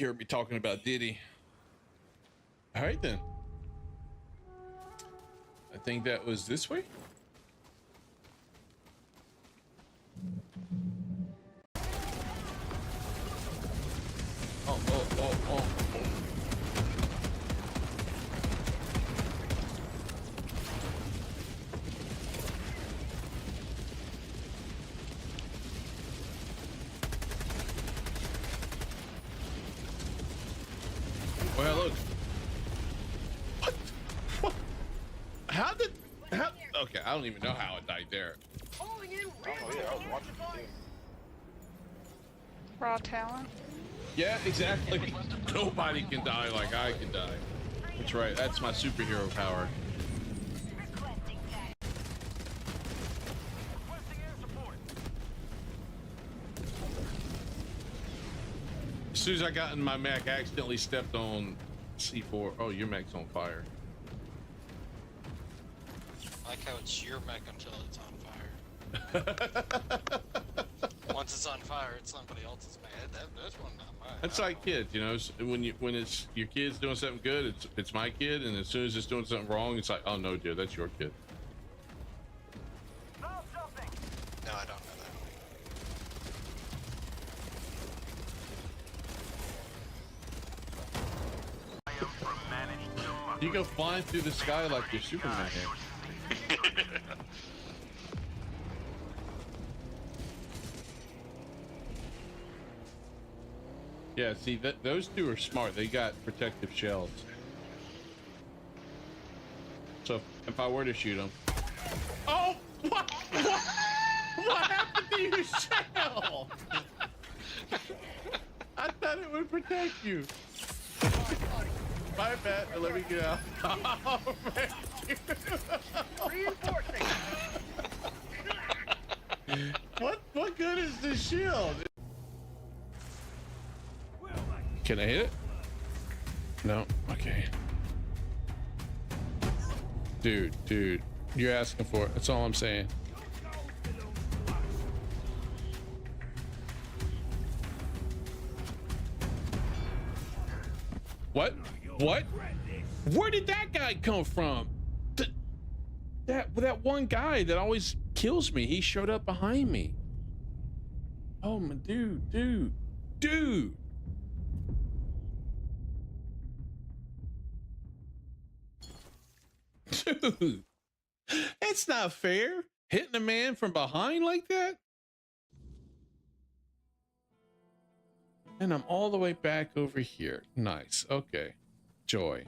hear me talking about Diddy. All right then. I think that was this way. Oh. Well, look. What? How? Okay, I don't even know how it died there. Oh yeah, I was watching the thing. Raw talent. Yeah, exactly. Nobody can die like I can die. That's right. That's my superhero power. As soon as I got in my mech, I accidentally stepped on C4. Oh, your mech's on fire. I like how it's your mech until it's on fire. Once it's on fire, it's somebody else's mech. That's one not mine. That's like kids, you know. When it's your kid's doing something good, it's my kid, and as soon as it's doing something wrong, it's like, oh no, dear, that's your kid. No, I don't know that. You go flying through the sky like you're Superman here. Yeah, see, those two are smart. They got protective shells. So if I were to shoot them... Oh! What happened to your shell? I thought it would protect you. My bad. Let me get out. Oh, Reinforcing. What good is this shield? Can I hit it? No. Okay. Dude, you're asking for it. That's all I'm saying. What? Where did that guy come from? That one guy that always kills me. He showed up behind me. Oh my dude. Dude, that's not fair. Hitting a man from behind like that. And I'm all the way back over here. Nice. Okay. Joy.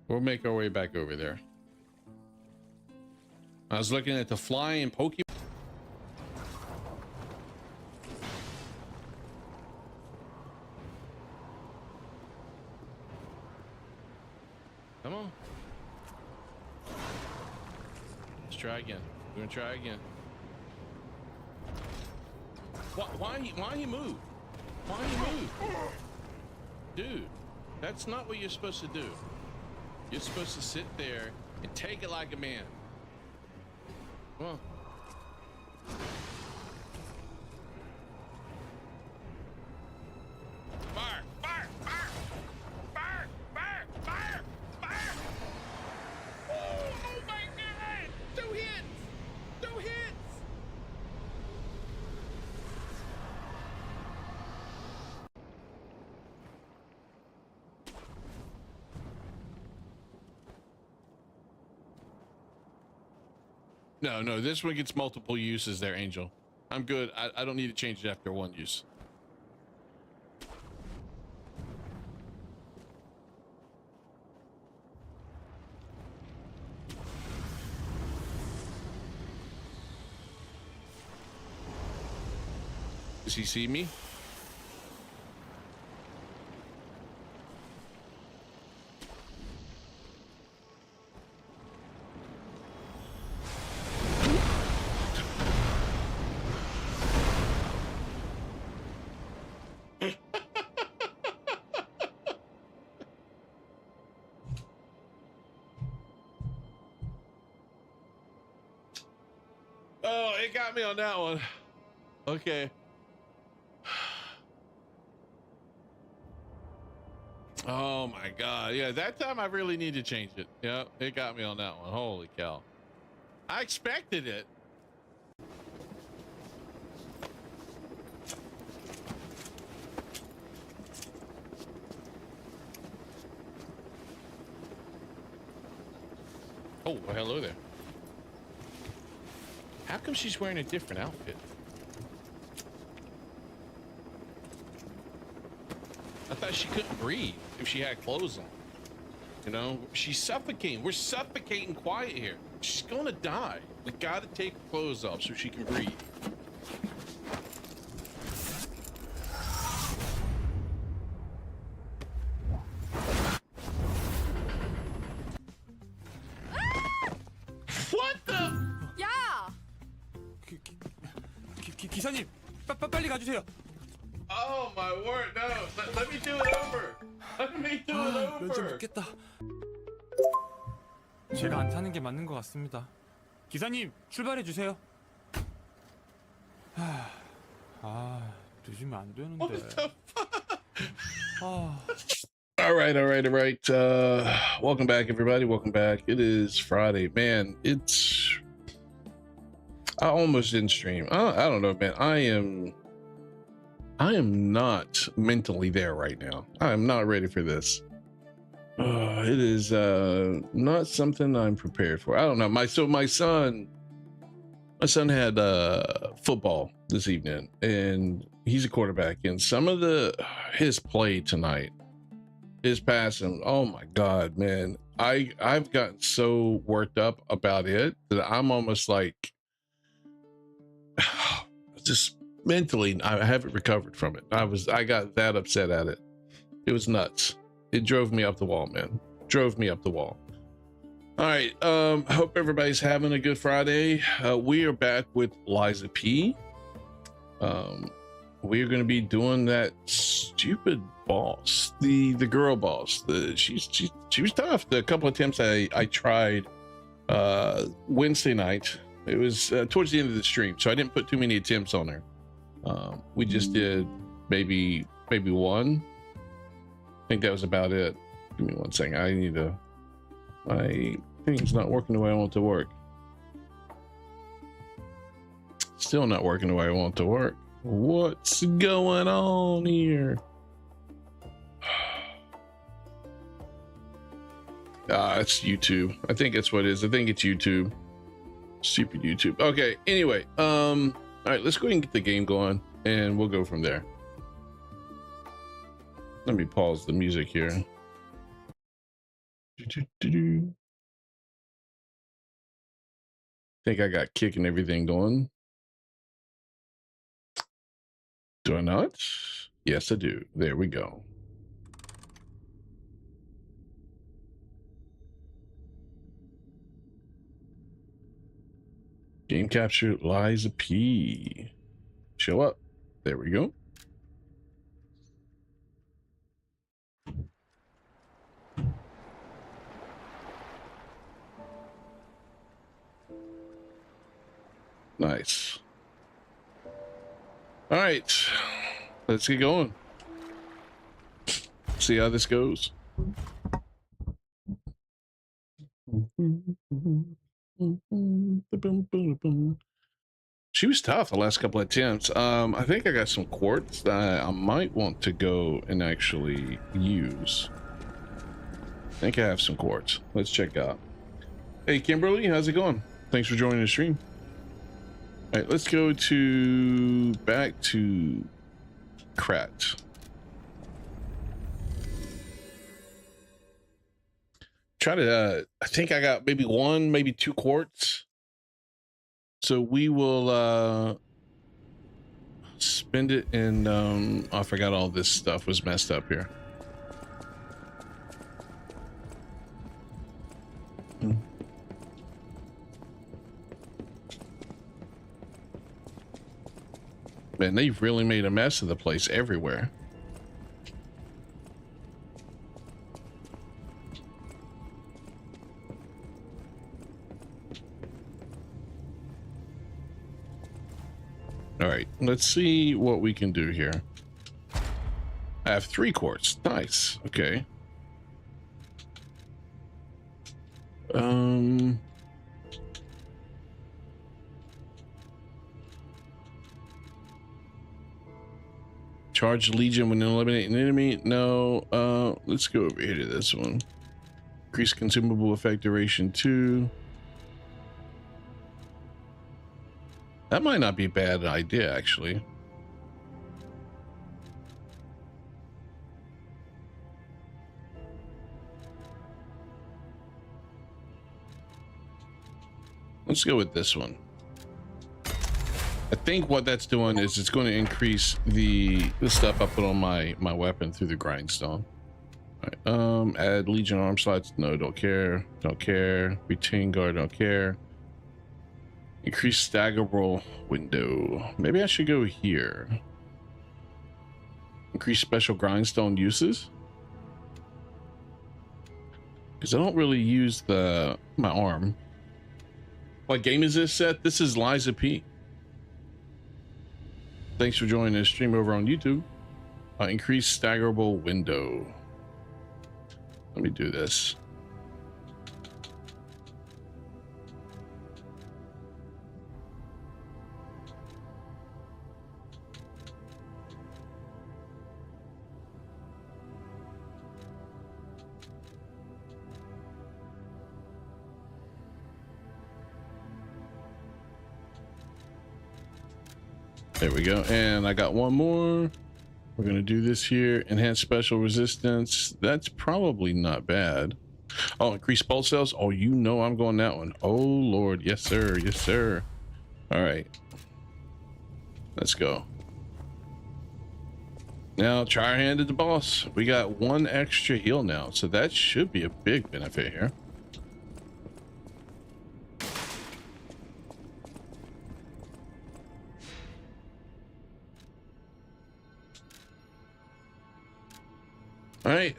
We'll make our way back over there. I was looking at the flying Pokemon. Come on. Let's try again. We're gonna try again. Why he move? Why he move? Dude, that's not what you're supposed to do. You're supposed to sit there and take it like a man. Come on. Fire! Oh my God! 2 hits! 2 hits! No, this one gets multiple uses there, Angel. I'm good. I don't need to change it after 1 use. Does he see me? Oh, it got me on that one. Okay. Oh my God. Yeah, that time I really need to change it. Yeah, it got me on that one. Holy cow. I expected it. Oh, well, hello there. How come she's wearing a different outfit? I thought she couldn't breathe if she had clothes on. You know, she's suffocating. We're suffocating quiet here. She's gonna die. We gotta take her clothes off so she can breathe. What the? 야! 기사님, 빨리 가주세요. Oh my word, no. Let me do it over. Let me do it 면접 over. 묻겠다. 제가 안 타는 게 맞는 것 같습니다. 기사님, 출발해 주세요. 늦으면 안 되는데. What the fuck? 아, All right. Welcome back, everybody. Welcome back. It is Friday, man. I almost didn't stream. I don't know, man. I am not mentally there right now. I am not ready for this. It is not something I'm prepared for. I don't know. My son had football this evening, and he's a quarterback. And some of his play tonight, his passing. Oh my God, man! I've gotten so worked up about it that I'm almost like just mentally, I haven't recovered from it. I got that upset at it. It was nuts. It drove me up the wall, man. Drove me up the wall. All right. Hope everybody's having a good Friday. We are back with Liza P. We are going to be doing that stupid boss, the girl boss. She was tough. The couple attempts I tried Wednesday night. It was towards the end of the stream, so I didn't put too many attempts on her. We just did maybe one. I think that was about it. Give me one second. My thing's not working the way I want it to work. Still not working the way I want it to work. What's going on here? It's YouTube. I think that's what it is. I think it's YouTube. Stupid YouTube. Okay, anyway, all right, let's go ahead and get the game going and we'll go from there. Let me pause the music here. Think I got kick and everything going. Do I not? Yes, I do. There we go. Game capture Liza P. Show up. There we go. Nice. All right, let's get going. See how this goes. She was tough the last couple of attempts. I think I got some quartz that I might want to go and actually use. I think I have some quartz. Let's check out. Hey, Kimberly, how's it going? Thanks for joining the stream. All right, let's go back to Krat. Try to, I think I got maybe one, maybe two quartz. So we will spend it in, oh, I forgot all this stuff was messed up here. Man, they've really made a mess of the place everywhere. All right, let's see what we can do here. I have 3 quartz. Nice. Okay. Charge Legion when eliminating an enemy. No. Let's go over here to this one. Increase consumable effect duration 2. That might not be a bad idea, actually. Let's go with this one. I think what that's doing is it's going to increase the stuff I put on my weapon through the grindstone. All right, add Legion arm slots. No, don't care. Don't care. Retain guard. Don't care. Increase stagger roll window. Maybe I should go here. Increase special grindstone uses. Because I don't really use my arm. What game is this set? This is Liza P. Thanks for joining this stream over on YouTube. Increase staggerable window. Let me do this. There we go. And I got one more. We're going to do this here. Enhance special resistance. That's probably not bad. Oh, increase pulse cells. Oh, you know I'm going that one. Oh, Lord. Yes, sir. Yes, sir. All right. Let's go. Now, try our hand at the boss. We got 1 extra heal now. So that should be a big benefit here. All right,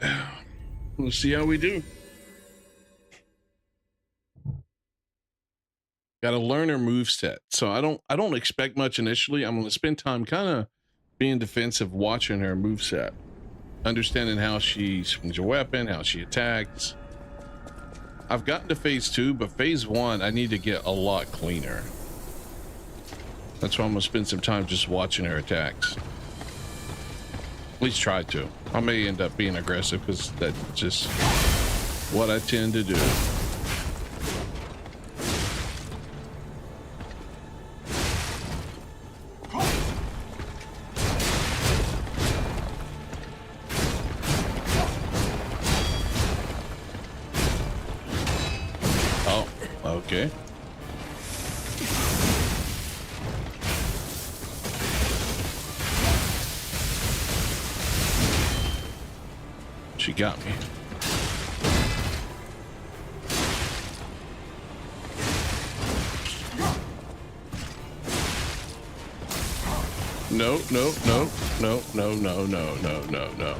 let's see how we do. Got a learner moveset, so I don't expect much initially. I'm gonna spend time kind of being defensive, watching her moveset, understanding how she swings her weapon, how she attacks. I've gotten to phase 2, but phase 1 I need to get a lot cleaner. That's why I'm gonna spend some time just watching her attacks. At least try to. I may end up being aggressive because that's just what I tend to do. Oh, okay. She got me. No, no, no, no, no, no, no, no, no, no.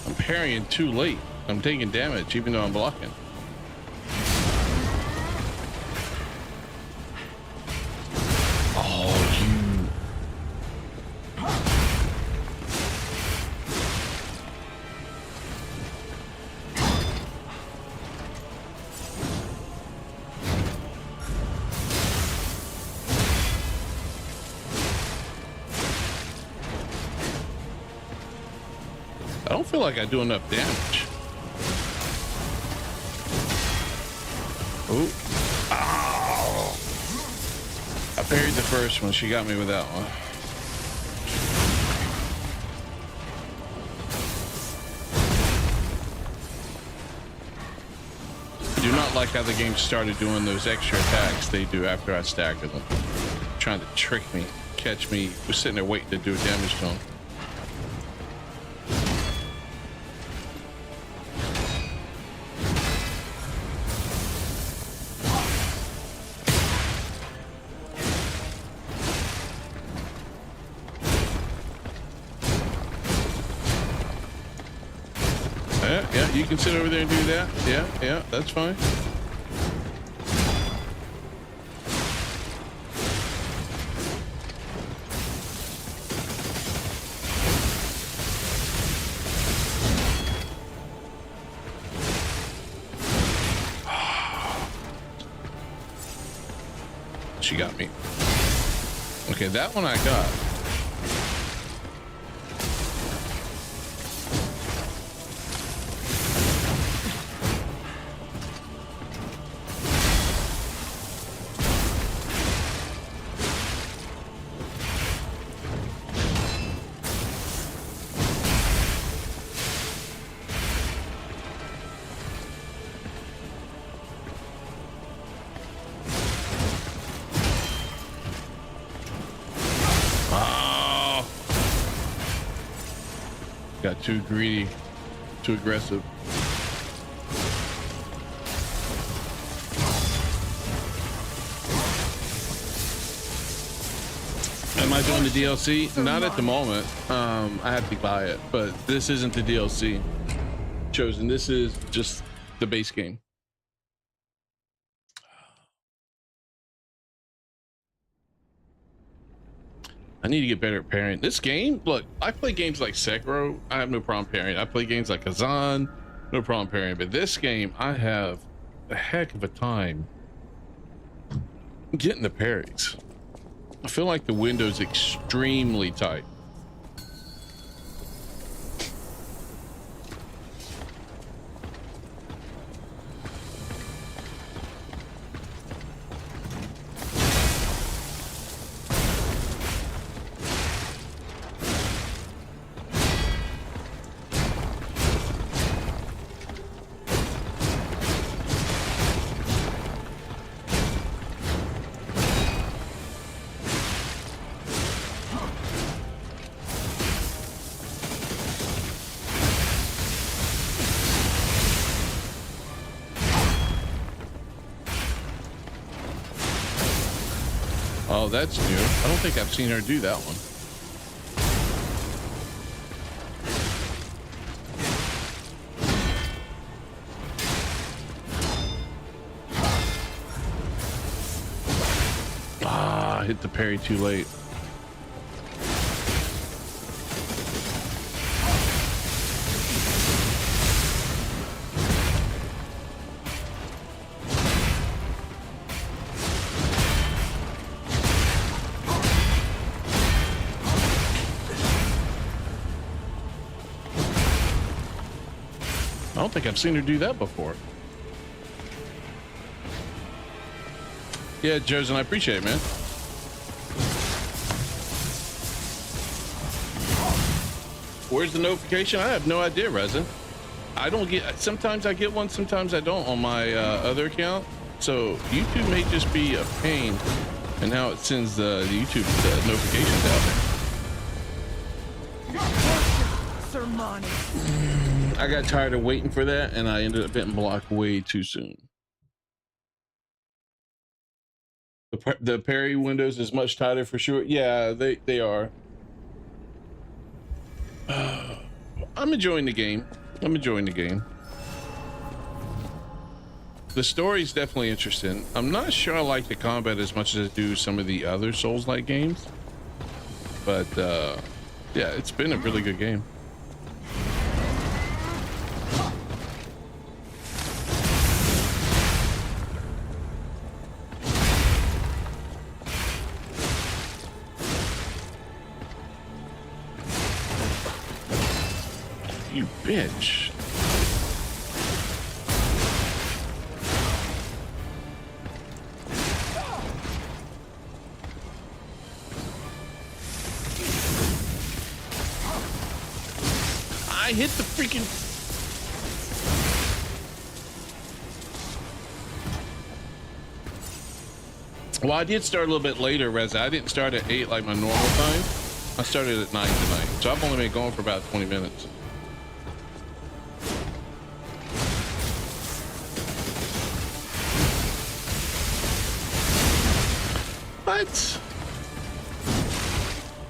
I'm parrying too late. I'm taking damage even though I'm blocking. Oh, you. I don't feel like I do enough damage. Oh. Ow. I parried the first one. She got me with that one. I do not like how the game started doing those extra attacks they do after I stagger them. Trying to trick me, catch me. We're sitting there waiting to do damage to them. Yeah, you can sit over there and do that. Yeah, that's fine. she got me. Okay, that one I got. Got too greedy, too aggressive. Am I doing the DLC? Not at the moment. I have to buy it, but this isn't the DLC. Chosen. This is just the base game. I need to get better at parrying. This game, look, I play games like Sekiro, I have no problem parrying. I play games like Kazan, no problem parrying. But this game, I have a heck of a time getting the parries. I feel like the window's extremely tight. Oh, that's new. I don't think I've seen her do that one. Ah, I hit the parry too late. I don't think I've seen her do that before. Yeah, Josen, I appreciate it, man. Where's the notification? I have no idea, Resin. I don't get, sometimes I get one, sometimes I don't on my other account. So YouTube may just be a pain in how it sends the YouTube notifications out. Sir Monty. I got tired of waiting for that, and I ended up getting blocked way too soon. The parry windows is much tighter for sure. Yeah, they are. I'm enjoying the game. I'm enjoying the game. The story's definitely interesting. I'm not sure I like the combat as much as I do some of the other Souls-like games. But yeah, it's been a really good game. You bitch. I hit the freaking... Well, I did start a little bit later, Reza. I didn't start at 8 like my normal time. I started at 9 tonight. So I've only been going for about 20 minutes. What?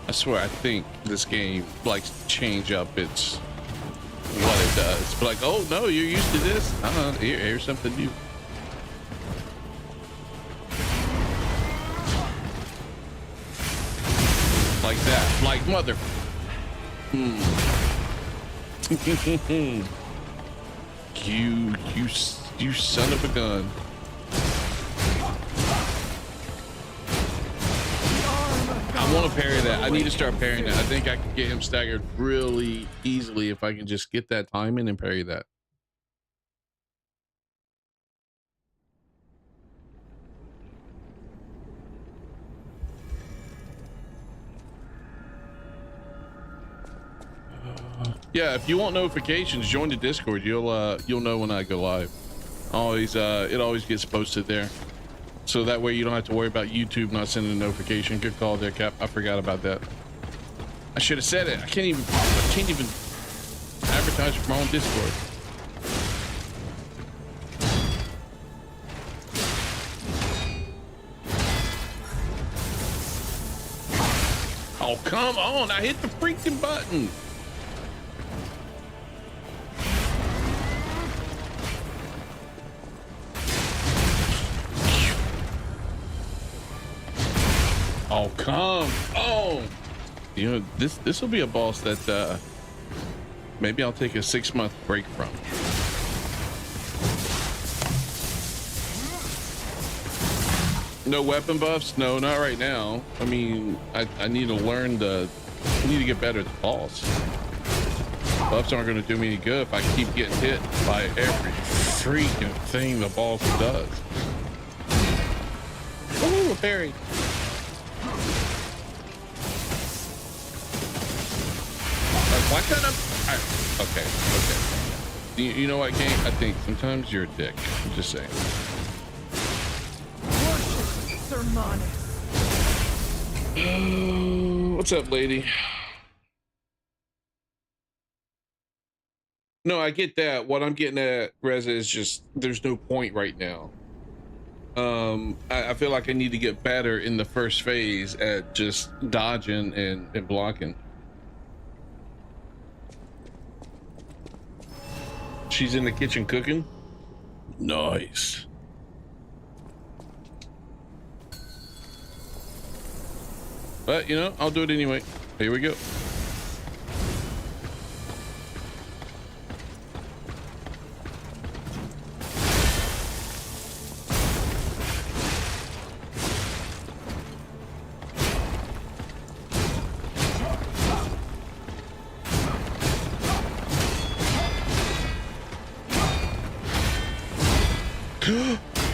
I swear, I think this game likes to change up its what it does. But like, oh no, you're used to this. Here's something new. Like that, like mother. you son of a gun. want to parry that. I need to start parrying that. I think I can get him staggered really easily if I can just get that timing and parry that. Yeah, if you want notifications, join the Discord. You'll know when I go live. Always it always gets posted there. So that way you don't have to worry about YouTube not sending a notification. Good call there, Cap. I forgot about that. I should have said it. I can't even advertise for my own Discord. Oh, come on. I hit the freaking button. Oh, come on. You know, this will be a boss that maybe I'll take a 6-month break from. No weapon buffs? No, not right now. I mean, I need to learn I need to get better at the boss. Buffs aren't going to do me any good if I keep getting hit by every freaking thing the boss does. Ooh, a parry. Why can't okay. You know what, game? I think sometimes you're a dick. I'm just saying. What's up, lady? No, I get that. What I'm getting at, Reza, is just there's no point right now. I feel like I need to get better in the first phase at just dodging and blocking. She's in the kitchen cooking. Nice. But, you know, I'll do it anyway. Here we go.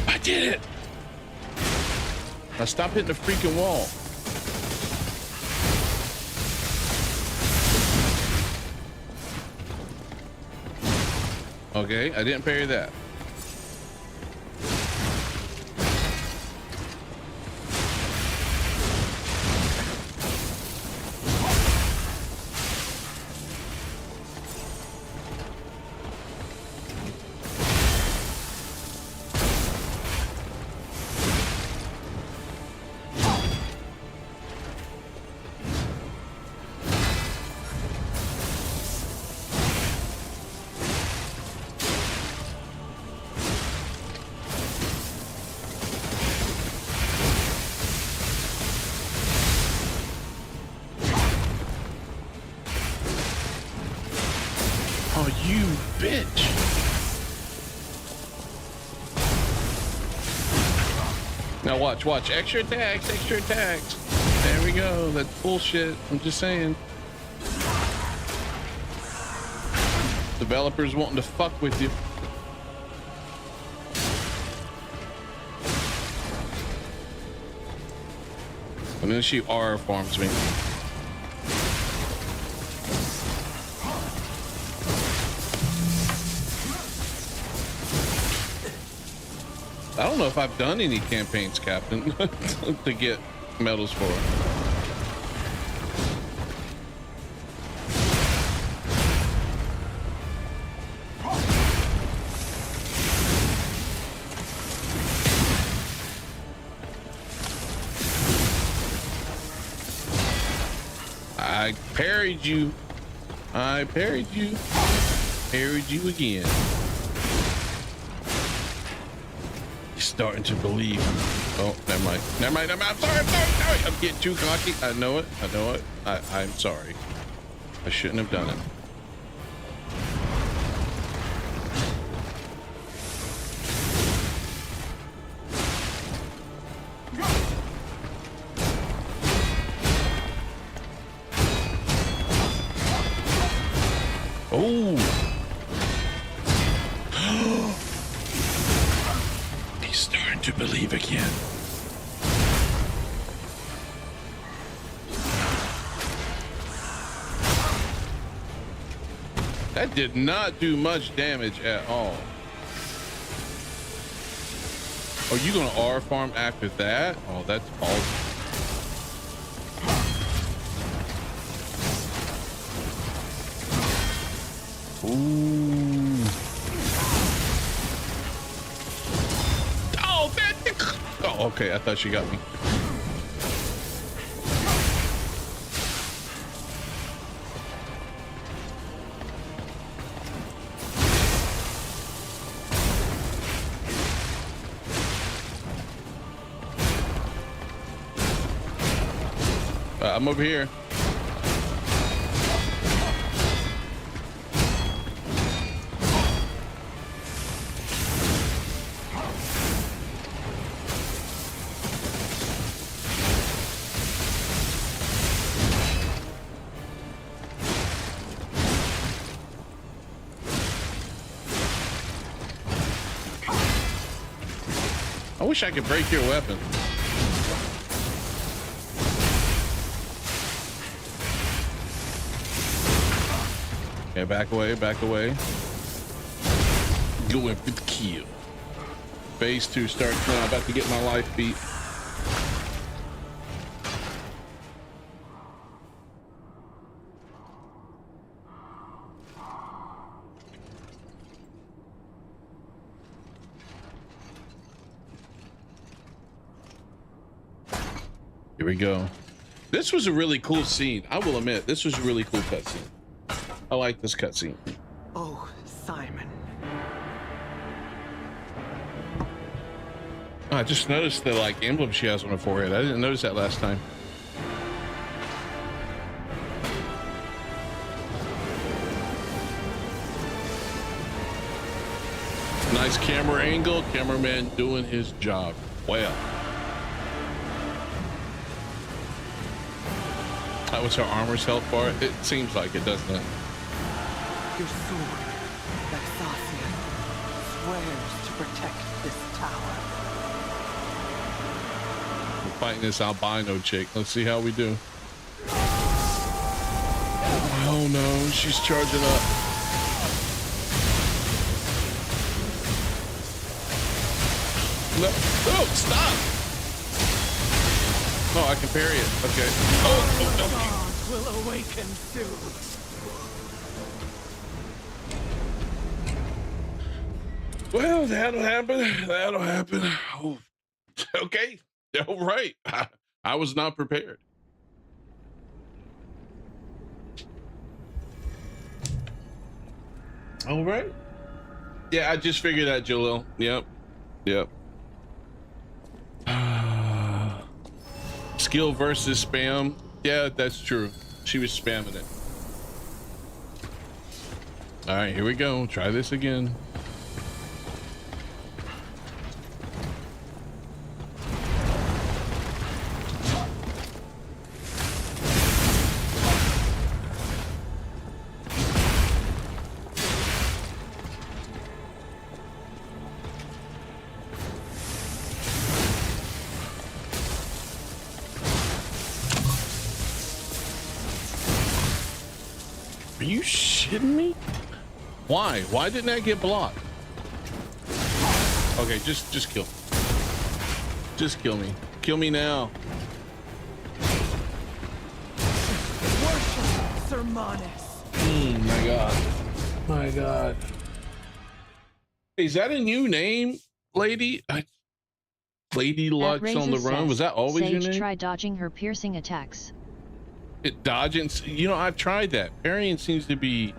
I did it. Now stop hitting the freaking wall. Okay, I didn't parry that. Now watch. Extra attacks. There we go. That's bullshit. I'm just saying. Developers wanting to fuck with you. And then she R farms me. I don't know if I've done any campaigns, Captain, to get medals for. I parried you. Parried you again. Starting to believe. Oh, never mind. I'm sorry. I'm getting too cocky. I know it. I'm sorry. I shouldn't have done it. Oh. He's starting to believe again. That did not do much damage at all. Are you gonna R farm after that? Oh, that's awesome. Ooh. Oh, man. Oh, okay. I thought she got me. I'm over here. I wish I could break your weapon. Okay, back away, back away. Going for the kill. Phase 2 starts now. About to get my life beat. Here we go. This was a really cool scene. I will admit, this was a really cool cutscene. I like this cutscene. Oh, Simon. I just noticed the like emblem she has on her forehead. I didn't notice that last time. Nice camera angle. Cameraman doing his job well. That was her armor's health bar. It seems like it, doesn't it? Your sword, LAXASIA, swears to protect this tower. We're fighting this albino chick. Let's see how we do. Oh no, she's charging up. No, no, stop! Oh, I can parry it. Okay. Oh, no. God will awaken soon. Well, that'll happen. That'll happen. Oh, okay. All right. I was not prepared. All right. Yeah, I just figured that, Jalil. Yep. Yep. Skill versus spam. Yeah, that's true. She was spamming it. All right, here we go. Try this again. Are you shitting me? Why? Why didn't I get blocked? Okay, just kill me. Just kill me. Kill me now. Worship Sermanus. My God. My God. Is that a new name, lady? Lady Lux on the run? Was that always your name? Try dodging her piercing attacks. Dodging, you know, I've tried that. Parrying seems to be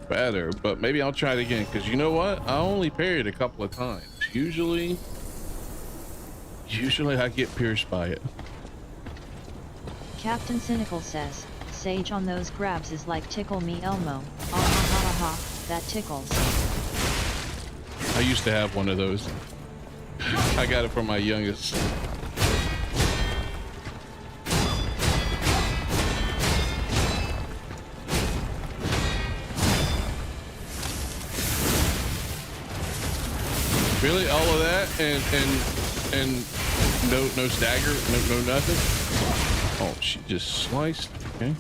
better, but maybe I'll try it again, because you know what? I only parried a couple of times. Usually I get pierced by it. Captain Cynical says, Sage on those grabs is like tickle me Elmo. Ah ha ha ha ha, that tickles. I used to have one of those. I got it from my youngest. Really, all of that and no stagger, no nothing. Oh, she just sliced. Okay.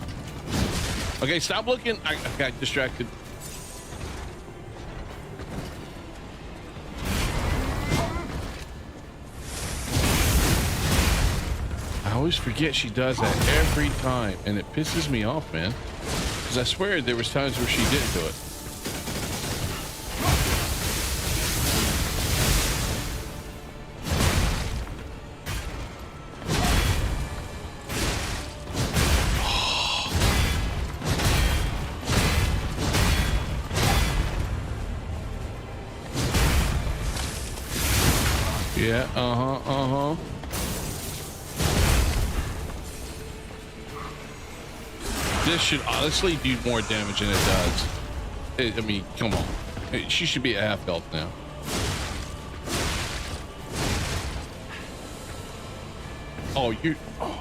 Okay, stop looking. I got distracted. I always forget she does that every time, and it pisses me off, man. Because I swear there was times where she didn't do it. Yeah, uh-huh. This should honestly do more damage than it does. I mean, come on. She should be at half health now. Oh, you... Oh.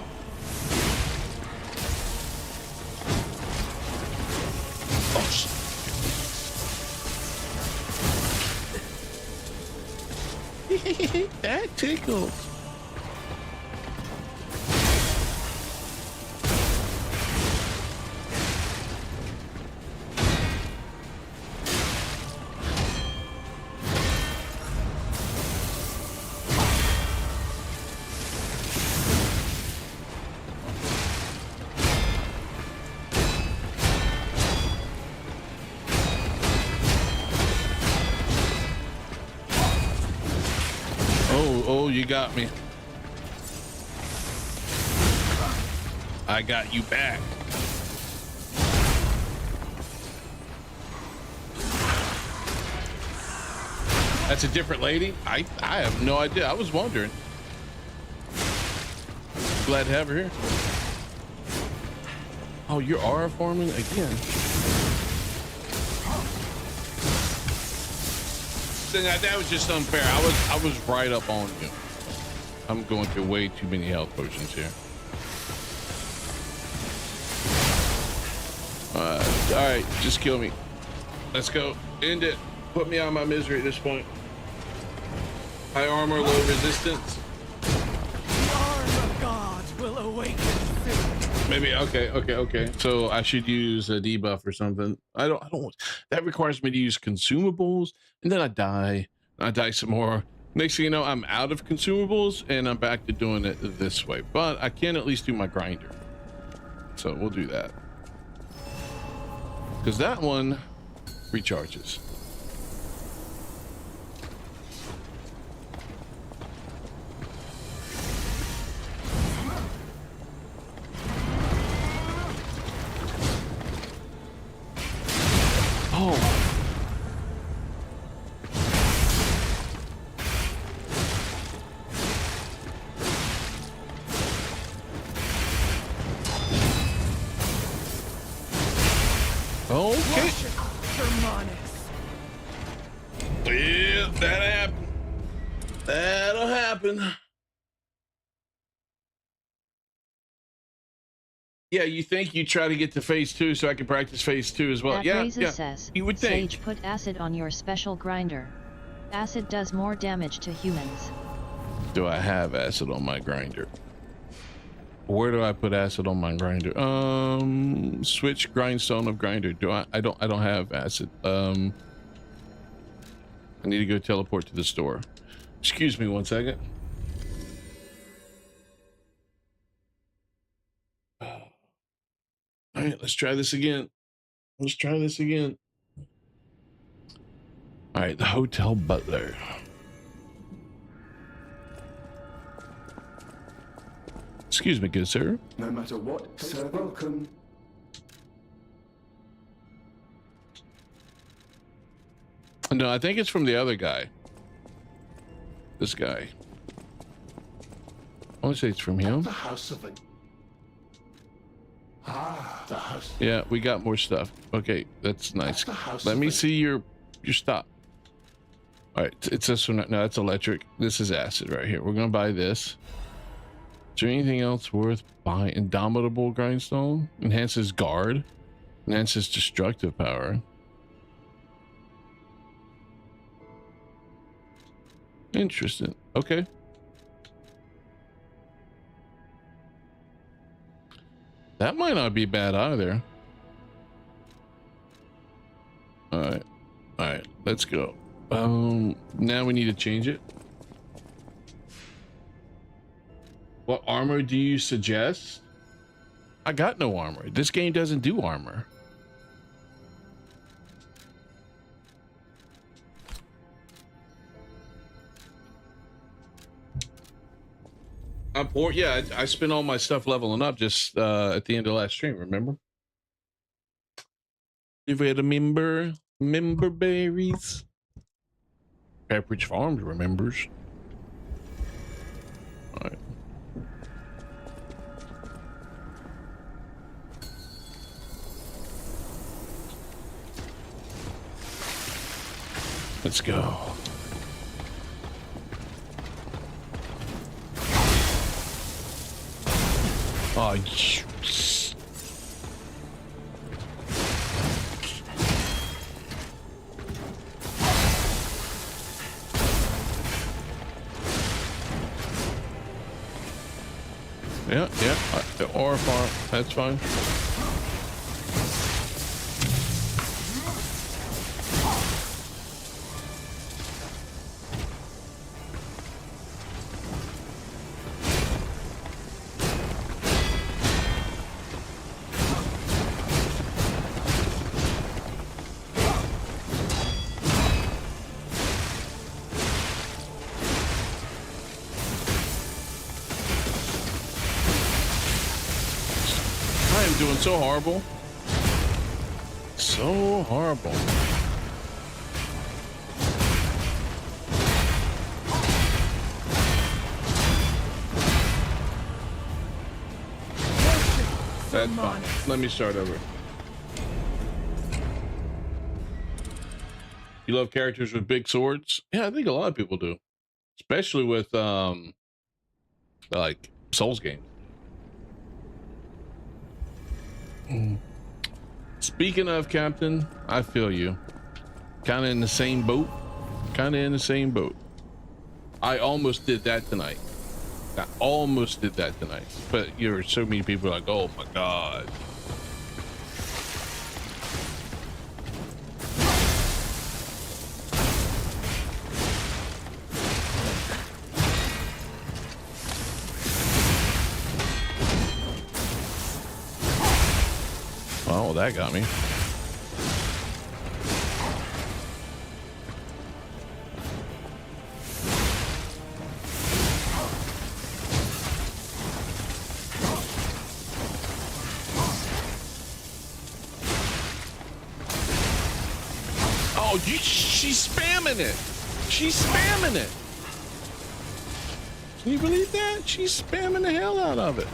That tickles. Oh, you got me. I got you back. That's a different lady? I have no idea. I was wondering. Glad to have her here. Oh, you're aura forming again. That was just unfair. I was right up on you. I'm going through way too many health potions here. All right, just kill me. Let's go. End it. Put me out of my misery at this point. High armor, low resistance. The arm of God will awaken soon. Maybe okay. So I should use a debuff or something. I don't. That requires me to use consumables, and then I die. I die some more. Next thing you know, I'm out of consumables, and I'm back to doing it this way. But I can at least do my grinder. So we'll do that. Because that one recharges. Oh. Okay. Yeah, that happened. That'll happen. Yeah, you think you try to get to phase 2 so I can practice phase 2 as well. Yeah. Says, you would think. Sage, put acid on your special grinder. Acid does more damage to humans. Do I have acid on my grinder? Where do I put acid on my grinder? Switch grindstone of grinder. I don't have acid. I need to go teleport to the store. Excuse me 1 second. All right, let's try this again. All right, the hotel butler. Excuse me, good sir. No matter what, sir, welcome. No, I think it's from the other guy. This guy. I want to say it's from him. The house of it. Ah, the house. Yeah, we got more stuff. Okay, that's nice. The house Let of me it. see your stop. All right, it's this one. No, that's electric. This is acid right here. We're gonna buy this. Is there anything else worth buying? Indomitable grindstone enhances guard, enhances destructive power. Interesting. Okay. That might not be bad either. All right. All right. Let's go. Now we need to change it. What armor do you suggest? I got no armor. This game doesn't do armor. I'm poor. Yeah, I spent all my stuff leveling up just at the end of last stream. Remember? If we had a member berries. Pepperidge Farms remembers. All right. Let's go. Oh, yeah, or farm. That's fine. I am doing so horrible. So horrible. That's fine. Let me start over. You love characters with big swords? Yeah, I think a lot of people do. Especially with like Souls games. Speaking of, Captain, I feel you. Kind of in the same boat. Kind of in the same boat. I almost did that tonight. I almost did that tonight. But you're so many people like, oh my God. Oh, that got me. Oh, she's spamming it. She's spamming it. Can you believe that? She's spamming the hell out of it.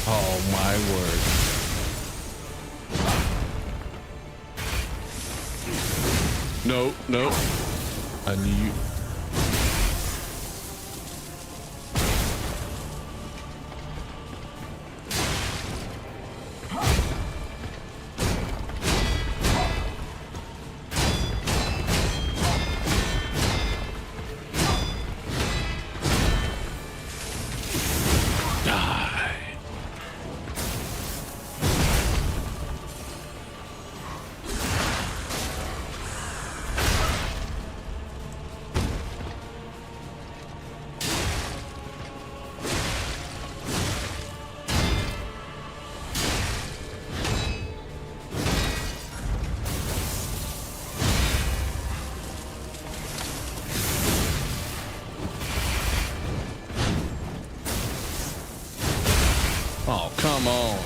Oh my word. No, no. I knew you. Oh, come on.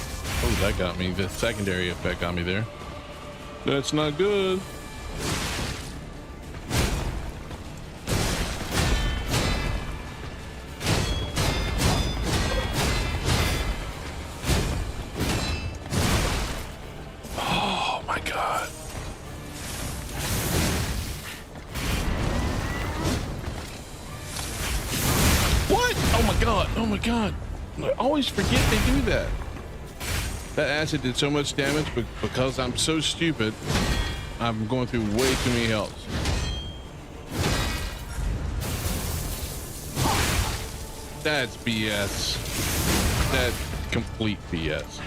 Oh, that got me. The secondary effect got me there. That's not good. Oh my God. What? Oh my God. Oh my God. I always forget they do that. That acid did so much damage, but because I'm so stupid, I'm going through way too many healths. That's BS. That's complete BS.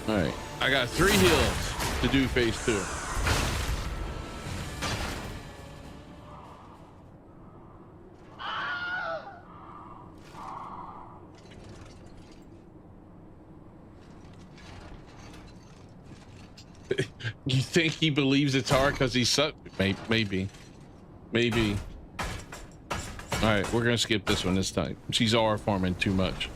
All right, I got 3 heals to do phase 2. You think he believes it's hard because he sucked? Maybe. All right, we're gonna skip this one this time. She's R farming too much.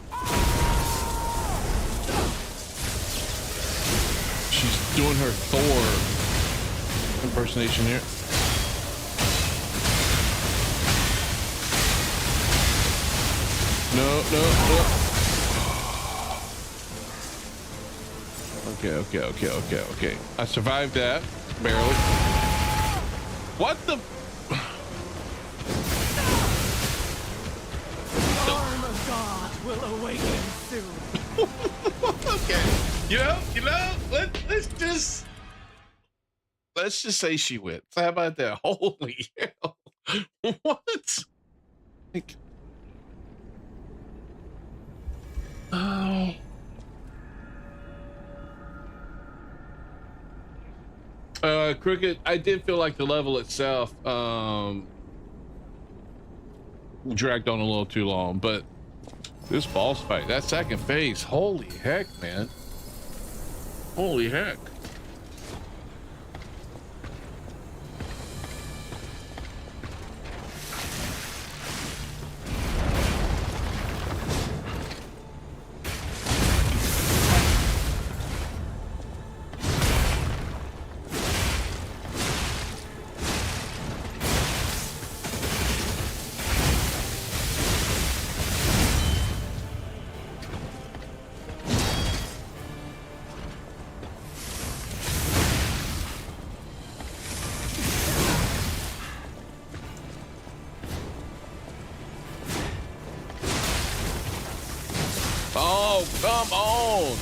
She's doing her Thor impersonation here. No. Okay. I survived that, barely. What the? The arm of God will awaken soon. Okay. You know, let's just say she wins. How about that? Holy hell. What? Like, oh. Crooked, I did feel like the level itself dragged on a little too long, but this boss fight, that second phase, holy heck, man. Holy heck. Oh, come on.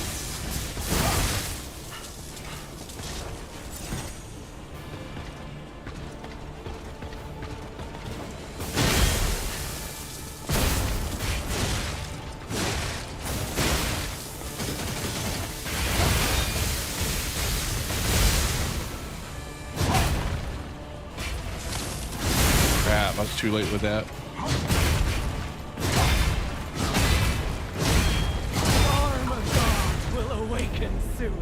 Crap, I was too late with that. Soon.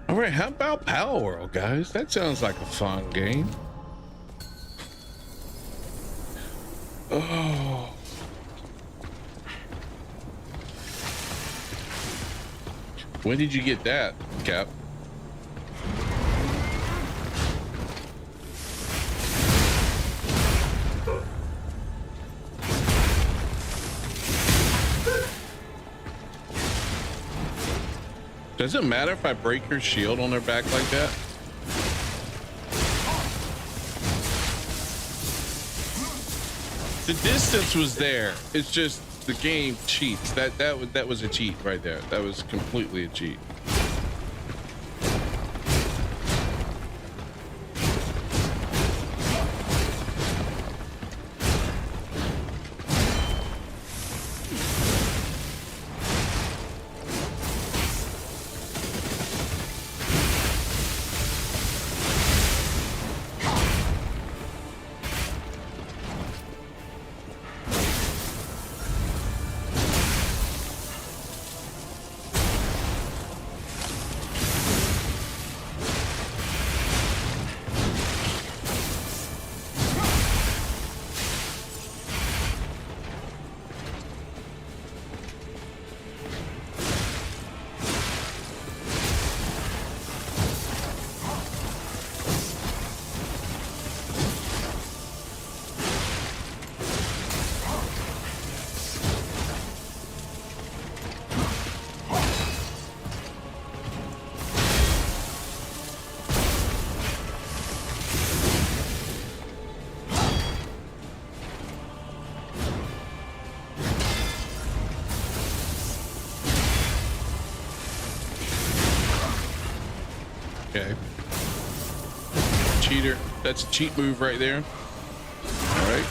All right, how about Power World, guys? That sounds like a fun game. Oh. When did you get that, Cap? Does it matter if I break her shield on her back like that? The distance was there. It's just the game cheats. That was a cheat right there. That was completely a cheat. Okay. Cheater. That's a cheat move right there. All right.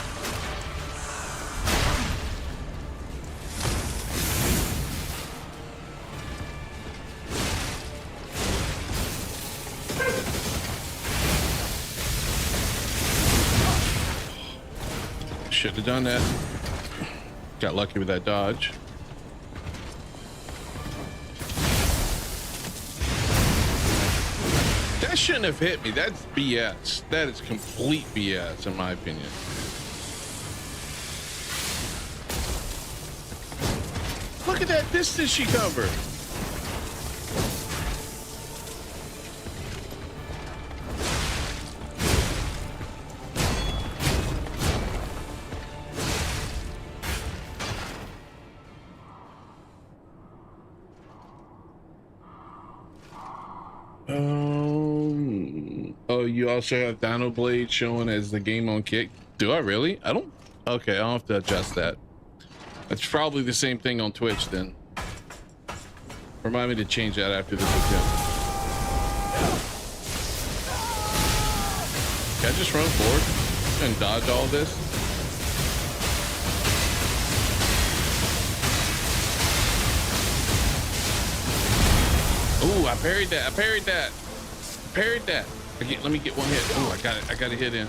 Should have done that. Got lucky with that dodge. That shouldn't have hit me. That's BS. That is complete BS in my opinion. Look at that distance she covered. Oh, you also have Dino Blade showing as the game on kick. Do I really? I don't. Okay, I'll have to adjust that. That's probably the same thing on Twitch then. Remind me to change that after this attempt. Can I just run forward and dodge all this? Ooh, I parried that. I parried that. I parried that. Let me get one hit. Oh, I got it. I got a hit in.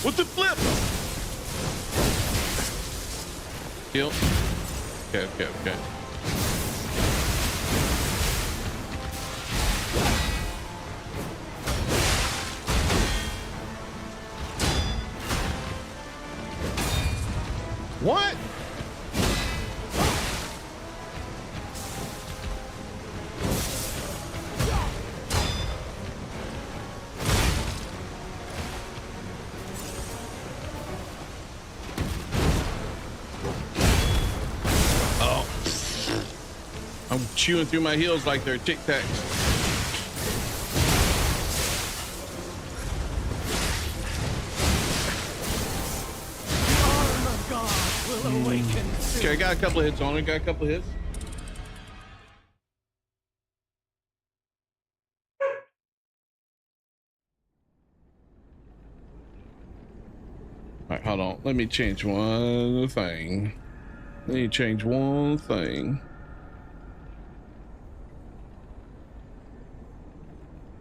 With the flip. Kill. Okay. What? I'm chewing through my heels like they're Tic Tacs. Arm of God will awaken soon. Okay, I got a couple of hits on it. Got a couple of hits. All right, hold on. Let me change one thing.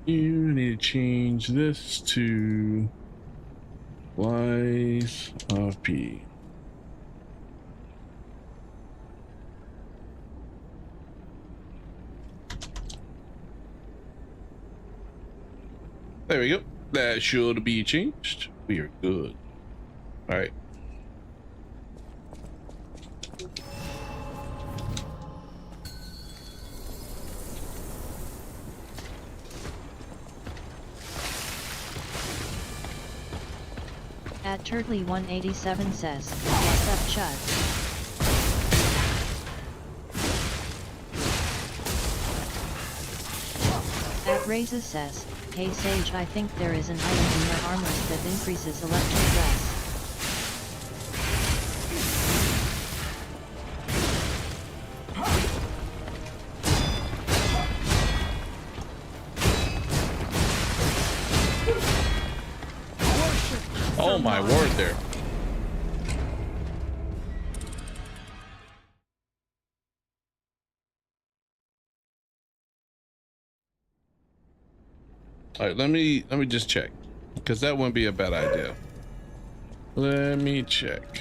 You need to change this to Wise of P. There we go. That should be changed. We are good. All right. At Turtley187 says, what's up, Chud? At Raises says, hey Sage, I think there is an item in your armors that increases electric dress. Oh my word there. All right, let me just check, because that wouldn't be a bad idea. Let me check.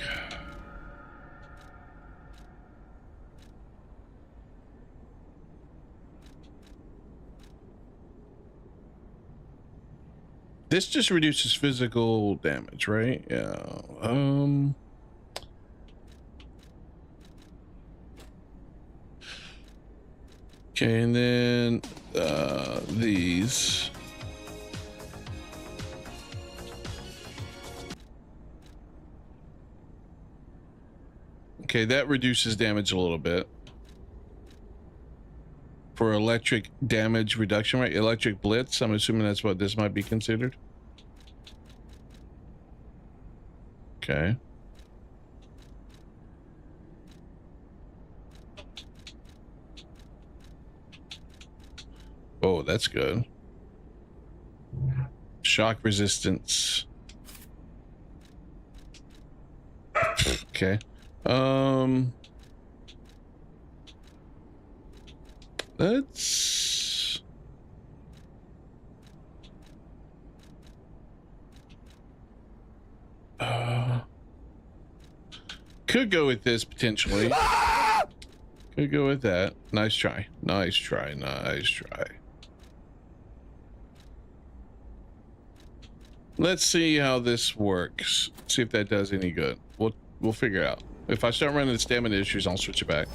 This just reduces physical damage, right? Yeah. Okay, and then these. Okay, that reduces damage a little bit. For electric damage reduction, right? Electric blitz, I'm assuming that's what this might be considered. Okay. Oh, that's good. Shock resistance. Okay. Let's could go with this potentially. Could go with that. Nice try. Nice try. Nice try. Let's see how this works. See if that does any good. We'll figure it out. If I start running into stamina issues, I'll switch it back.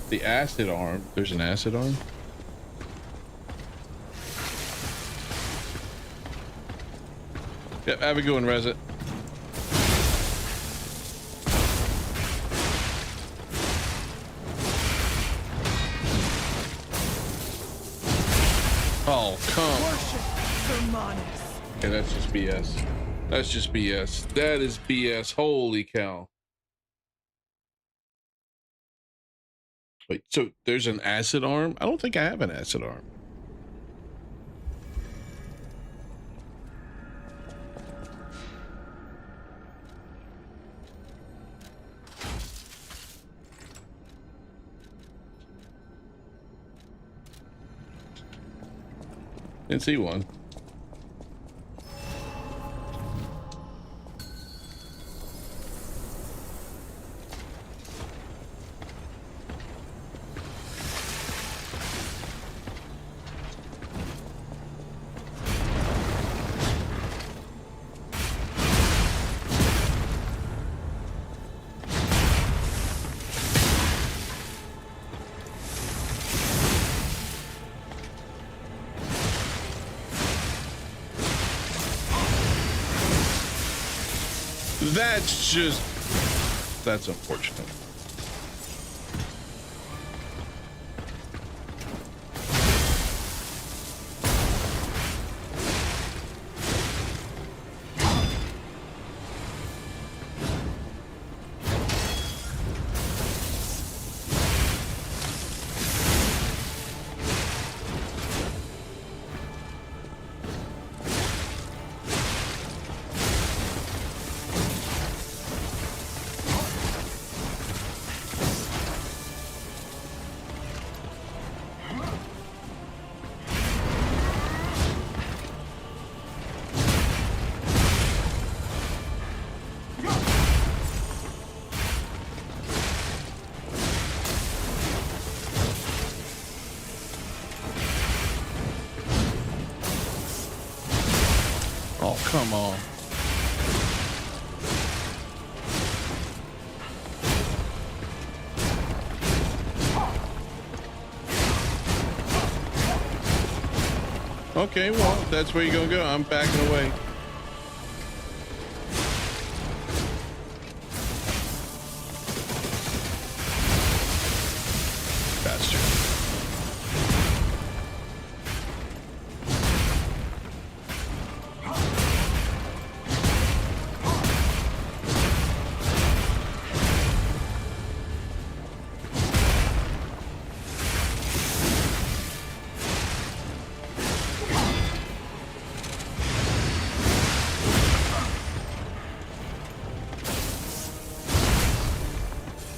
The acid arm. There's an acid arm. Yep, have a good one, Resit. Oh, come. Okay, that's just BS. That's just BS. That is BS. Holy cow. Wait, so there's an acid arm? I don't think I have an acid arm. Didn't see one. That's unfortunate. Oh, come on. Okay, well, that's where you're gonna go. I'm backing away. Bastard.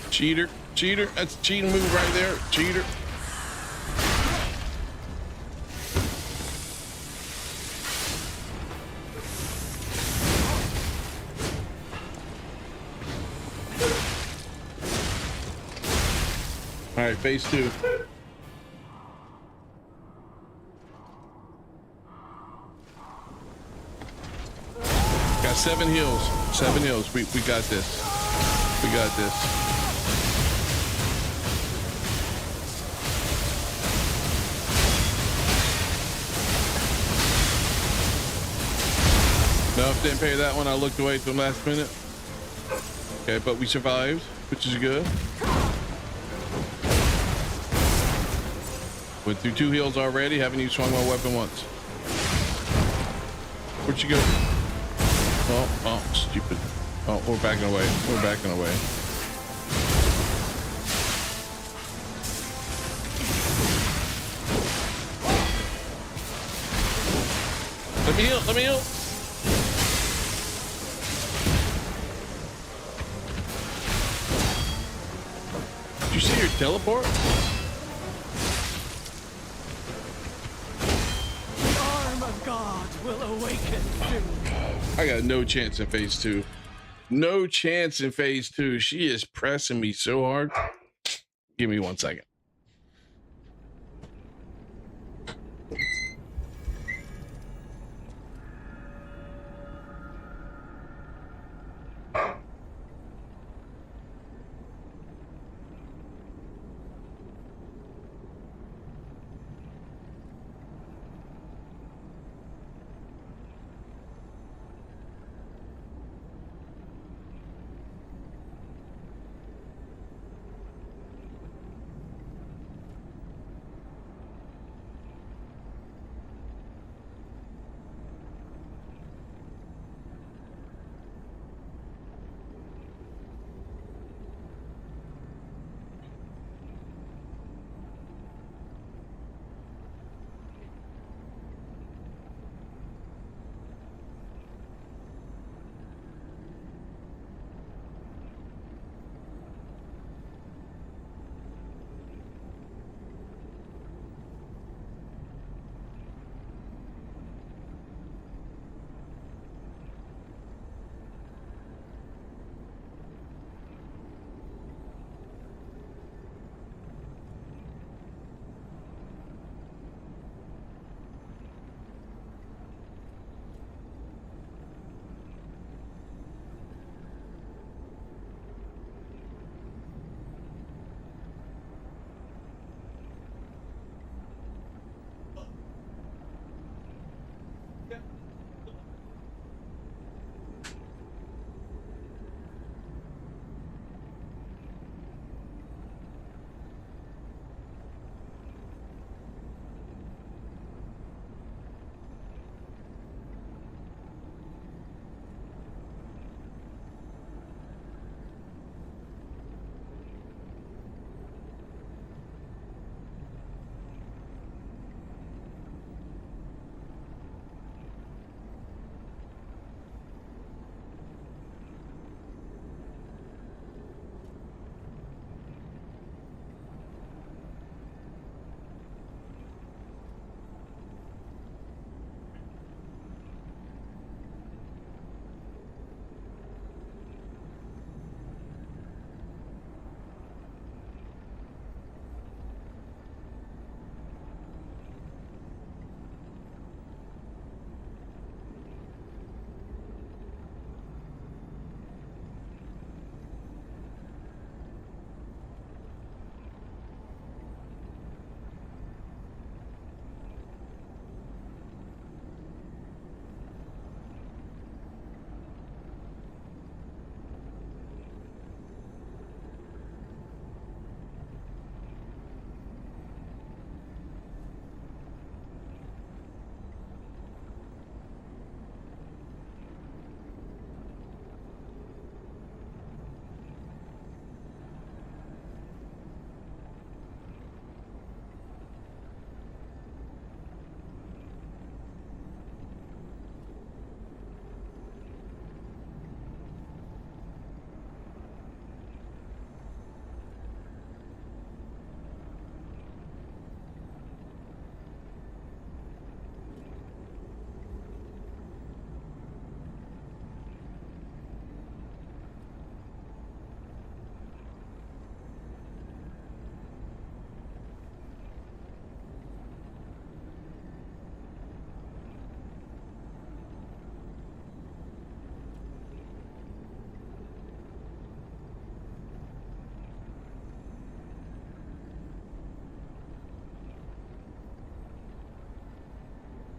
Cheater, cheater, that's a cheating move right there, cheater. All right, phase 2. Got 7 heals, 7 heals, we got this, we got this. No, didn't pay that one. I looked away till the last minute. Okay, but we survived, which is good. Went through 2 heals already. Haven't even swung my weapon once. Where'd you go? Oh, stupid. Oh, we're backing away. We're backing away. Let me heal. Let me heal. Did you see your teleport? The arm of God will awaken soon. I got no chance in phase 2. No chance in phase 2. She is pressing me so hard. Give me 1 second.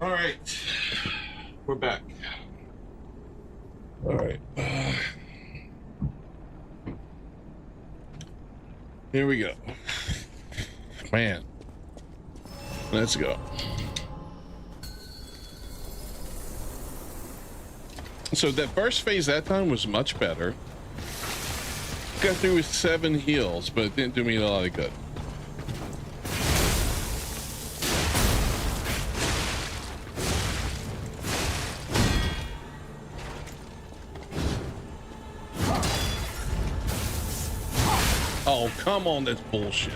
All right, we're back. All right, here we go. Man, let's go. So that first phase that time was much better. Got through with 7 heals, but it didn't do me a lot of good. Oh, come on, that's bullshit.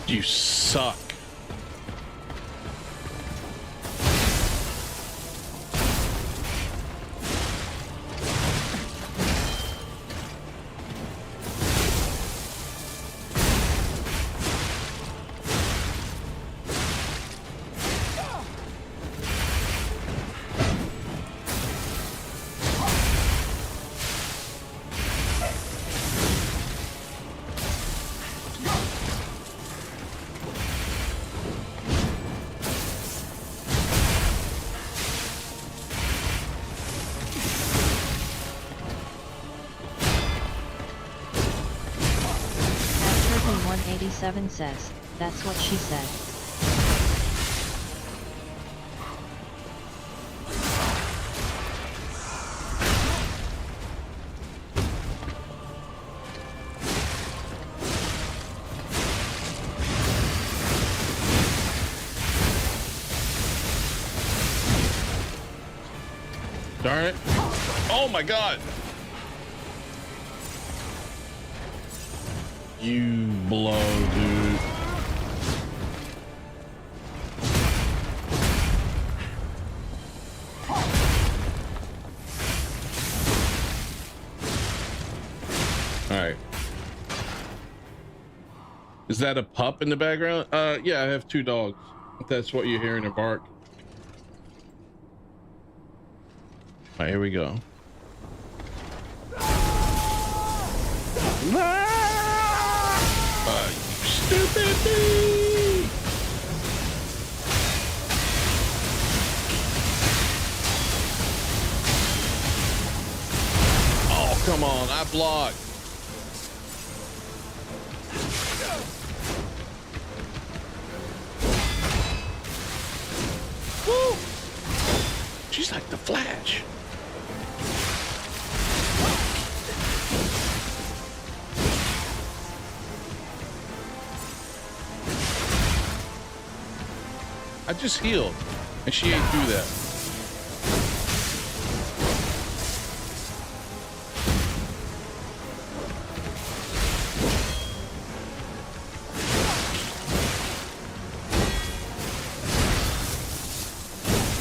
You suck. Turkey 187 says, that's what she said. Darn it. Oh my god. You blow, dude. All right. Is that a pup in the background? Yeah, I have 2 dogs. If that's what you're hearing, a bark. All right, here we go. You stupid bee! Oh, come on, I blocked. Woo! She's like the Flash. I just healed, and she ain't do that.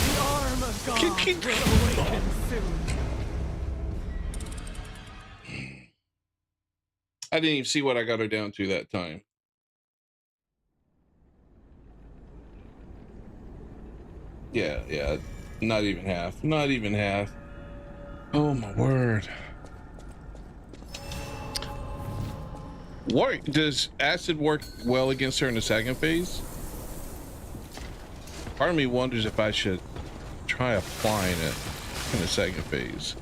The arm of God will awaken soon. I didn't even see what I got her down to that time. Yeah, not even half. Not even half. Oh my word. What does acid work well against her in the second phase? Part of me wonders if I should try applying it in the second phase.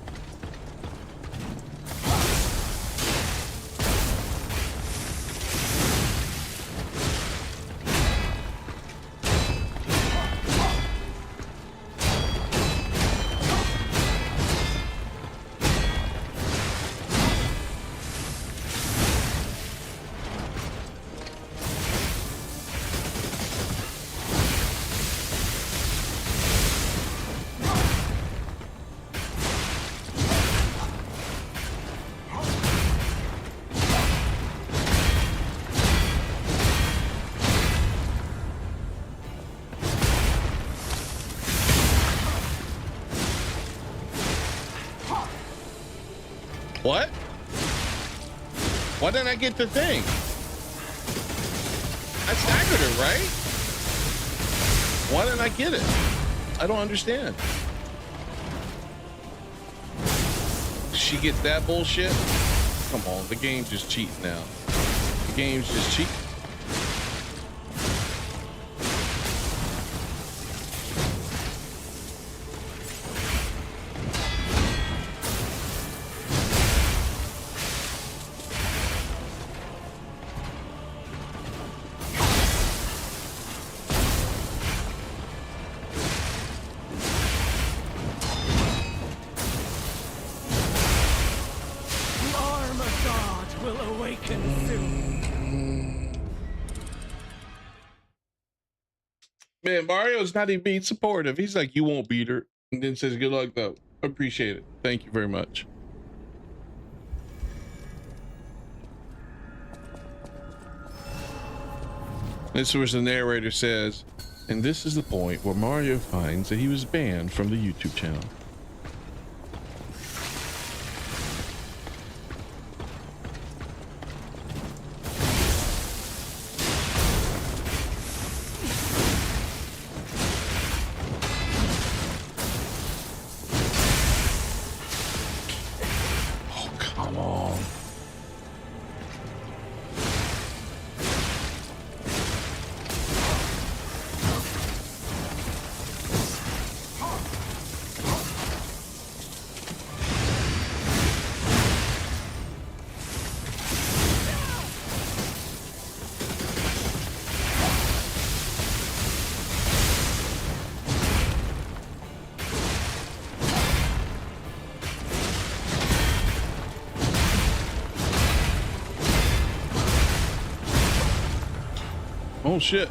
What? Why didn't I get the thing? I staggered her, right? Why didn't I get it? I don't understand. She gets that bullshit? Come on, the game's just cheating now. The game's just cheating. awaken soon. Man, Mario's not even being supportive. He's like, you won't beat her. And then says, good luck, though. Appreciate it. Thank you very much. This was the narrator says, and this is the point where Mario finds that he was banned from the YouTube channel. Oh, come on. Oh shit.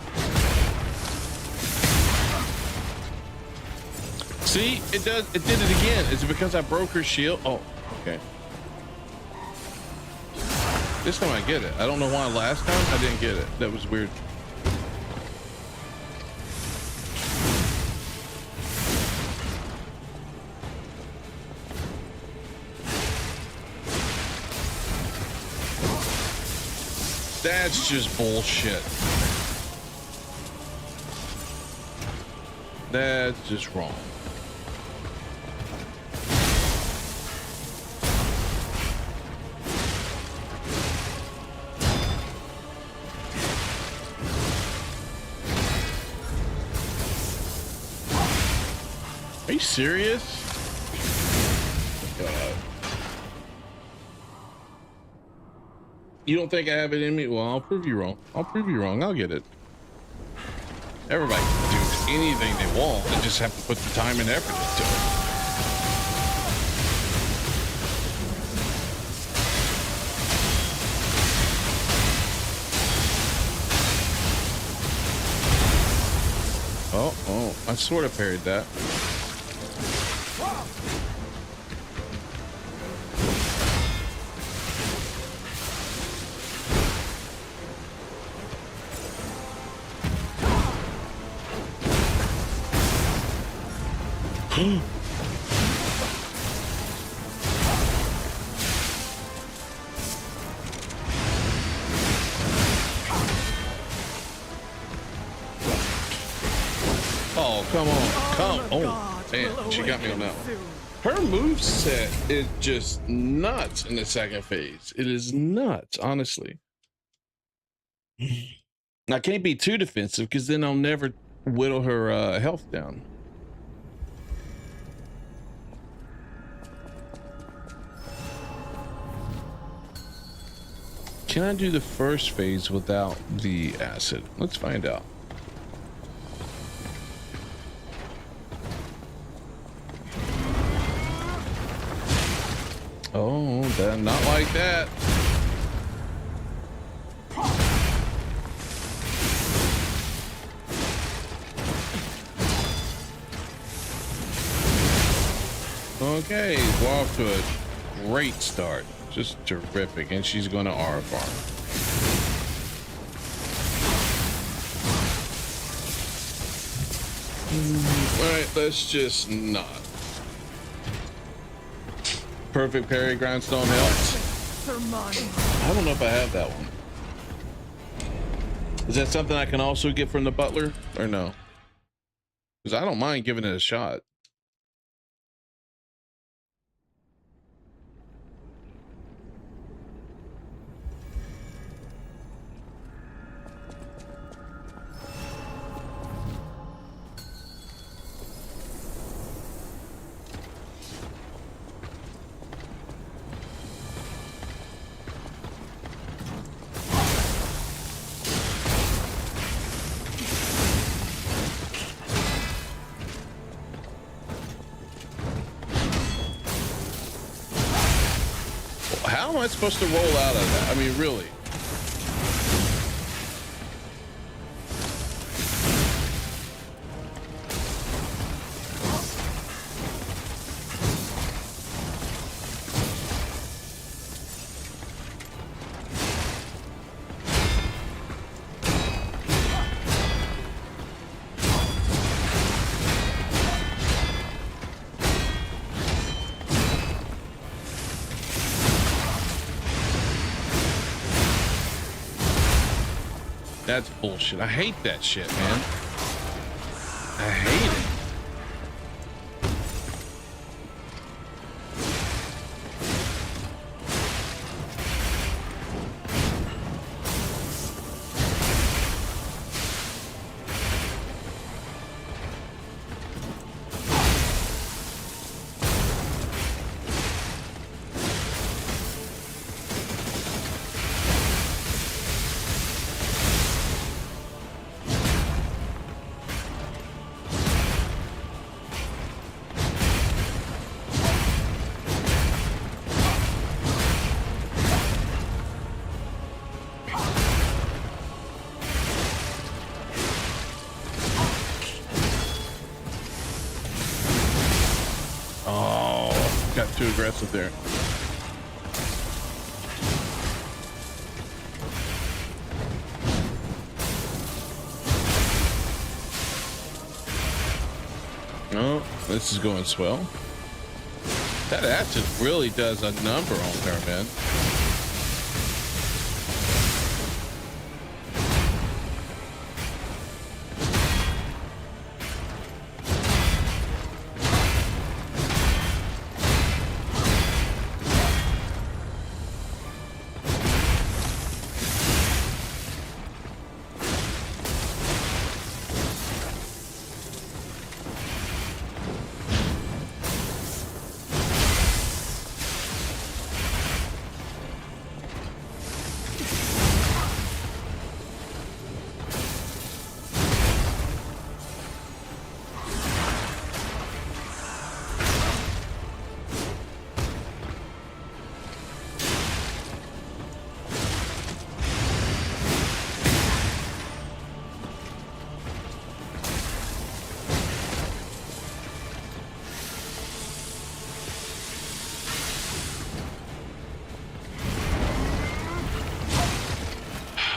See, it did it again. Is it because I broke her shield? Oh, okay. This time I get it. I don't know why last time I didn't get it. That was weird. That's just bullshit. That's just wrong. Are you serious? God. You don't think I have it in me? Well, I'll prove you wrong. I'll prove you wrong. I'll get it. Everybody can do anything they want. They just have to put the time and effort into it. Oh, I sort of parried that. Oh, come on. Come. Oh, man. She got me on that one. Her moveset is just nuts in the second phase. It is nuts, honestly. I can't be too defensive because then I'll never whittle her health down. Can I do the first phase without the acid? Let's find out. Oh, not like that. Okay, we're off to a great start. Just terrific. And she's going to R farm. All right, let's just not. Perfect parry, grindstone helps. I don't know if I have that one. Is that something I can also get from the butler or no? Because I don't mind giving it a shot. am I supposed to roll out of that? I mean, really. That's bullshit. I hate that shit, man. I hate it. Got too aggressive there. Oh, this is going swell. That acid really does a number on her, man.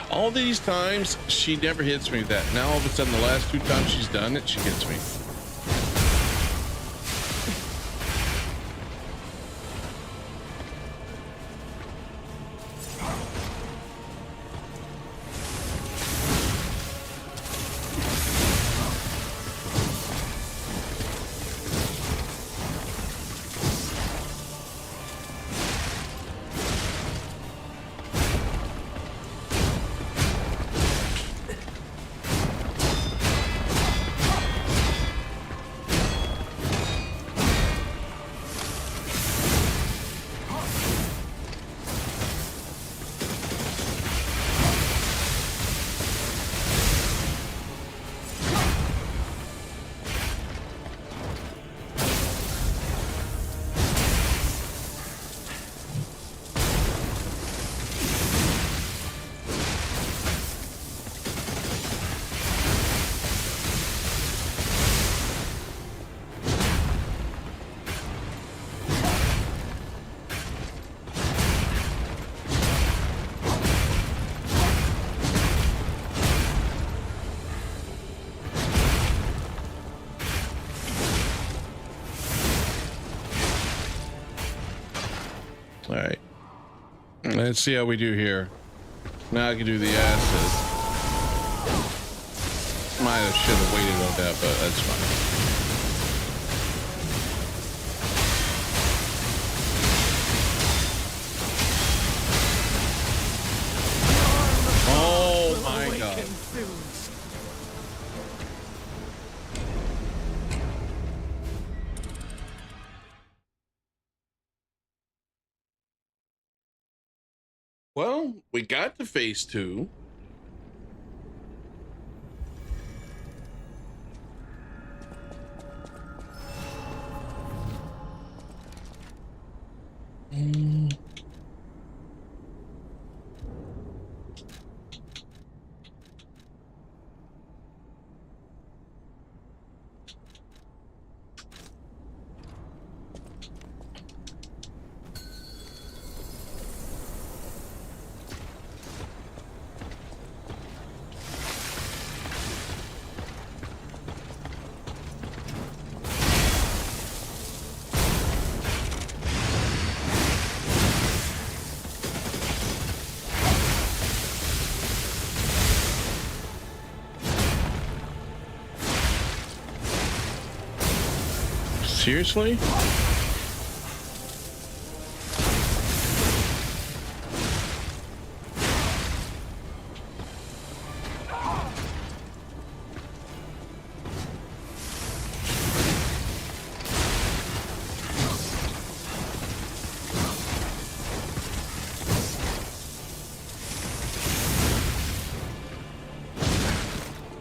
All these times, she never hits me with that. Now, all of a sudden, the last 2 times she's done it, she hits me. All right, let's see how we do here. Now I can do the acid. Might have should have waited on that, but that's fine. Oh my God. Well, we got to phase 2. Seriously?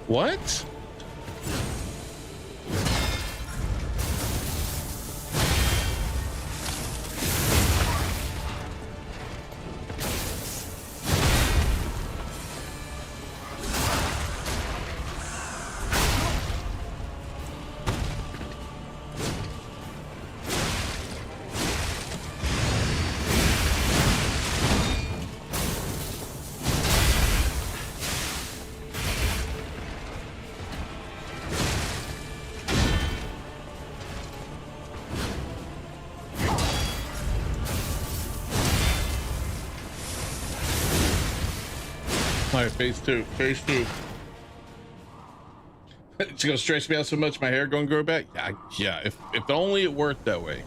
What? Alright, phase two. Phase two. It's gonna stress me out so much my hair gonna grow back? Yeah, if only it worked that way.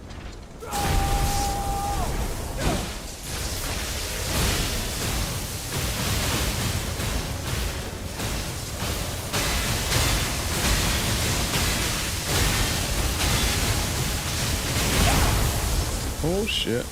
Oh shit.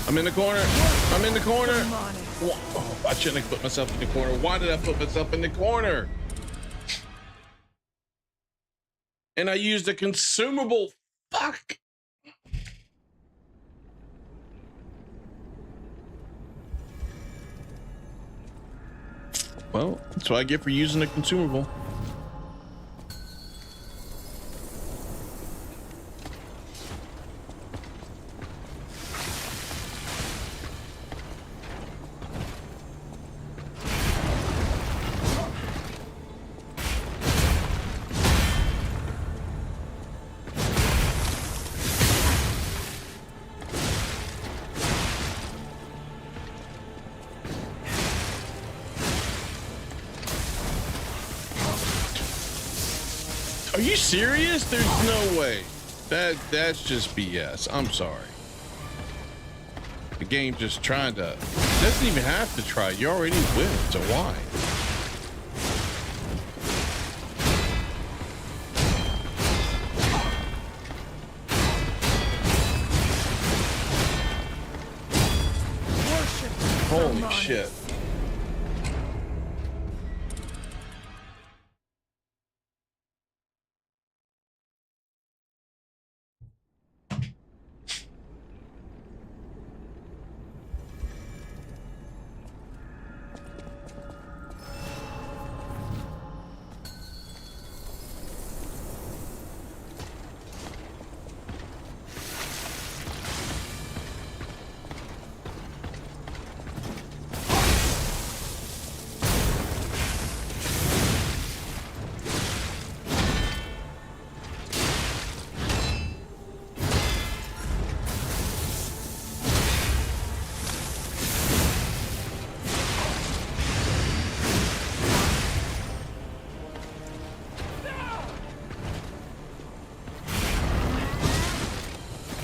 I'm in the corner. I'm in the corner. Oh, I shouldn't have put myself in the corner. Why did I put myself in the corner? And I used a consumable. Fuck. Well, that's what I get for using a consumable. Are you serious? There's no way. That's just BS. I'm sorry. The game just trying to. Doesn't even have to try. You already win. So why? Holy shit.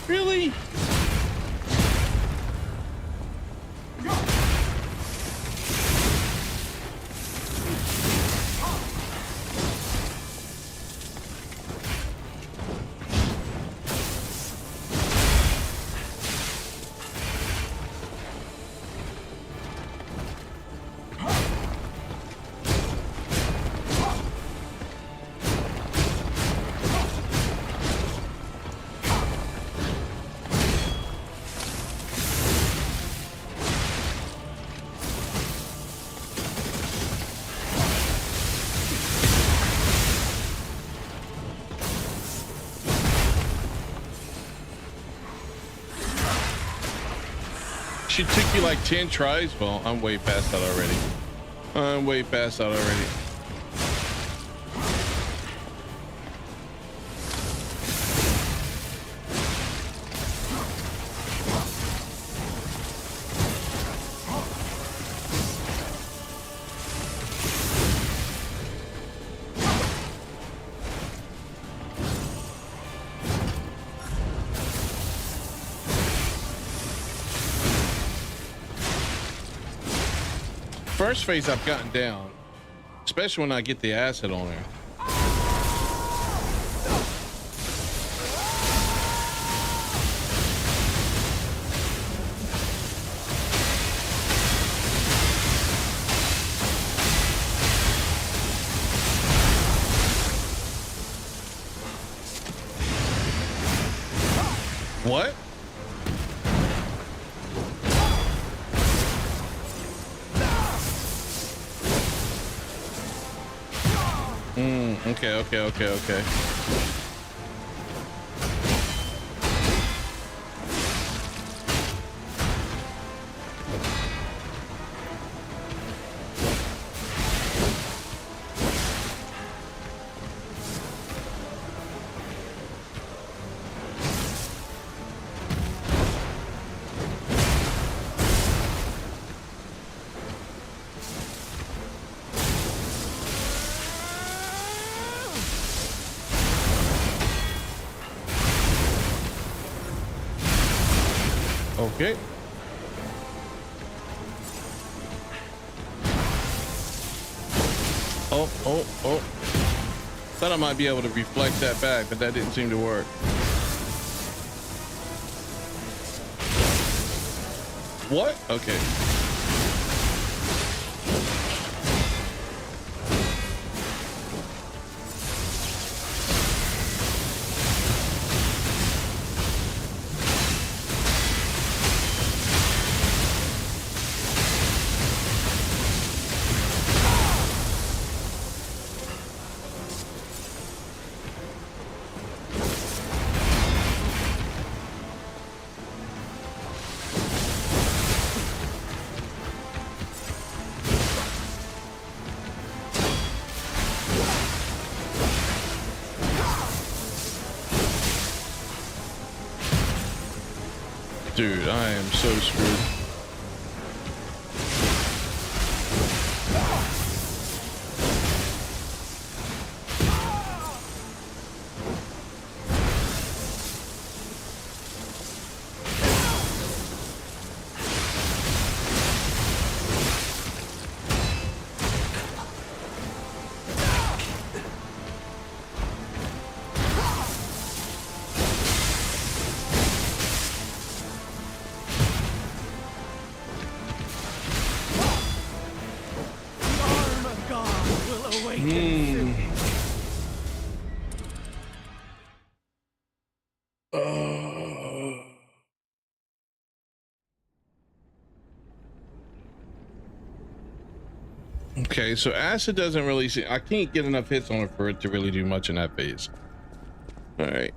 Really? should took you like 10 tries. Well, I'm way past that already. I'm way past that already. First phase I've gotten down, especially when I get the acid on her. What? Okay. Okay. Oh. Thought I might be able to reflect that back, but that didn't seem to work. What? Okay. Dude, I am so screwed. Okay, so acid doesn't really see. I can't get enough hits on it for it to really do much in that phase. All right.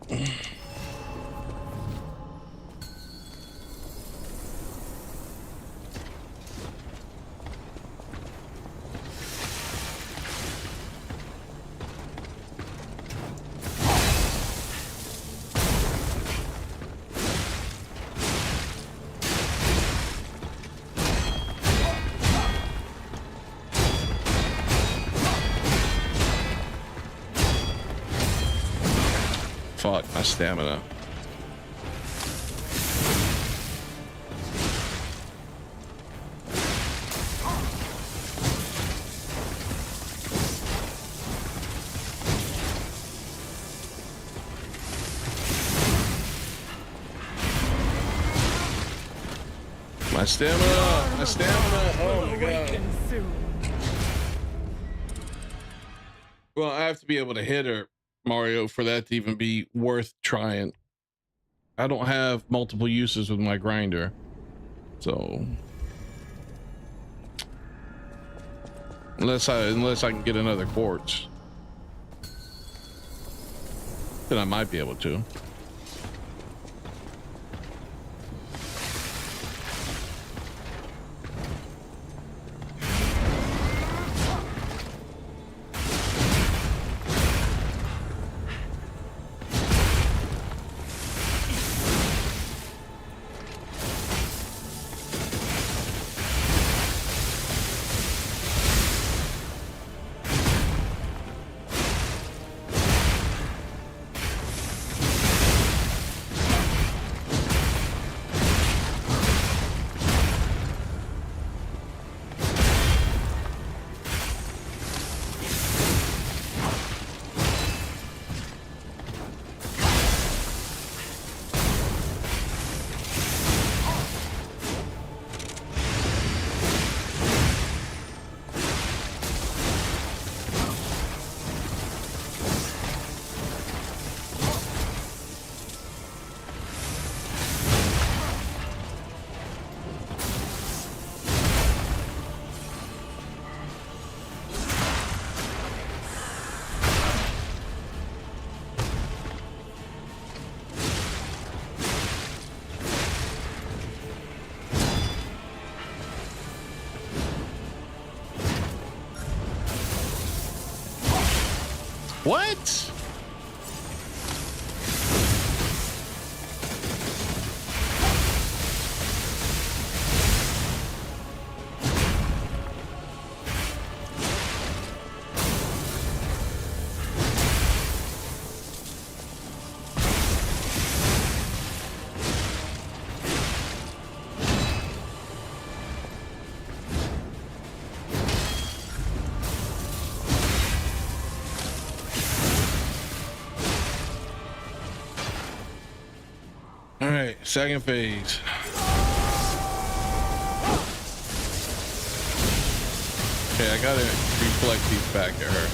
Fuck my stamina. My stamina, my stamina. Oh my god. Well, I have to be able to hit her, Mario, for that to even be worth trying. I don't have multiple uses with my grinder, so unless I can get another quartz, then I might be able to. What? All right, second phase. Okay, I gotta reflect these back at her.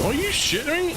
Are you shitting me?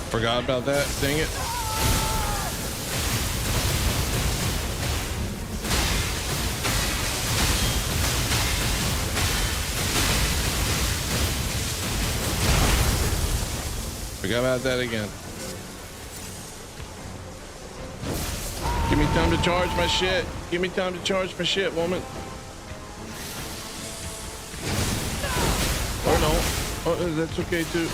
Forgot about that. Dang it. Forgot about that again. Give me time to charge my shit. Give me time to charge my shit, woman. Or no. Oh, that's okay too.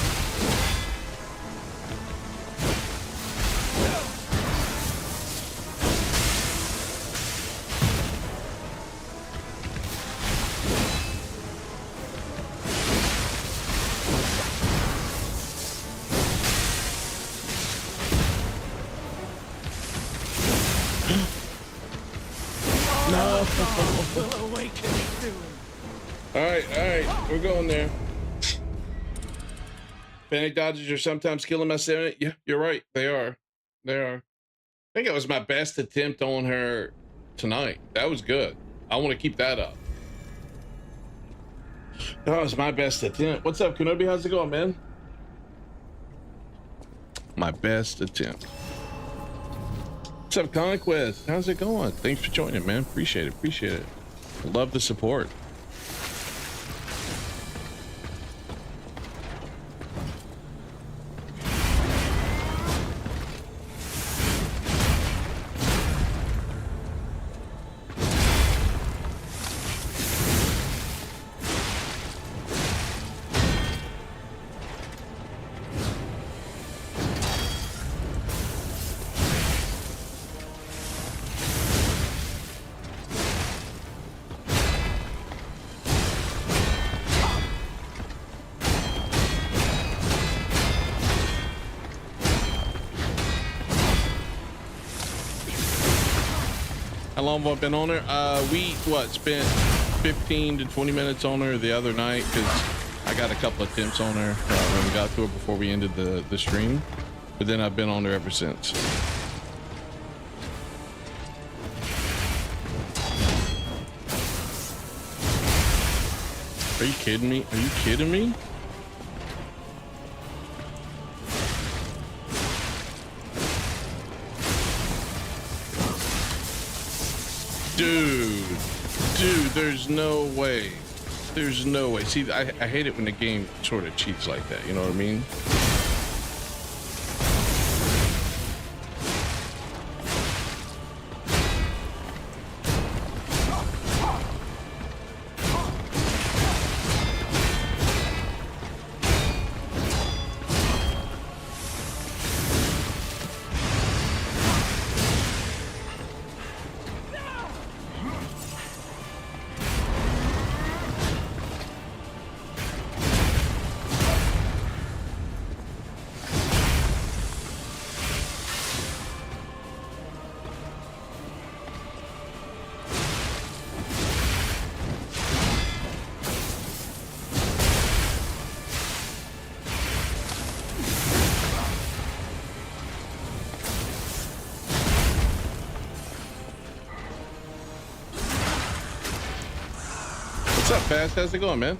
Will awaken soon. All right, we're going there. Panic dodges are sometimes killing my sanity. Yeah, you're right. They are. I think it was my best attempt on her tonight. That was good. I want to keep that up. That was my best attempt. What's up, Kenobi? How's it going, man? My best attempt. What's up, Conquest? How's it going? Thanks for joining, man. Appreciate it. Love the support. How long have I been on her? We spent 15 to 20 minutes on her the other night because I got a couple attempts on her when we got to her before we ended the stream, but then I've been on her ever since. Are you kidding me? Are you kidding me? Dude, there's no way. There's no way. See, I hate it when the game sort of cheats like that. You know what I mean? up, Fast? How's it going, man?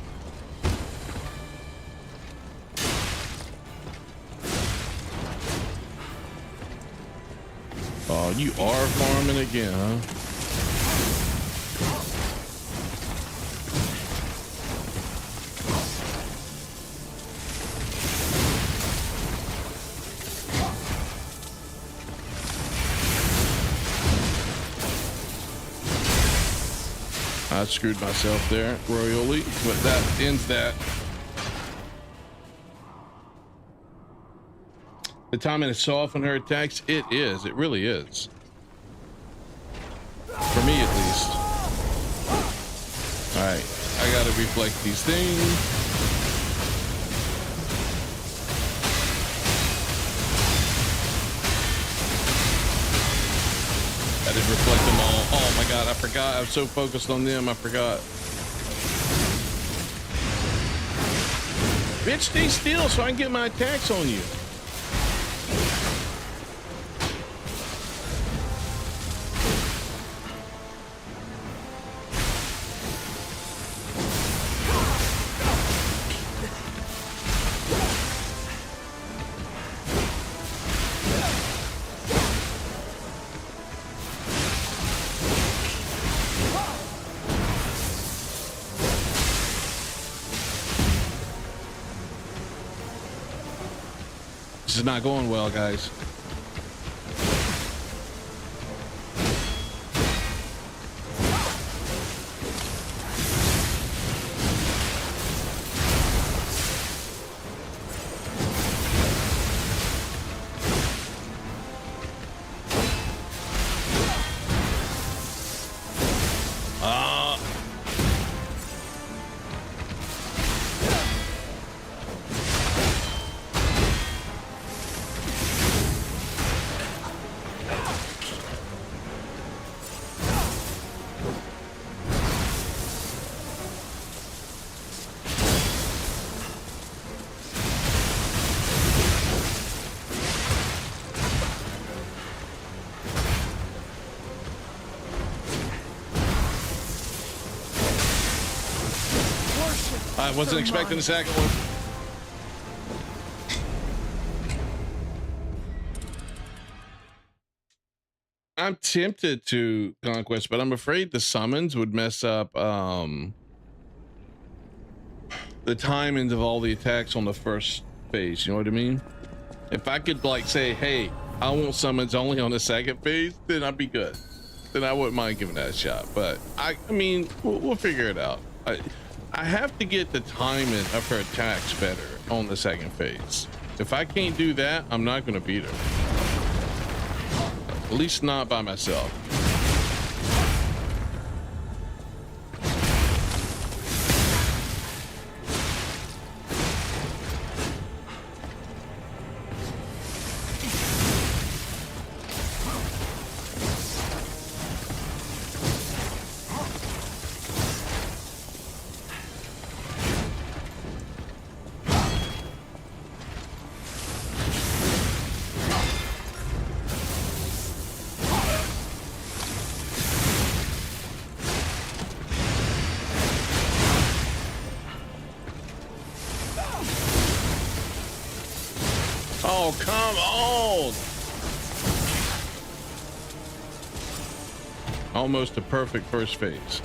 Oh, you are farming again, huh? I screwed myself there royally, but that ends that. The timing is soft on her attacks. It is. It really is. For me, at least. All right. I got to reflect these things. I did reflect them all. Oh my God, I forgot. I was so focused on them, I forgot. Bitch, stay still so I can get my attacks on you. This is not going well, guys. I wasn't expecting the second one. I'm tempted to conquest, but I'm afraid the summons would mess up the timings of all the attacks on the first phase. You know what I mean? If I could like say, hey, I want summons only on the second phase, then I'd be good. Then I wouldn't mind giving that a shot. But I mean, we'll figure it out. I have to get the timing of her attacks better on the second phase. If I can't do that, I'm not going to beat her. At least not by myself. Oh, come on! Almost a perfect first phase.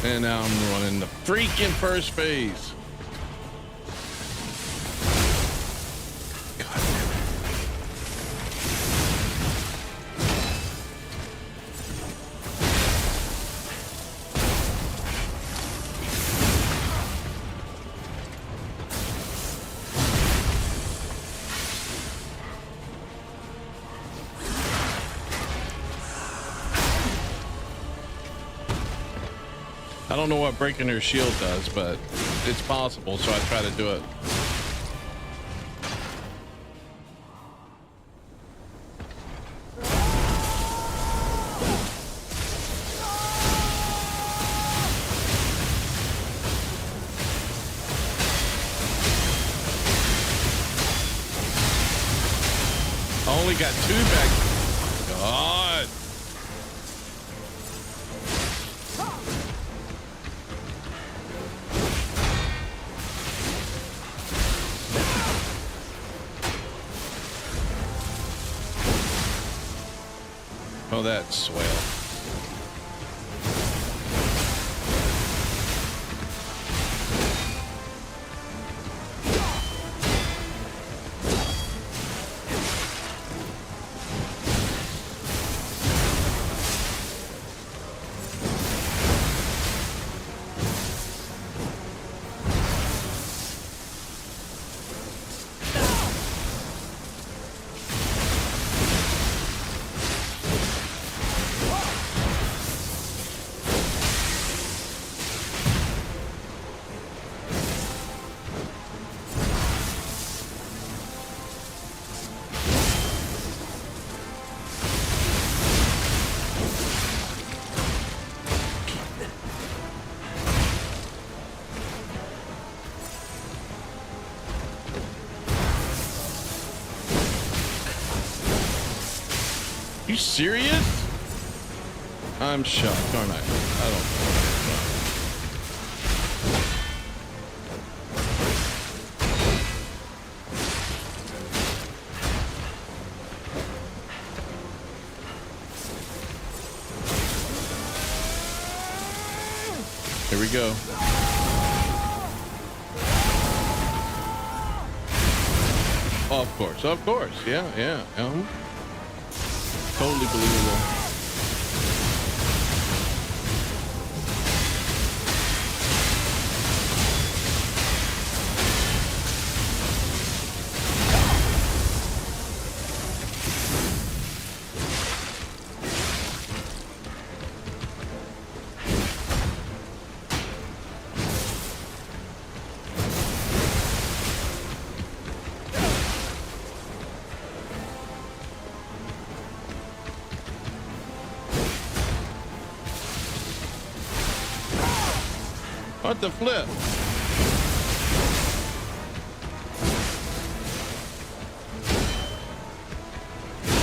And now I'm running the freaking first phase. I don't know what breaking her shield does, but it's possible, so I try to do it. only got 2 back. God. Oh, that's swell. You serious? I'm shocked, aren't I? I don't know. Here we go. Oh, of course. Yeah. Totally believable. What the flip?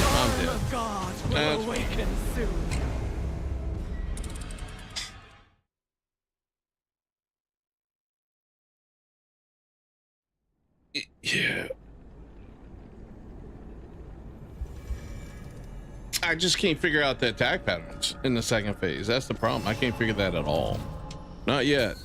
I'm The dead. god will That's- awaken soon. Yeah. I just can't figure out the attack patterns in the second phase. That's the problem. I can't figure that at all. Not yet.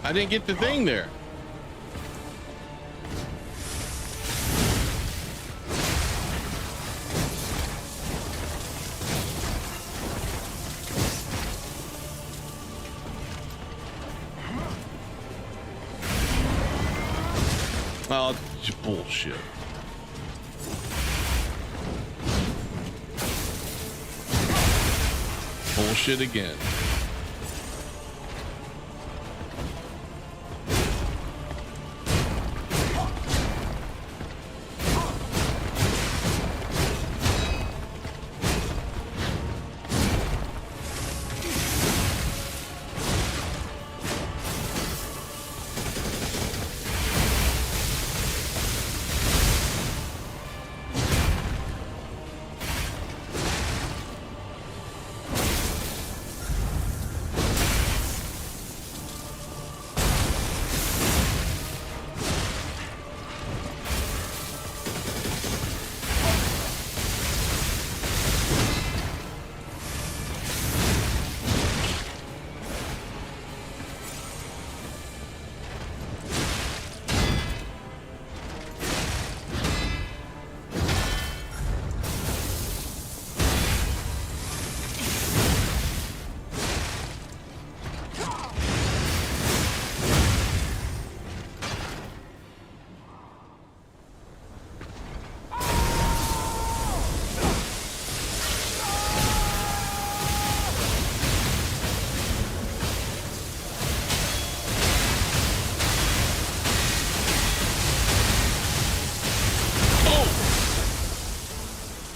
I didn't get the thing there. Oh, bullshit. Bullshit again.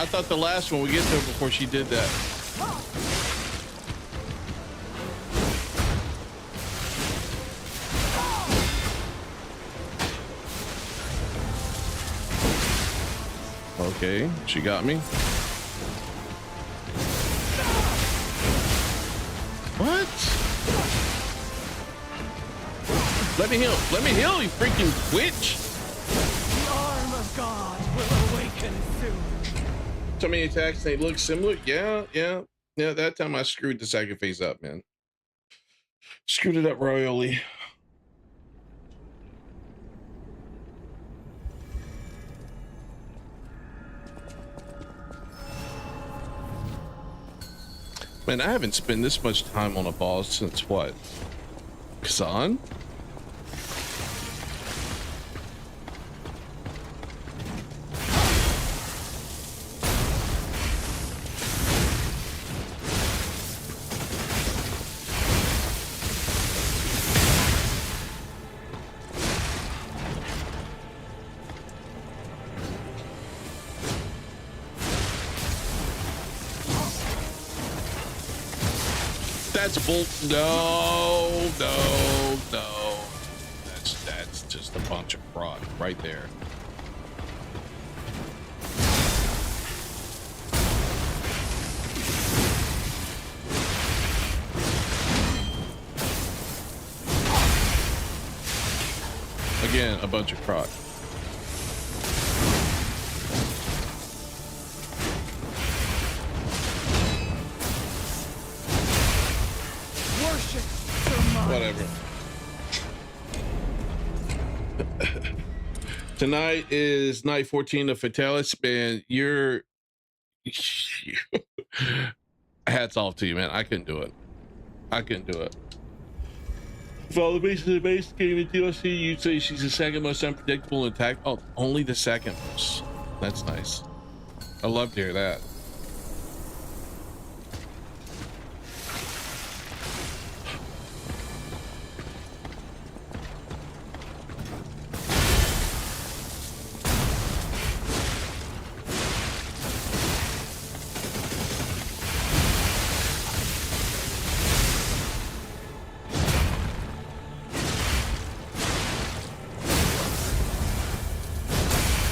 I thought the last one we get to her before she did that. Okay, she got me. What? Let me heal. Let me heal, you freaking witch. The arm of God will awaken soon. So many attacks, they look similar. Yeah. That time I screwed the second phase up, man. Screwed it up royally. Man, I haven't spent this much time on a boss since what? Kazan? That's bull. No. That's just a bunch of fraud right there. Again, a bunch of fraud. Whatever. Tonight is night 14 of Fatalis, man. You're hats off to you, man. I couldn't do it. Follow the basis of the base game in DLC, you'd say she's the second most unpredictable in attack. Oh, only the second most. That's nice. I love to hear that.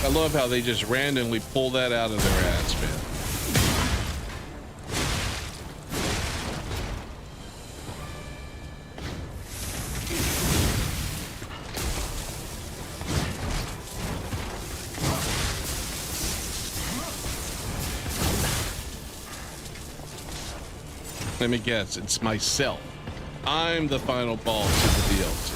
I love how they just randomly pull that out of their ass, man. Let me guess, it's myself. I'm the final boss of the DLC.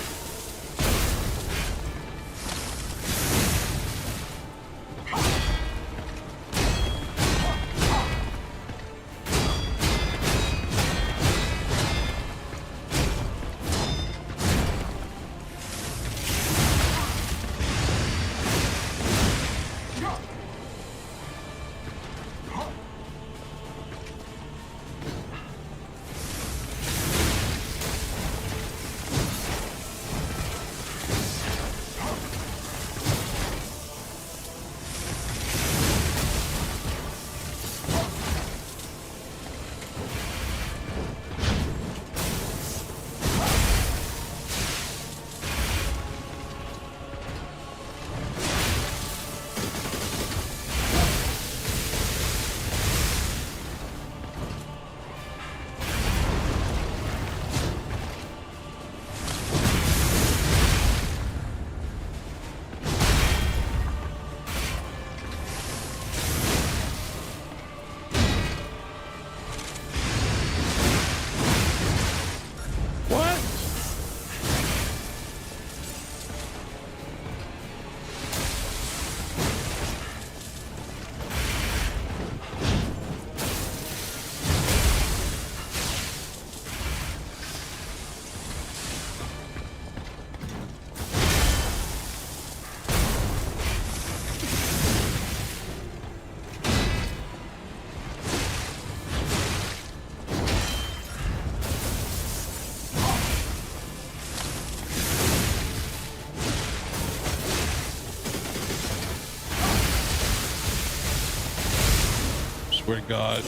swear to God.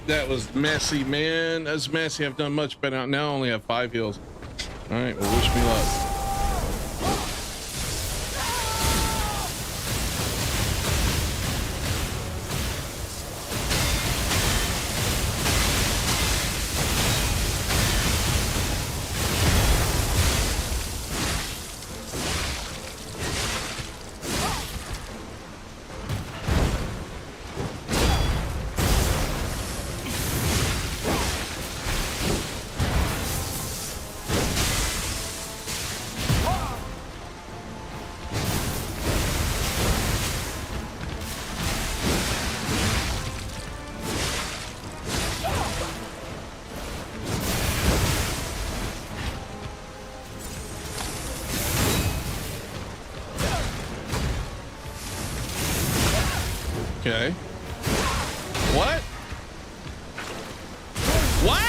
That was messy, man. That's messy. I've done much better. Now I only have 5 heals. All right, well, wish me luck. Okay. What? What?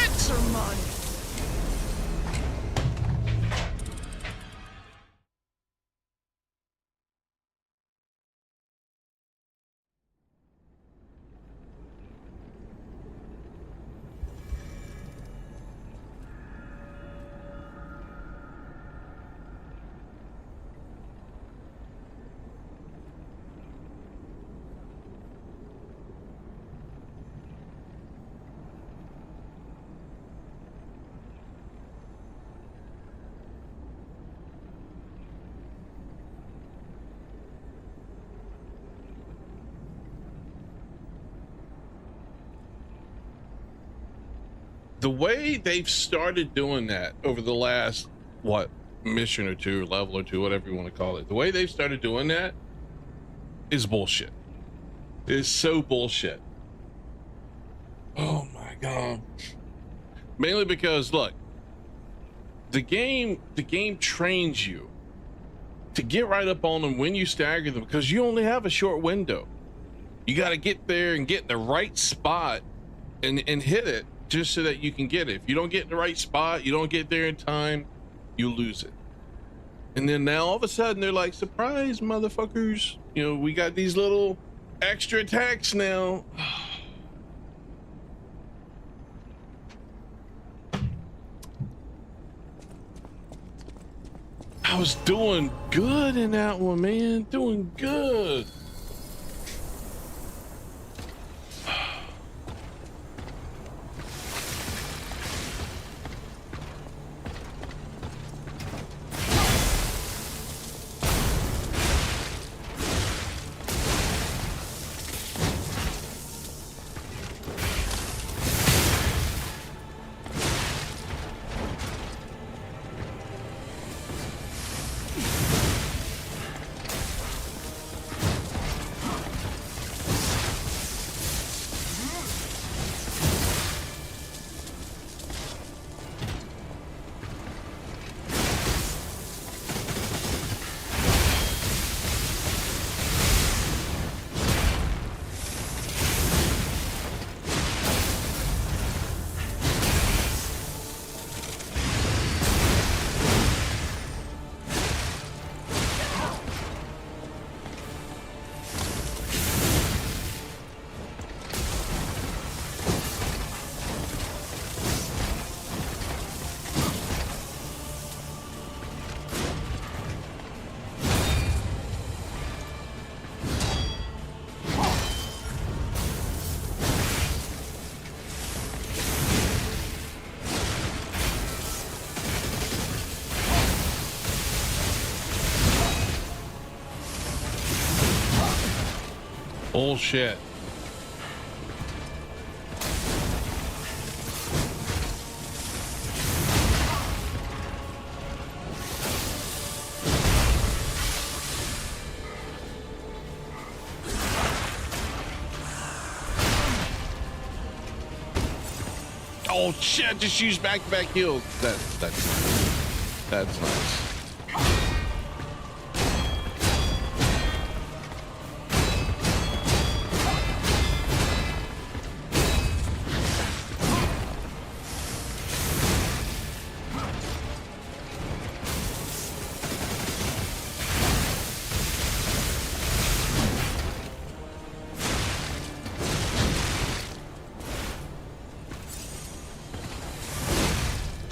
The way they've started doing that over the last, what, mission or two, level or two, whatever you want to call it. The way they've started doing that is bullshit. It is so bullshit. Oh my God. Mainly because, look, the game trains you to get right up on them when you stagger them, because you only have a short window. You got to get there and get in the right spot and hit it, just so that you can get it. If you don't get in the right spot, you don't get there in time, you lose it. And then now all of a sudden they're like, surprise, motherfuckers. You know, we got these little extra attacks now. I was doing good in that one, man. Doing good. Bullshit. Oh shit, just use back-to-back heals. That's nice.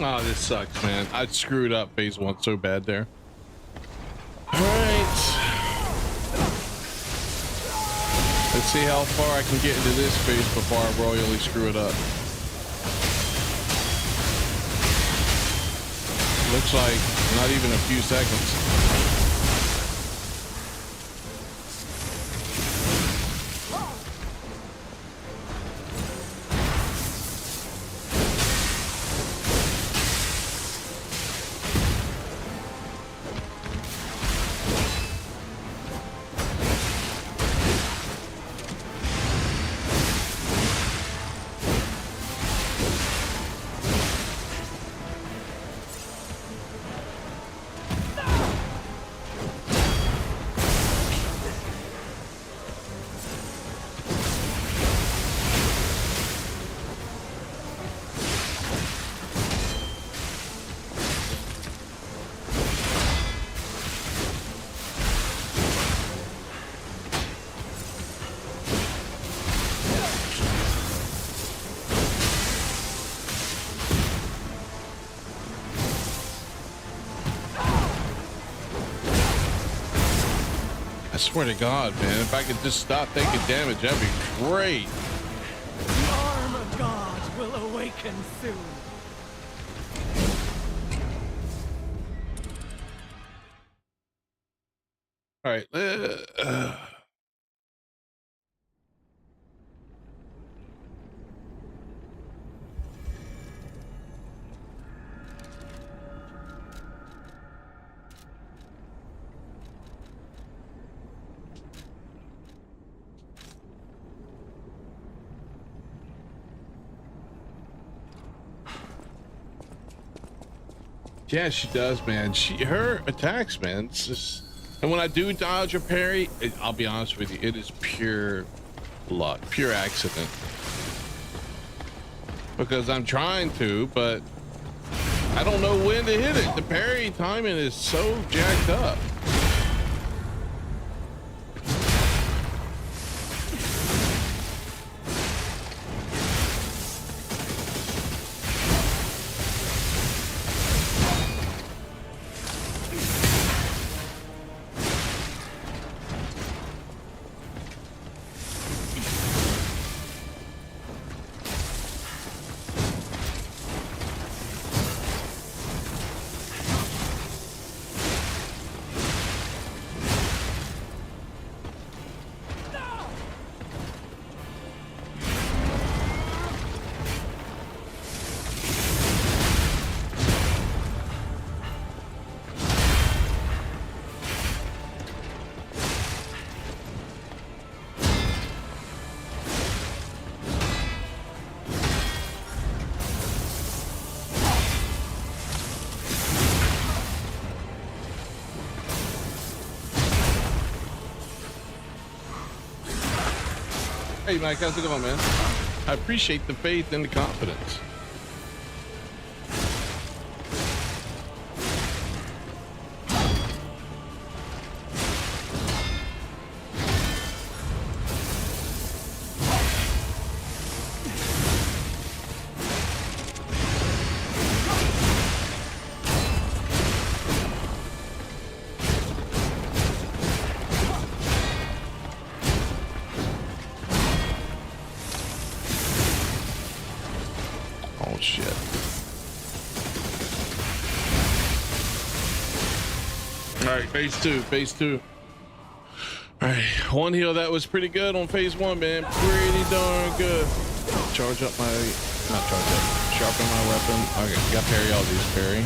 Oh, this sucks, man. I screwed up phase 1 so bad there. All right. Let's see how far I can get into this phase before I royally screw it up. Looks like not even a few seconds. I swear to God, man, if I could just stop taking damage, that'd be great. The arm of God will awaken soon. All right. Yeah, she does, man. Her attacks, man. It's just, and when I do dodge or parry, I'll be honest with you, it is pure luck, pure accident. Because I'm trying to, but I don't know when to hit it. The parry timing is so jacked up. Hey Mike, how's it going, man? I appreciate the faith and the confidence. Phase two. All right, one heal that was pretty good on phase 1, man. Pretty darn good. Charge up my, not charge up, sharpen my weapon. Okay, got parry all these. Parry.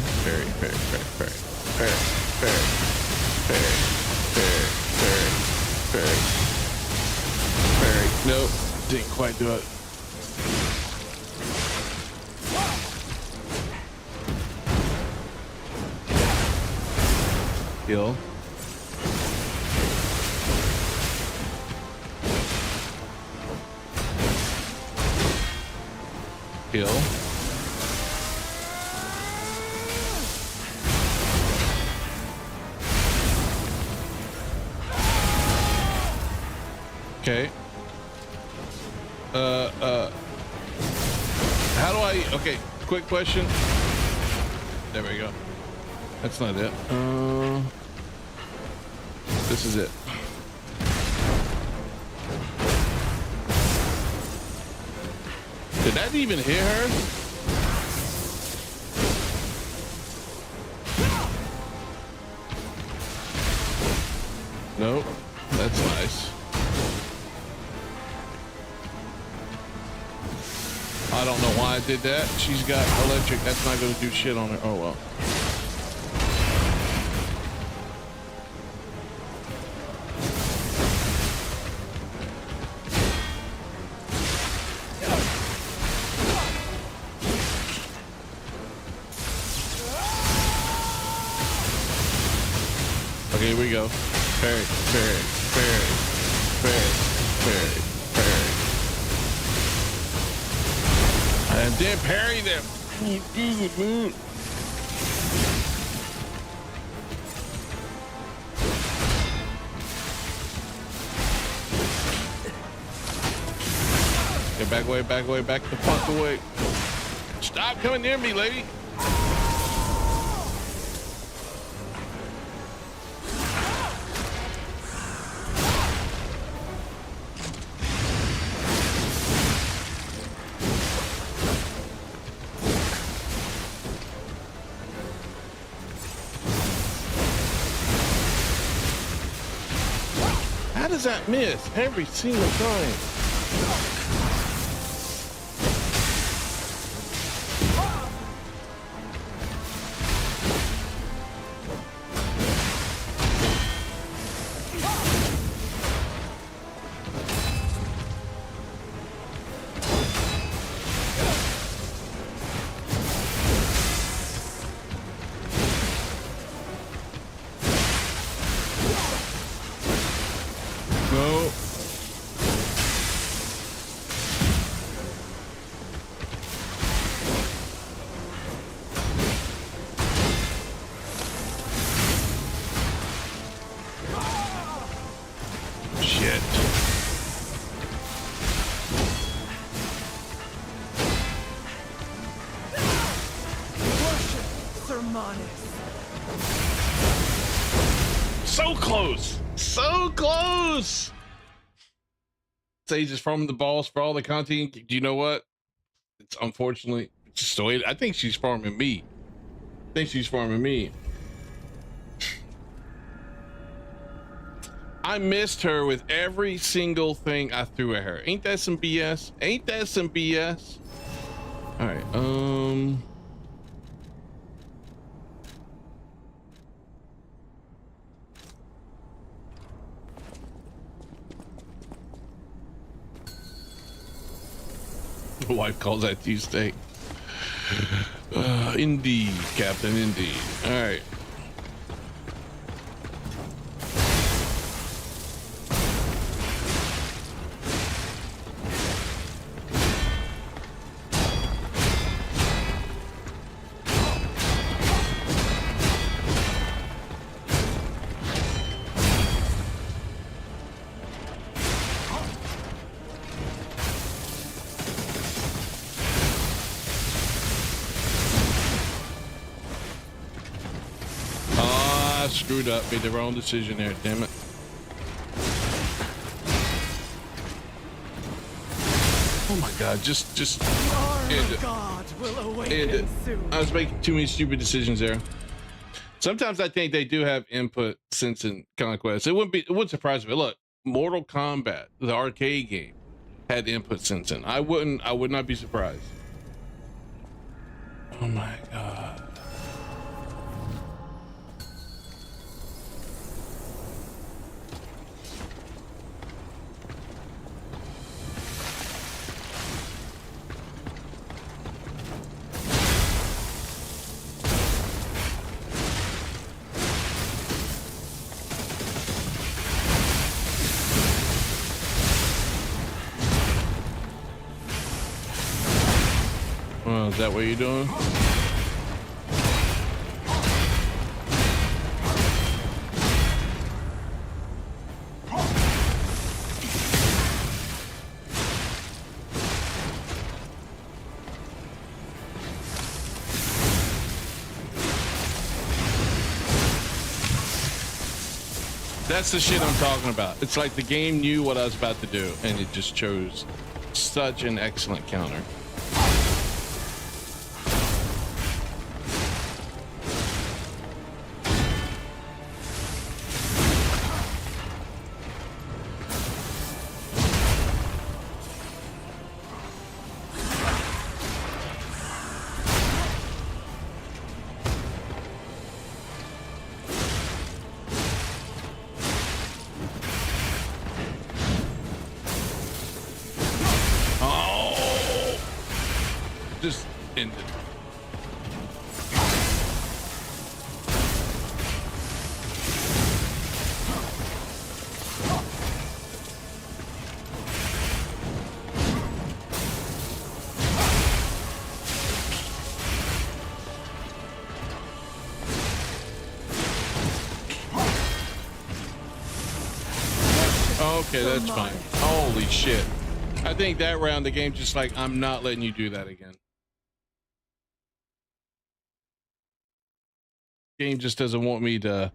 Nope, didn't quite do it. Heal. Heal. Okay. How do I, okay, quick question. There we go. That's not it. This is it. Did that even hit her? Nope. That's nice. I don't know why I did that. She's got electric. That's not going to do shit on her. Oh, well. Okay, here we go. Parry, parry, parry, parry, parry, parry. And then parry them. Get back away, back away, back the fuck away. Stop coming near me, lady. How does that miss every single time? No. Shit. So close. So close. Sage is farming the balls for all the content. Do you know what? It's unfortunately just the way. I think she's farming me. I think she's farming me. I missed her with every single thing I threw at her. Ain't that some BS? Ain't that some BS? All right. My wife calls that cheesesteak. Indeed, Captain, indeed. All right. Screwed up, made the wrong decision there, damn it. Oh my god, just end it. God will End awaken it. soon. I was making too many stupid decisions there. Sometimes I think they do have input sense in Conquest. It wouldn't surprise me. Look, Mortal Kombat, the arcade game, had input sense in. I would not be surprised. Oh my god. Oh, is that what you're doing? That's the shit I'm talking about. It's like the game knew what I was about to do, and it just chose such an excellent counter. Just ended. Okay, that's fine. Holy shit. I think that round the game's just like, I'm not letting you do that again. Game just doesn't want me to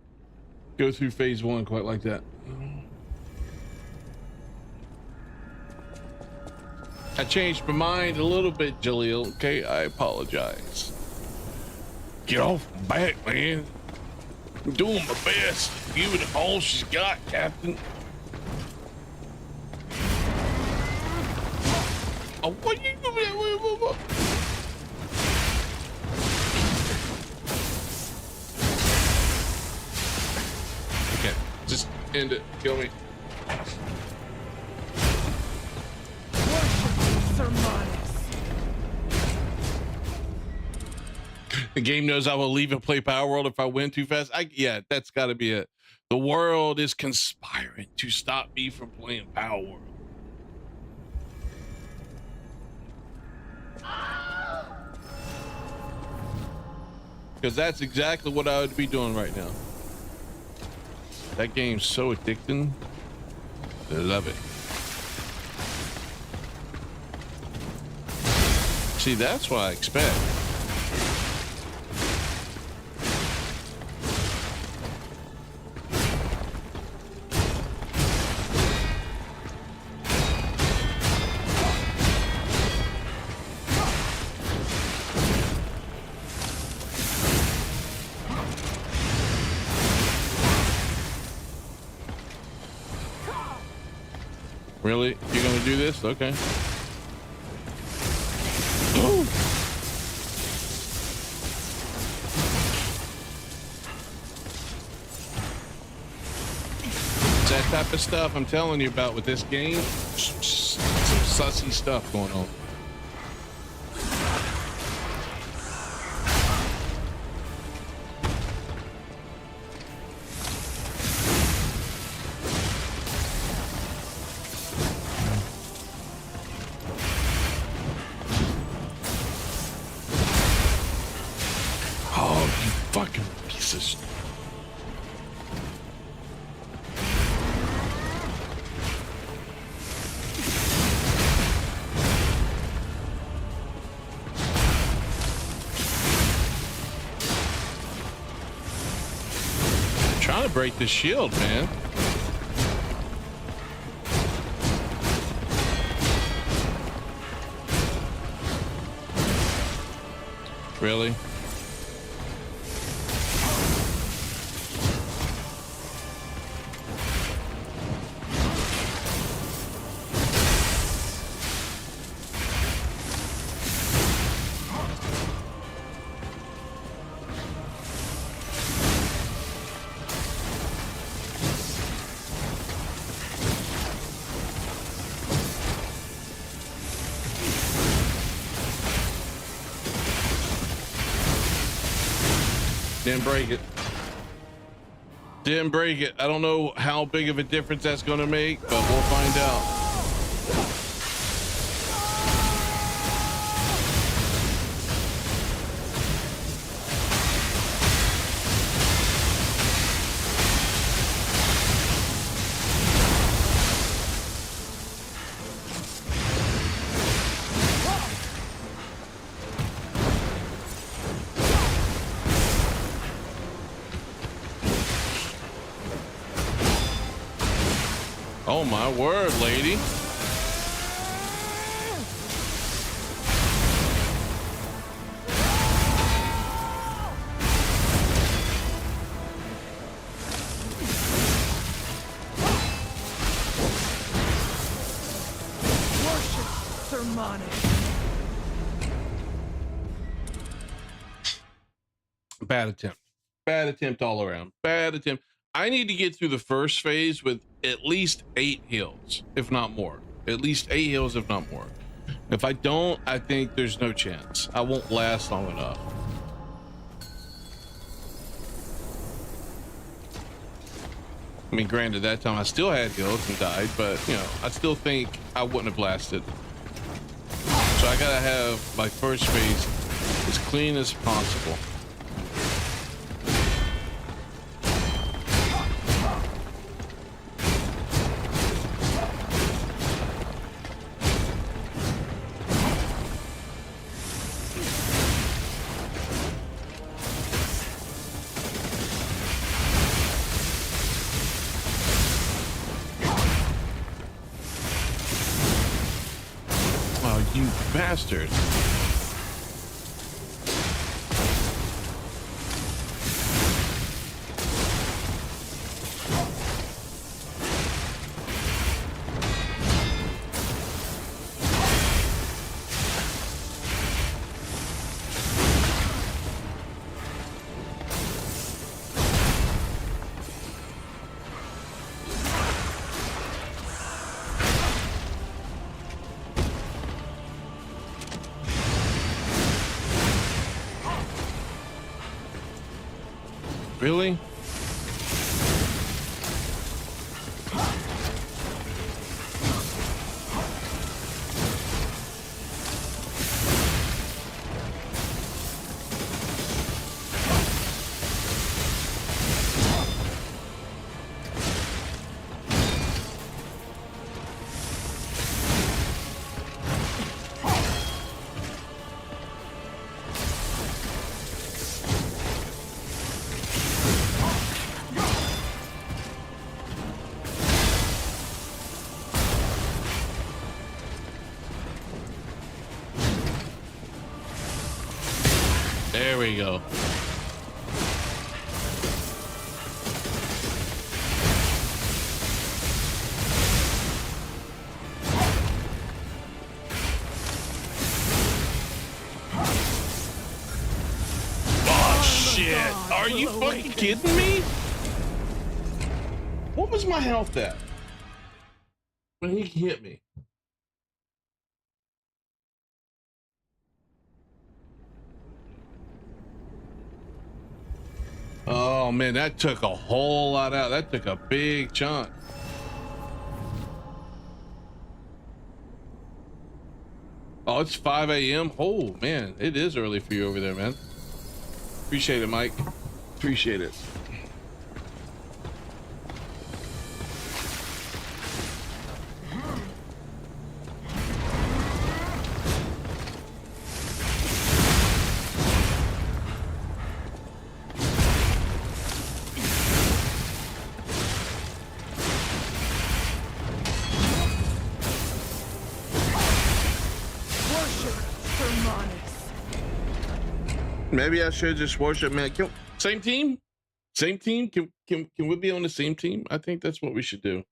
go through phase one quite like that. I changed my mind a little bit, Jaleel. Okay, I apologize. Get off my back, man. I'm doing my best. Give it all she's got, Captain. Oh, what are you doing? Okay, just end it. Kill me. The game knows I will leave and play Power World if I win too fast. Yeah, that's got to be it. The world is conspiring to stop me from playing Power World. Because that's exactly what I would be doing right now. That game's so addicting. I love it. See, that's what I expect. Really? You're gonna do this? Okay. Ooh. It's that type of stuff I'm telling you about with this game. Some sussy stuff going on. Fucking pieces. I'm trying to break this shield, man. Really? Didn't break it. Didn't break it. I don't know how big of a difference that's going to make, but we'll find out. Oh my word, lady. Worship Sermonic. Bad attempt. Bad attempt all around. Bad attempt. I need to get through the first phase with at least 8 heals, if not more. At least 8 heals, if not more. If I don't, I think there's no chance. I won't last long enough. I mean, granted, that time I still had heals and died, but, you know, I still think I wouldn't have lasted. So I gotta have my first phase as clean as possible. You bastard. Really? There we go. Oh shit! Are you fucking kidding me? What was my health at when he hit me? Oh man, that took a whole lot out. That took a big chunk. Oh, it's 5 a.m. Oh man, it is early for you over there, man. Appreciate it, Mike. Appreciate it. Maybe I should just worship, man. Same team? Same team? Can we be on the same team? I think that's what we should do.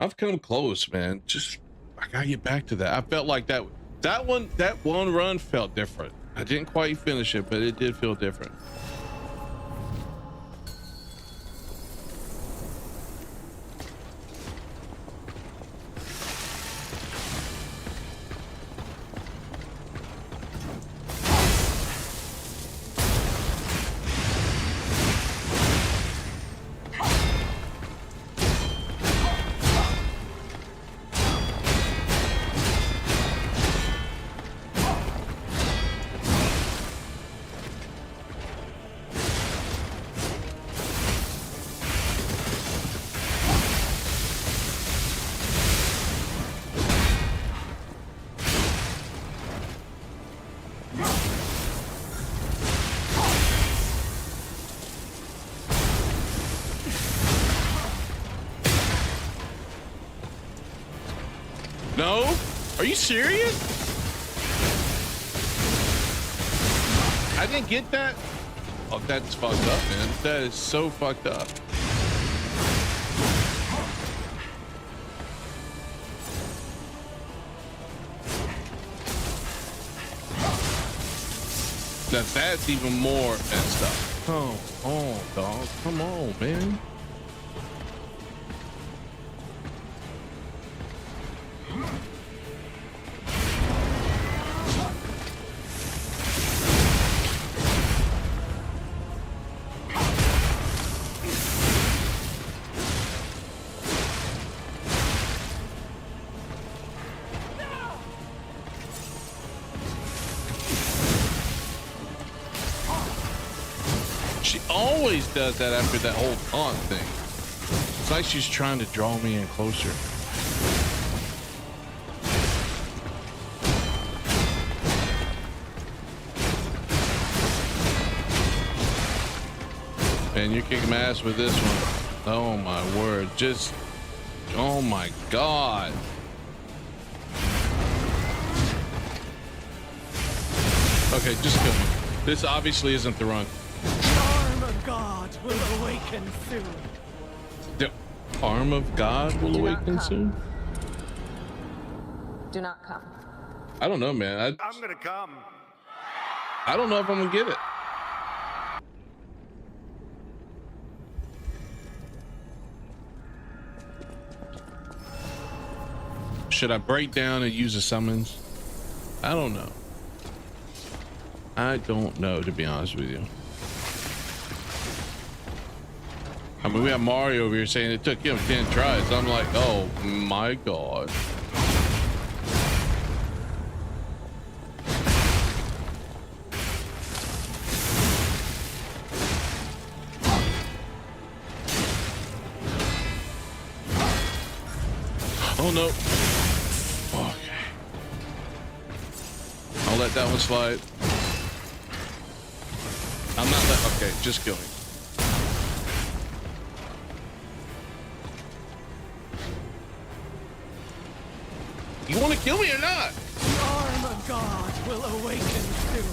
I've come close, man. Just I gotta get back to that. I felt like that one run felt different. I didn't quite finish it, but it did feel different. No? Are you serious? I didn't get that. Oh, that's fucked up, man. That is so fucked up. Now that's even more messed up. Come on, dog. Come on, man. She always does that after that whole taunt thing. It's like she's trying to draw me in closer. Man, you're kicking my ass with this one. Oh my word. Just, oh my God. Okay, just kill me. This obviously isn't the run. The arm of God will awaken soon. The arm of God will awaken soon? Do not come. I don't know, man. I'm gonna come. I don't know if I'm gonna get it. Should I break down and use the summons? I don't know. I don't know, to be honest with you. I mean, we have Mario over here saying it took him 10 tries. I'm like, oh my God. Oh no. Okay. I'll let that one slide. I'm not let. Okay, just kill me. You want to kill me or not? The arm of God will awaken soon.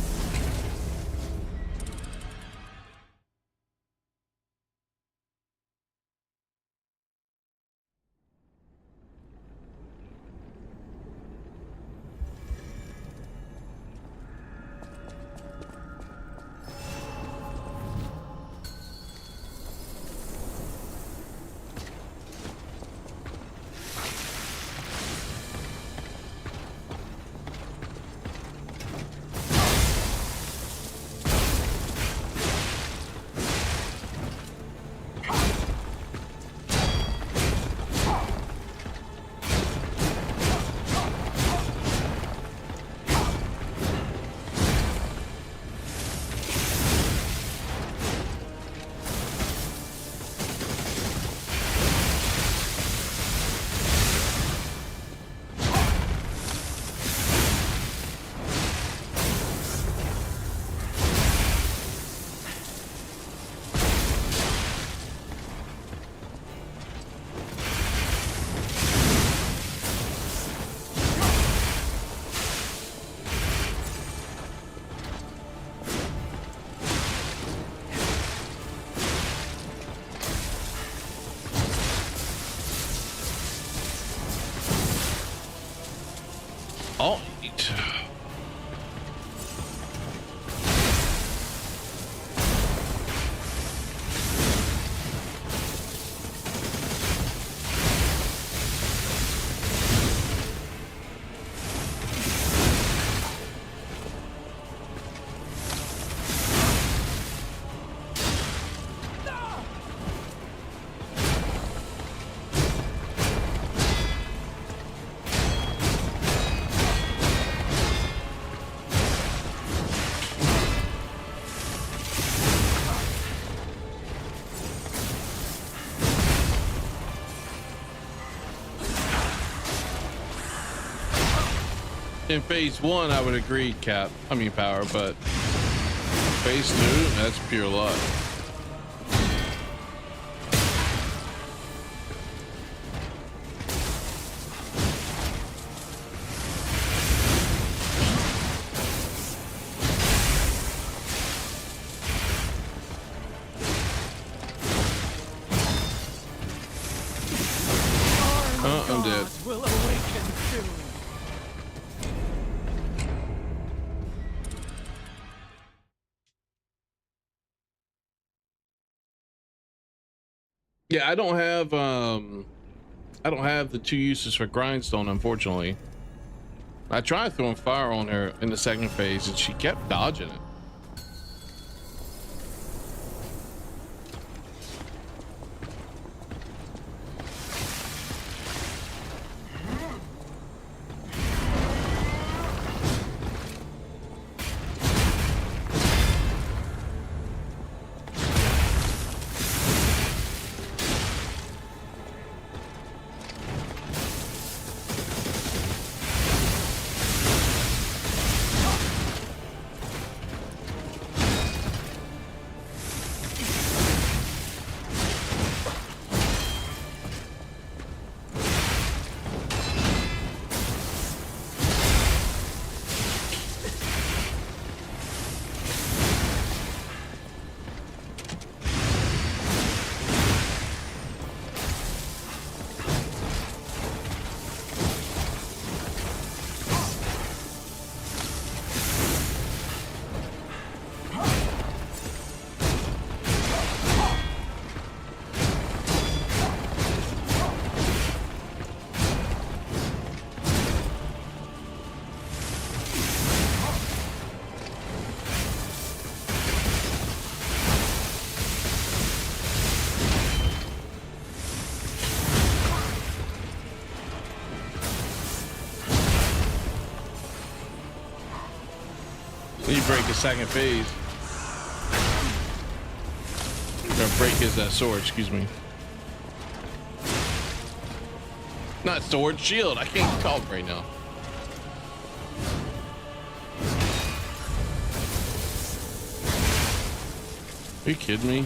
Oh. In phase one, I would agree, power, but phase two, that's pure luck. I'm dead. God will awaken soon. Yeah, I don't have the 2 uses for grindstone, unfortunately. I tried throwing fire on her in the second phase and she kept dodging it. When you break his second phase, or break his sword, excuse me. Not sword, shield. I can't talk right now. Are you kidding me?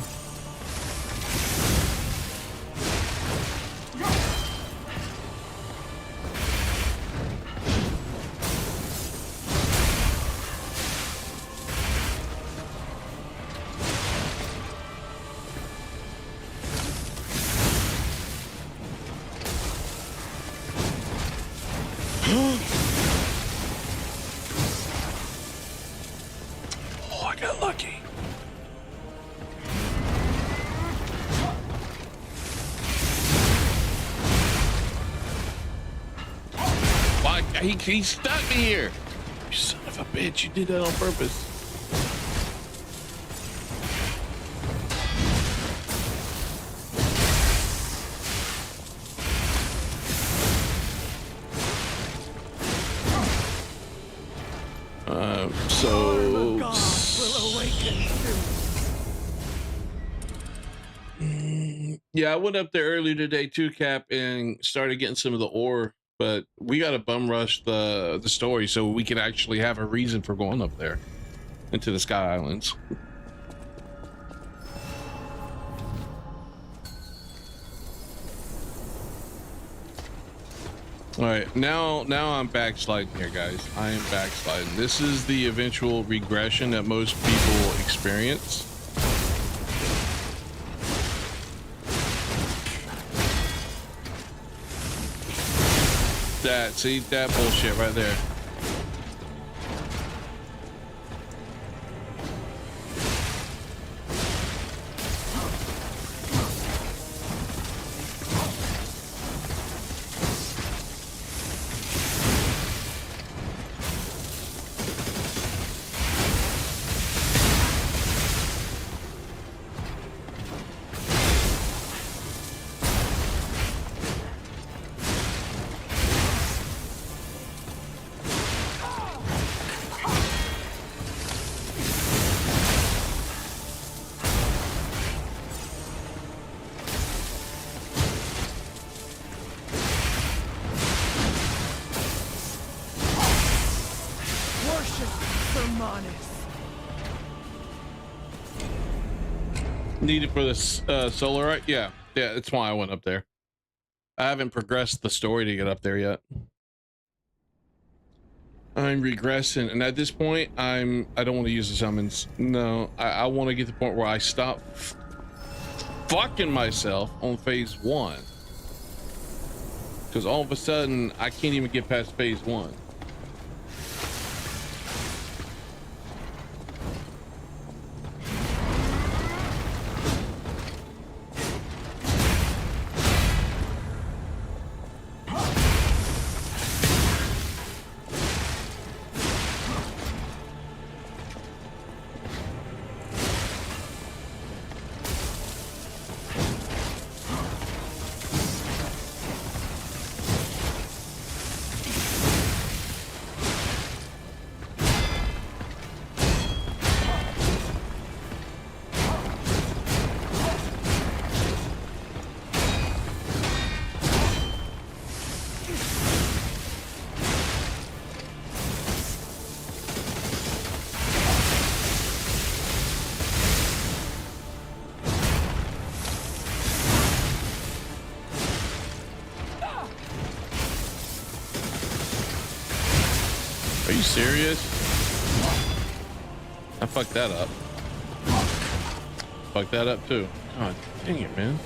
Oh, I got lucky. Why? He stuck me here. You son of a bitch. You did that on purpose. Arm of God will awaken soon. Yeah, I went up there earlier today too, Cap, and started getting some of the ore, but we got to bum rush the story so we can actually have a reason for going up there into the Sky Islands. All right, now I'm backsliding here, guys. I am backsliding. This is the eventual regression that most people experience. See that bullshit right there. Needed for this solar, right? Yeah, that's why I went up there. I haven't progressed the story to get up there yet. I'm regressing, and at this point, I don't want to use the summons. No, I want to get to the point where I stop fucking myself on phase 1. Because all of a sudden, I can't even get past phase 1. Are you serious? I fucked that up. Fucked that up too. God dang it, man.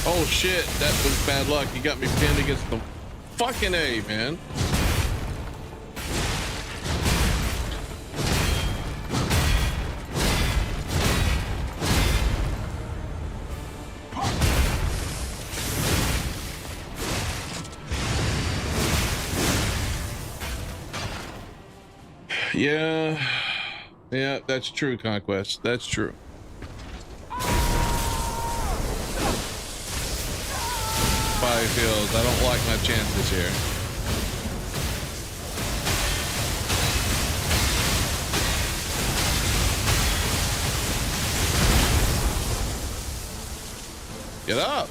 Oh shit, that was bad luck. You got me pinned against the fucking A, man. Yeah, that's true, Conquest. That's true. Fields. I don't like my chances here. Get up.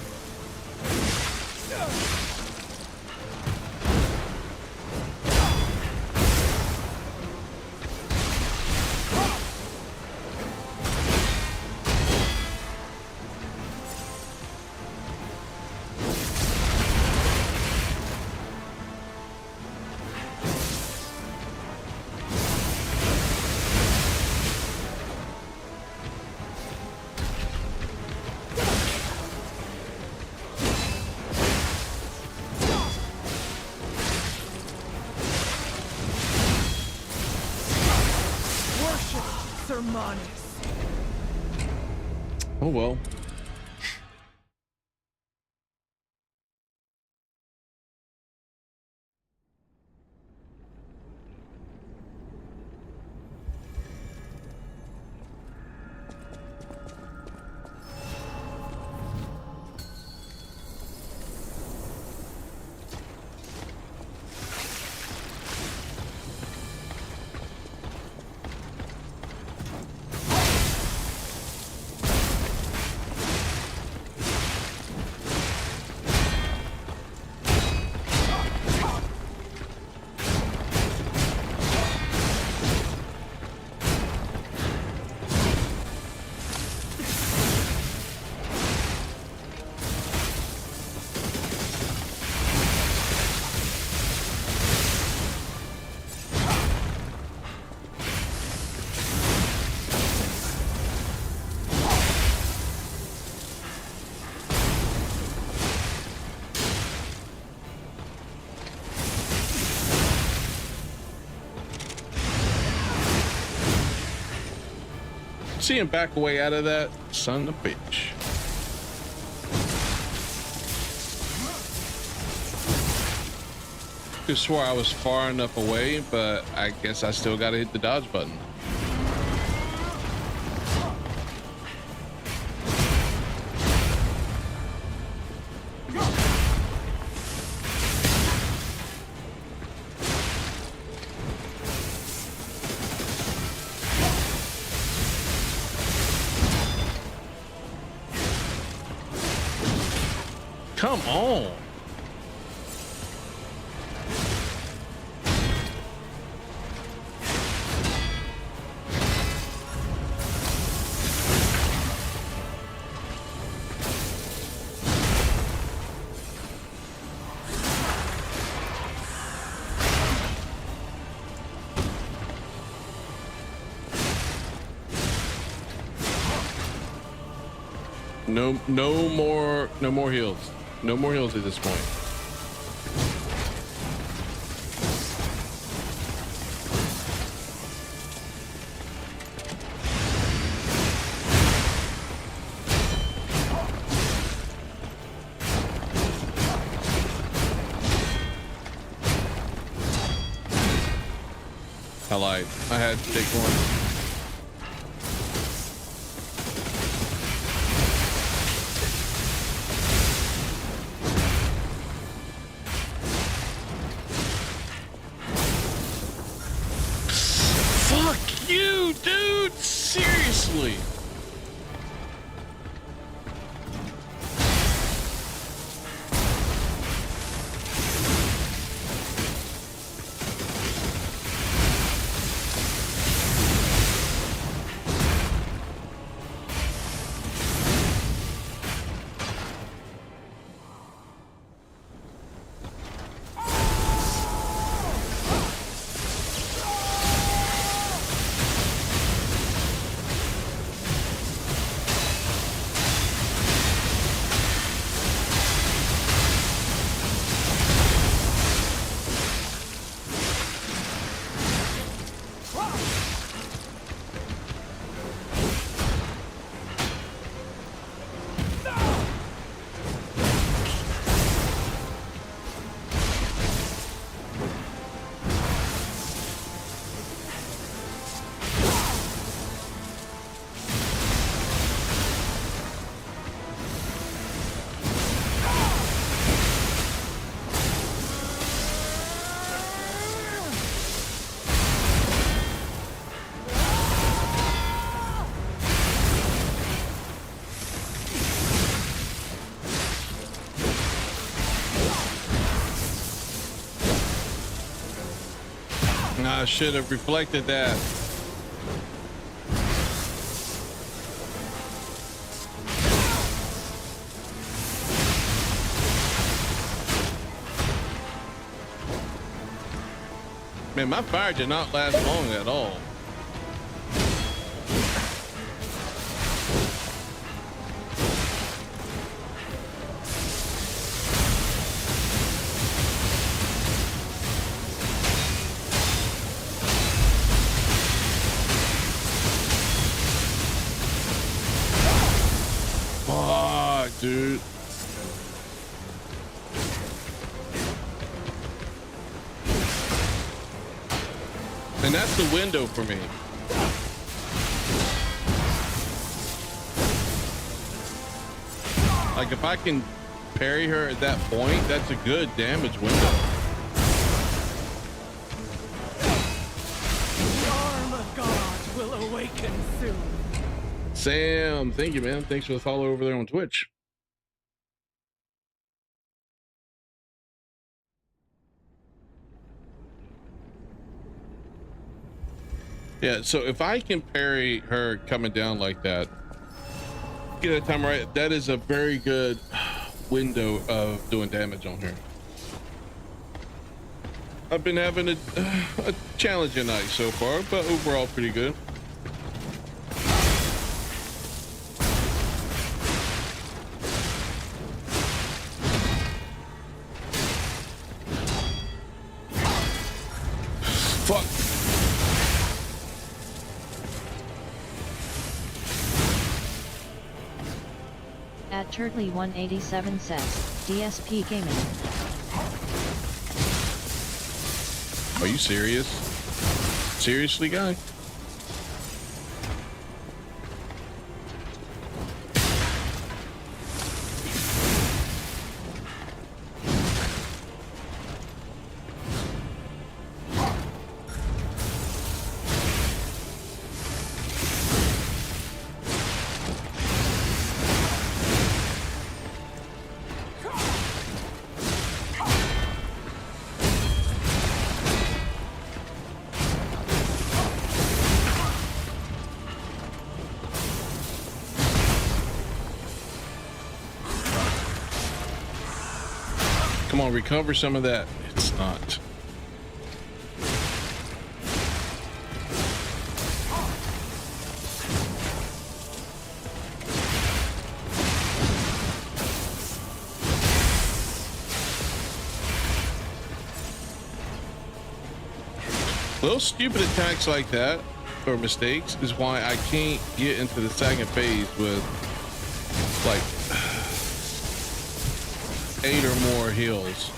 Oh well. see him back away out of that? Son of a bitch. I swore I was far enough away, but I guess I still gotta hit the dodge button. Come on. No more heals. No more heals at this point. I lied. I had to take one. You, dude, seriously. I should have reflected that. Man, my fire did not last long at all. Dude. And that's the window for me. Like if I can parry her at that point, that's a good damage window. The arm of God will awaken soon. Sam, thank you, man. Thanks for the follow over there on Twitch. Yeah, so if I can parry her coming down like that, get that time right, that is a very good window of doing damage on her. I've been having a challenging night so far, but overall pretty good. Fuck. At Turtley187 says, DSP Gaming. Are you serious? Seriously, guy? Come on, recover some of that. It's not. Little stupid attacks like that, or mistakes, is why I can't get into the second phase with like 8 or more heals.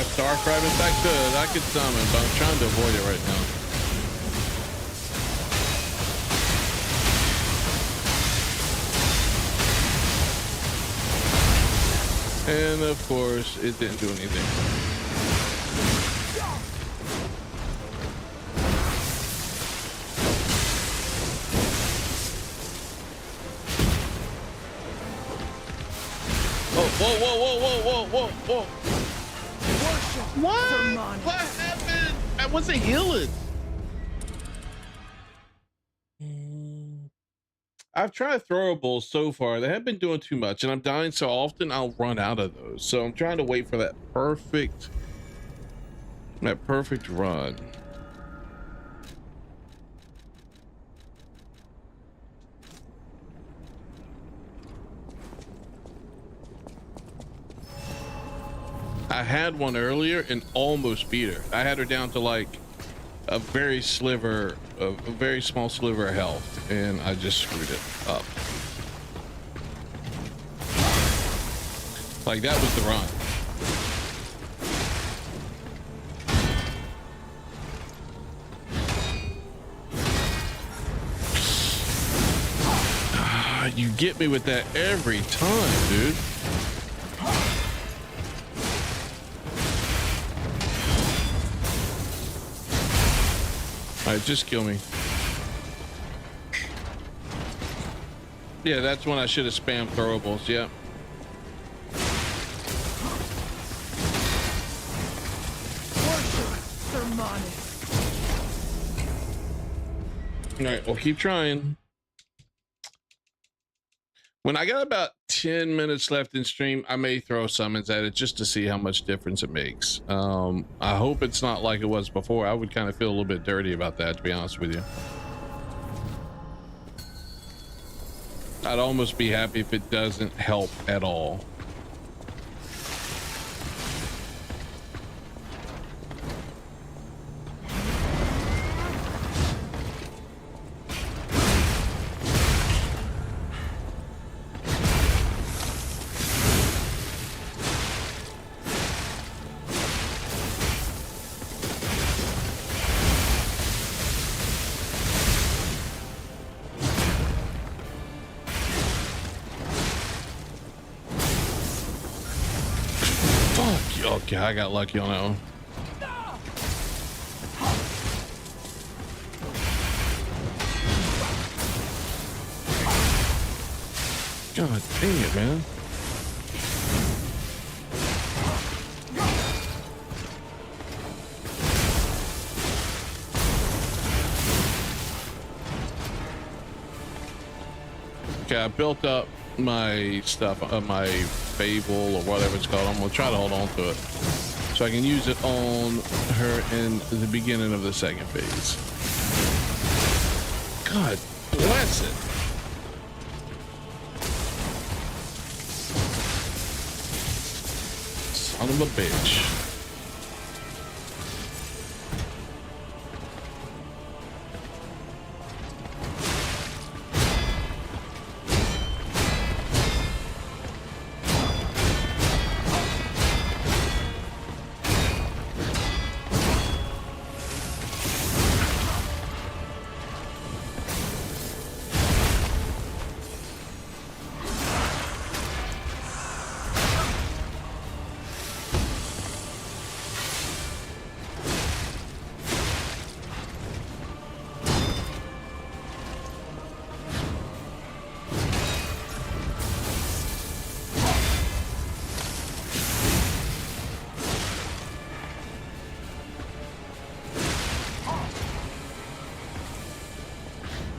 Starcraft, if I could summon, but I'm trying to avoid it right now. And of course, it didn't do anything. Oh, whoa, whoa, whoa, whoa, whoa, whoa, whoa. What? What happened? I wasn't healing. I've tried throwables so far. They haven't been doing too much, and I'm dying so often I'll run out of those. So I'm trying to wait for that perfect run. I had one earlier and almost beat her. I had her down to like a very small sliver of health, and I just screwed it up. Like that was the run. You get me with that every time, dude. All right, just kill me. Yeah, that's when I should have spammed throwables. Yeah. All right, we'll keep trying. When I got about 10 minutes left in stream, I may throw summons at it just to see how much difference it makes. I hope it's not like it was before. I would kind of feel a little bit dirty about that, to be honest with you. I'd almost be happy if it doesn't help at all. Okay, I got lucky on that one. God dang it, man. Okay, I built up my stuff, my Fable or whatever it's called. I'm gonna try to hold on to it so I can use it on her in the beginning of the second phase. God bless it. Son of a bitch.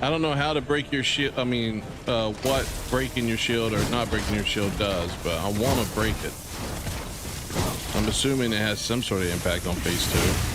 I don't know how to break your shield. I mean, what breaking your shield or not breaking your shield does, but I want to break it. I'm assuming it has some sort of impact on phase 2.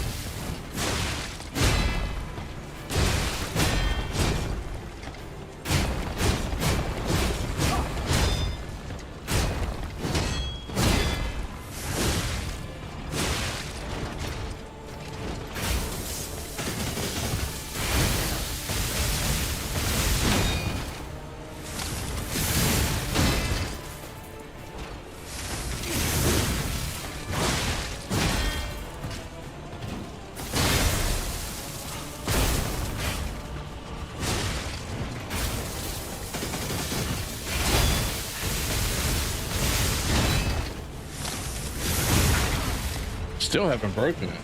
Still haven't broken it.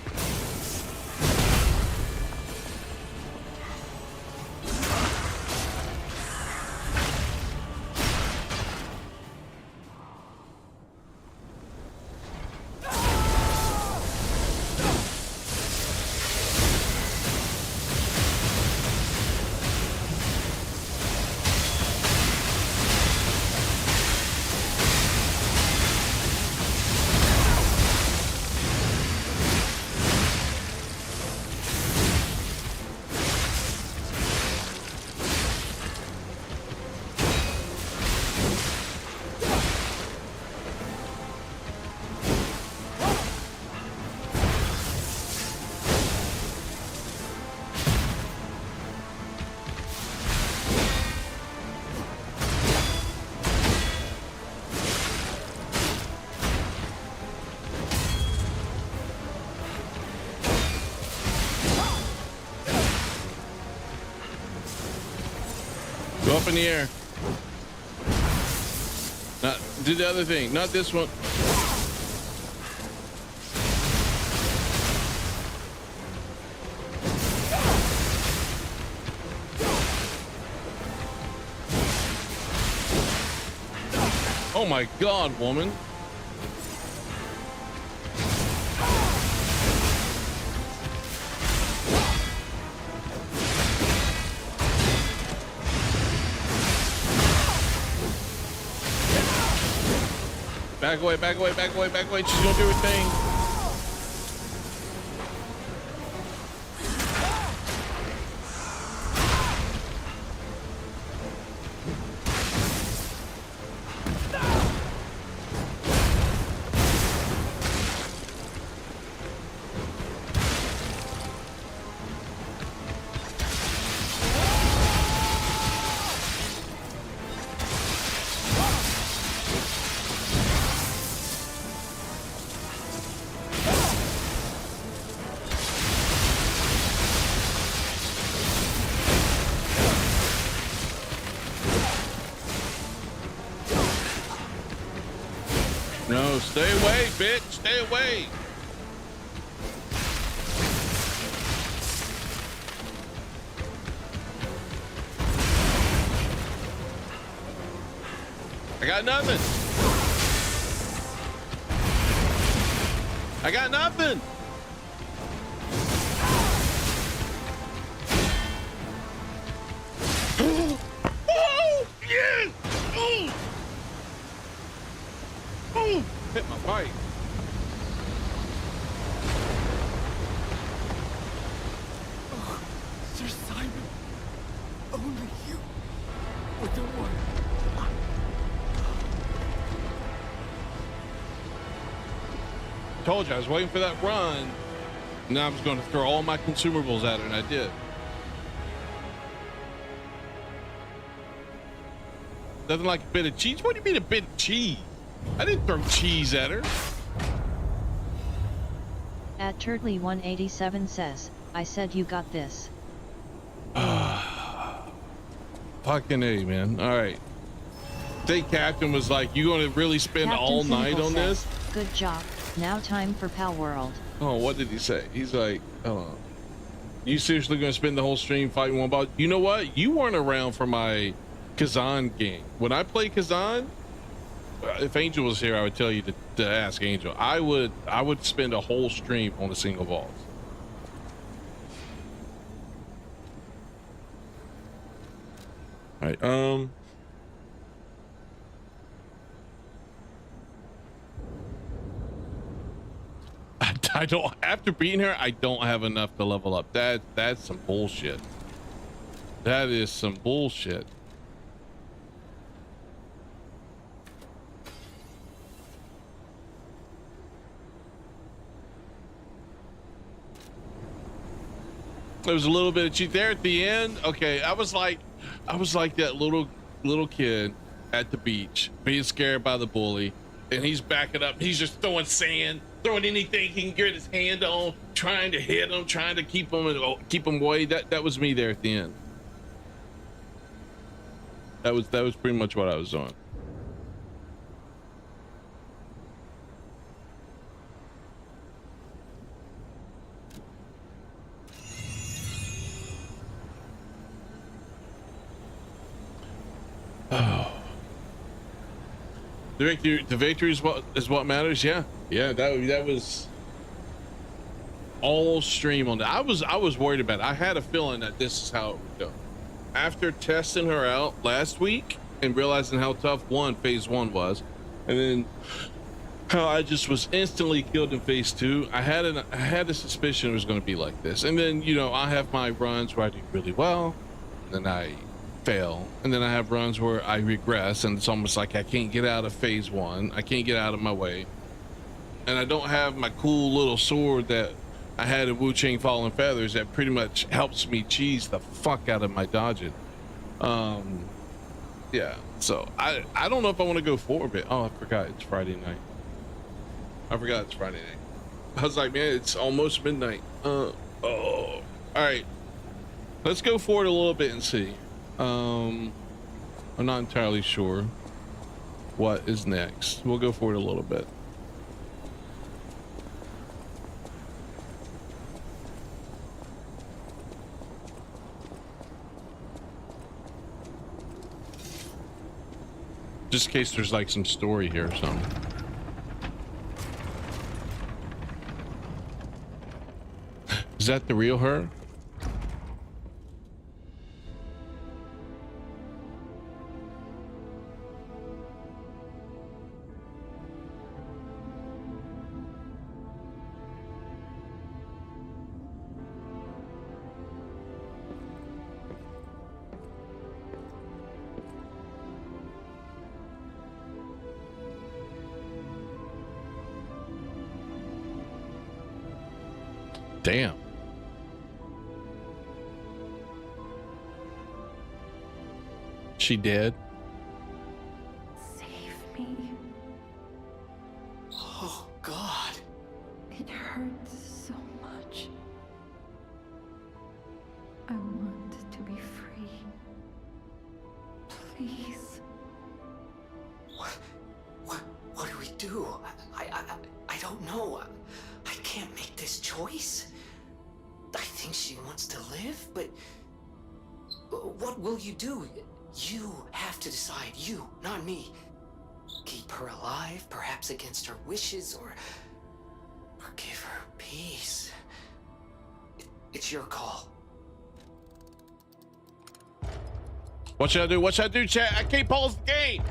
Go up in the air. Not do the other thing, not this one. Oh my God, woman. Back away, back away, back away, back away. She's gonna do her thing. No, stay away, bitch. Stay away. I got nothing. I got nothing. Oh, yes. Fight. Oh, Sir Simon. Only you. Oh, don't worry. Told you I was waiting for that run. Now I was going to throw all my consumables at her, and I did. Nothing like a bit of cheese. What do you mean a bit of cheese? I didn't throw cheese at her. At Turtley187 says, I said you got this. Fucking A, man. All right. State captain was like, you going to really spend Captain all night Cynical on says, this? Good job. Now time for Pal World. Oh, what did he say? He's like, you seriously going to spend the whole stream fighting one boss? You know what? You weren't around for my Kazan game. When I play Kazan, if Angel was here, I would tell you to ask Angel. I would spend a whole stream on a single boss. All right. I don't, after beating her, I don't have enough to level up. That's some bullshit. That is some bullshit. There was a little bit of cheat there at the end. Okay, I was like that little kid at the beach being scared by the bully, and he's backing up. He's just throwing sand, throwing anything he can get his hand on, trying to hit him, trying to keep him away. That was me there at the end. That was pretty much what I was doing. Oh. The victory is what matters. Yeah, that was all stream on that. I was worried about it. I had a feeling that this is how it would go. After testing her out last week and realizing how tough phase one was, and then how I just was instantly killed in phase two, I had a suspicion it was going to be like this. And then, you know, I have my runs where I do really well, and then I fail, and then I have runs where I regress, and it's almost like I can't get out of phase one. I can't get out of my way, and I don't have my cool little sword that I had in Wu Chang Fallen Feathers that pretty much helps me cheese the fuck out of my dodging. Yeah, so I don't know if I want to go forward, but oh, I forgot it's Friday night. I was like, man, it's almost midnight. All right, let's go forward a little bit and see. I'm not entirely sure what is next. We'll go forward a little bit. Just in case there's like some story here or something. Is that the real her? Damn. She dead? Save me. Oh, God. It hurts so much. I want to be free. Please. What do we do? I don't know. I can't make this choice. I think she wants to live, but what will you do? You have to decide. You, not me. Keep her alive, perhaps against her wishes, or give her peace. It's your call. What should I do? What should I do, chat? I can't pause the game.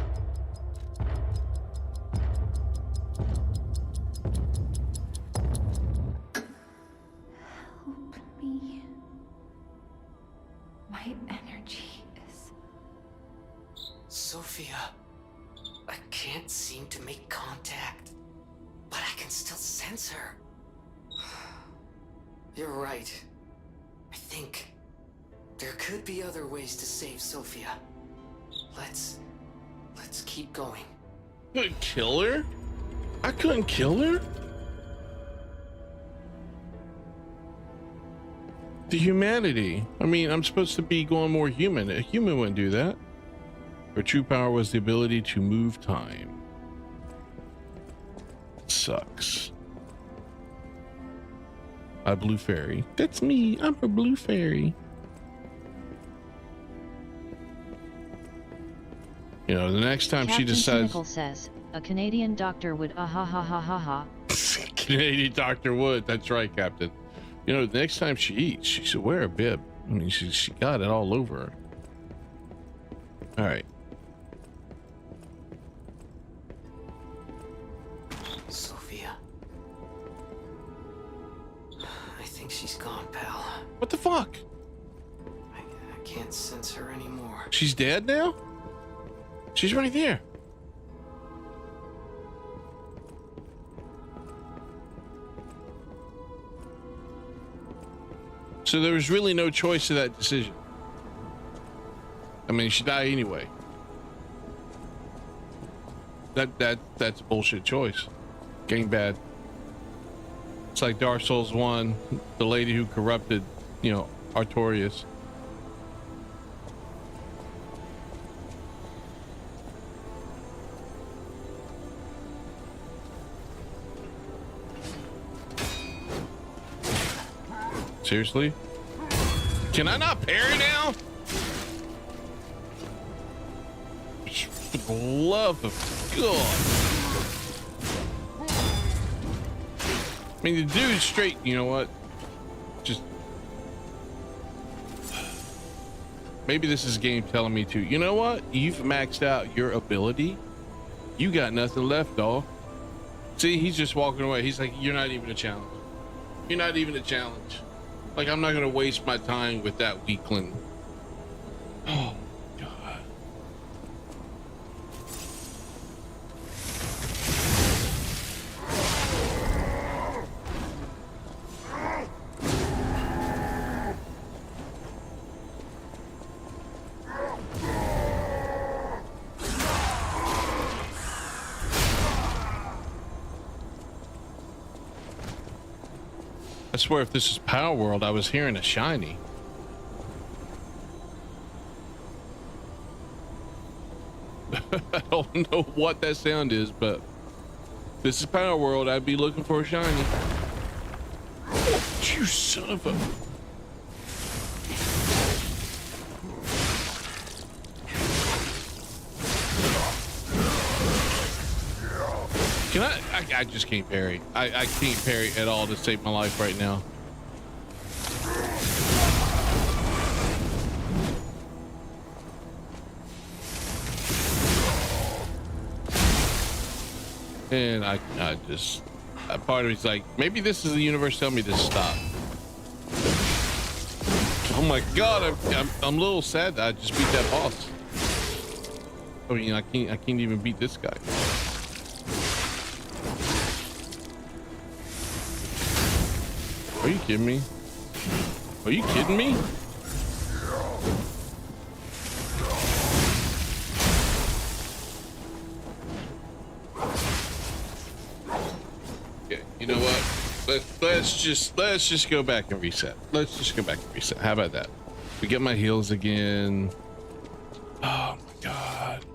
can't seem to make contact, but I can still sense her. You're right. I think there could be other ways to save Sophia. Let's keep going. Couldn't kill her? I couldn't kill her? The humanity. I mean, I'm supposed to be going more human. A human wouldn't do that. Her true power was the ability to move time. Sucks. A blue fairy. That's me. I'm a blue fairy. You know, the next time Captain she decides. Cynical says, a Canadian doctor would ha ha ha ha. Canadian doctor would. That's right, Captain. You know, the next time she eats, she should wear a bib. I mean, she got it all over her. All right. Sophia. I think she's gone, pal. What the fuck? I can't sense her anymore. She's dead now? She's right there. So there was really no choice to that decision. I mean, she died anyway. That's a bullshit choice. Getting bad. It's like Dark Souls 1, the lady who corrupted, you know, Artorias. Seriously? Can I not parry now? For the love of God. I mean, the dude's straight, you know what? Just... Maybe this is game telling me to, you know what? You've maxed out your ability. You got nothing left, dog. See, he's just walking away. He's like, you're not even a challenge. You're not even a challenge. Like, I'm not gonna waste my time with that weakling. Oh, God. I swear if this is Power World, I was hearing a shiny. I don't know what that sound is, but this is Power World. I'd be looking for a shiny. You son of a... Can I just can't parry. I can't parry at all to save my life right now. And I just, part of me's like, maybe this is the universe telling me to stop. Oh my God, I'm a little sad that I just beat that boss. I mean, I can't even beat this guy. Are you kidding me? Are you kidding me? Okay, you know what? Let's just go back and reset. Let's just go back and reset. How about that? We get my heals again. Oh my God.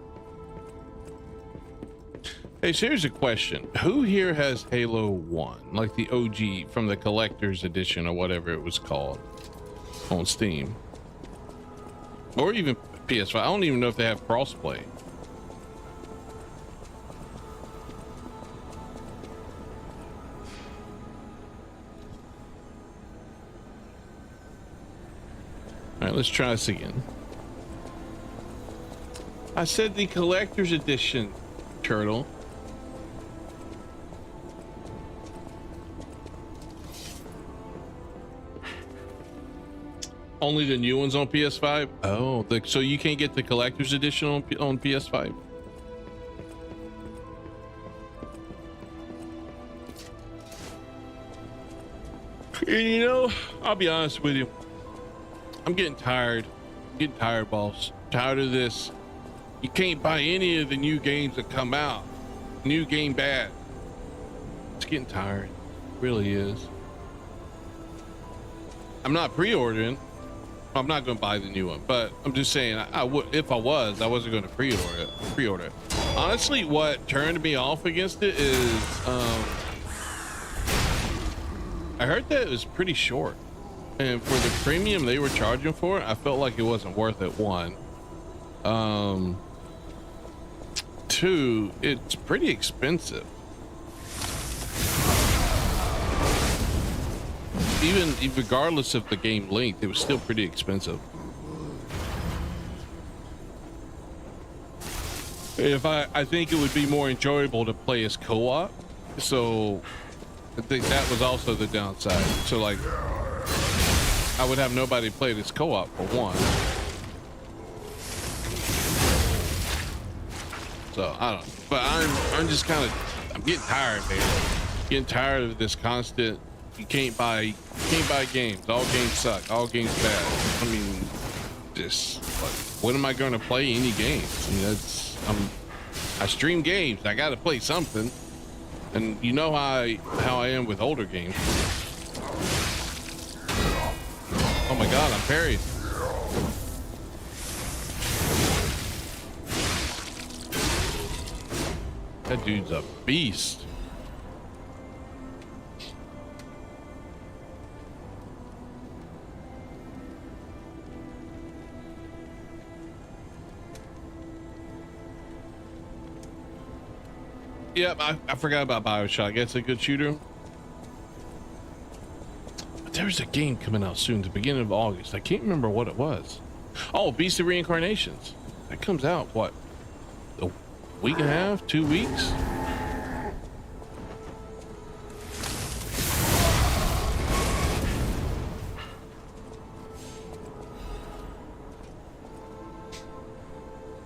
Hey, so here's a question. Who here has Halo 1? Like the OG from the collector's edition or whatever it was called on Steam? Or even PS5. I don't even know if they have crossplay. All right, let's try this again. I said the collector's edition, Turtle. Only the new ones on PS5? Oh, so you can't get the collector's edition on PS5? And you know, I'll be honest with you. I'm getting tired. Boss. Tired of this. You can't buy any of the new games that come out. New game bad. It's getting tired. It really is. I'm not pre-ordering. I'm not going to buy the new one, but I'm just saying I would if I wasn't going to pre-order it. Honestly, what turned me off against it is I heard that it was pretty short. And for the premium they were charging for it, I felt like it wasn't worth it. One. Two, it's pretty expensive. Even regardless of the game length, it was still pretty expensive. I think it would be more enjoyable to play as co-op. So I think that was also the downside. So like I would have nobody play this co-op for one. So I don't know. But I'm just kind of getting tired, man. Getting tired of this constant you can't buy games. All games suck. All games bad. I mean, just like, when am I going to play any games? I mean, I stream games. I got to play something. And you know how I am with older games. Oh my God, I'm parried. That dude's a beast. Yep, I forgot about BioShock. It's a good shooter. But there's a game coming out soon, the beginning of August. I can't remember what it was. Oh, Beast of Reincarnations. That comes out, what, a week and a half, 2 weeks?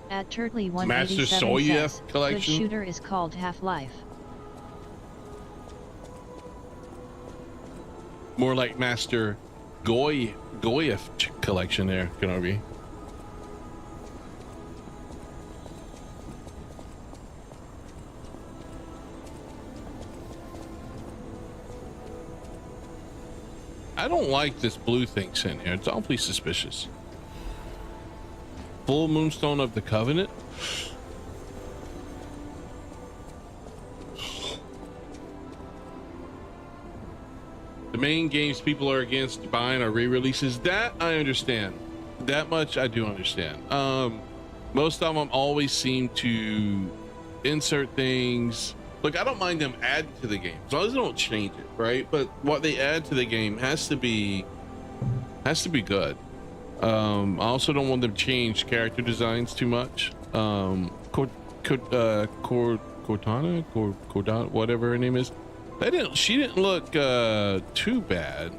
At Turtley Master 187 Soyev says, collection. Good shooter is called Half-Life. More like Master Goyev collection there, Kenobi. I don't like this blue thing sitting here. It's awfully suspicious. Full Moonstone of the Covenant. The main games people are against buying are re-releases. That I understand. That much I do understand. Most of them always seem to insert things. Look, I don't mind them adding to the game as long as they don't change it, right? But what they add to the game has to be good. I also don't want them to change character designs too much. Cortana, whatever her name is. She didn't look too bad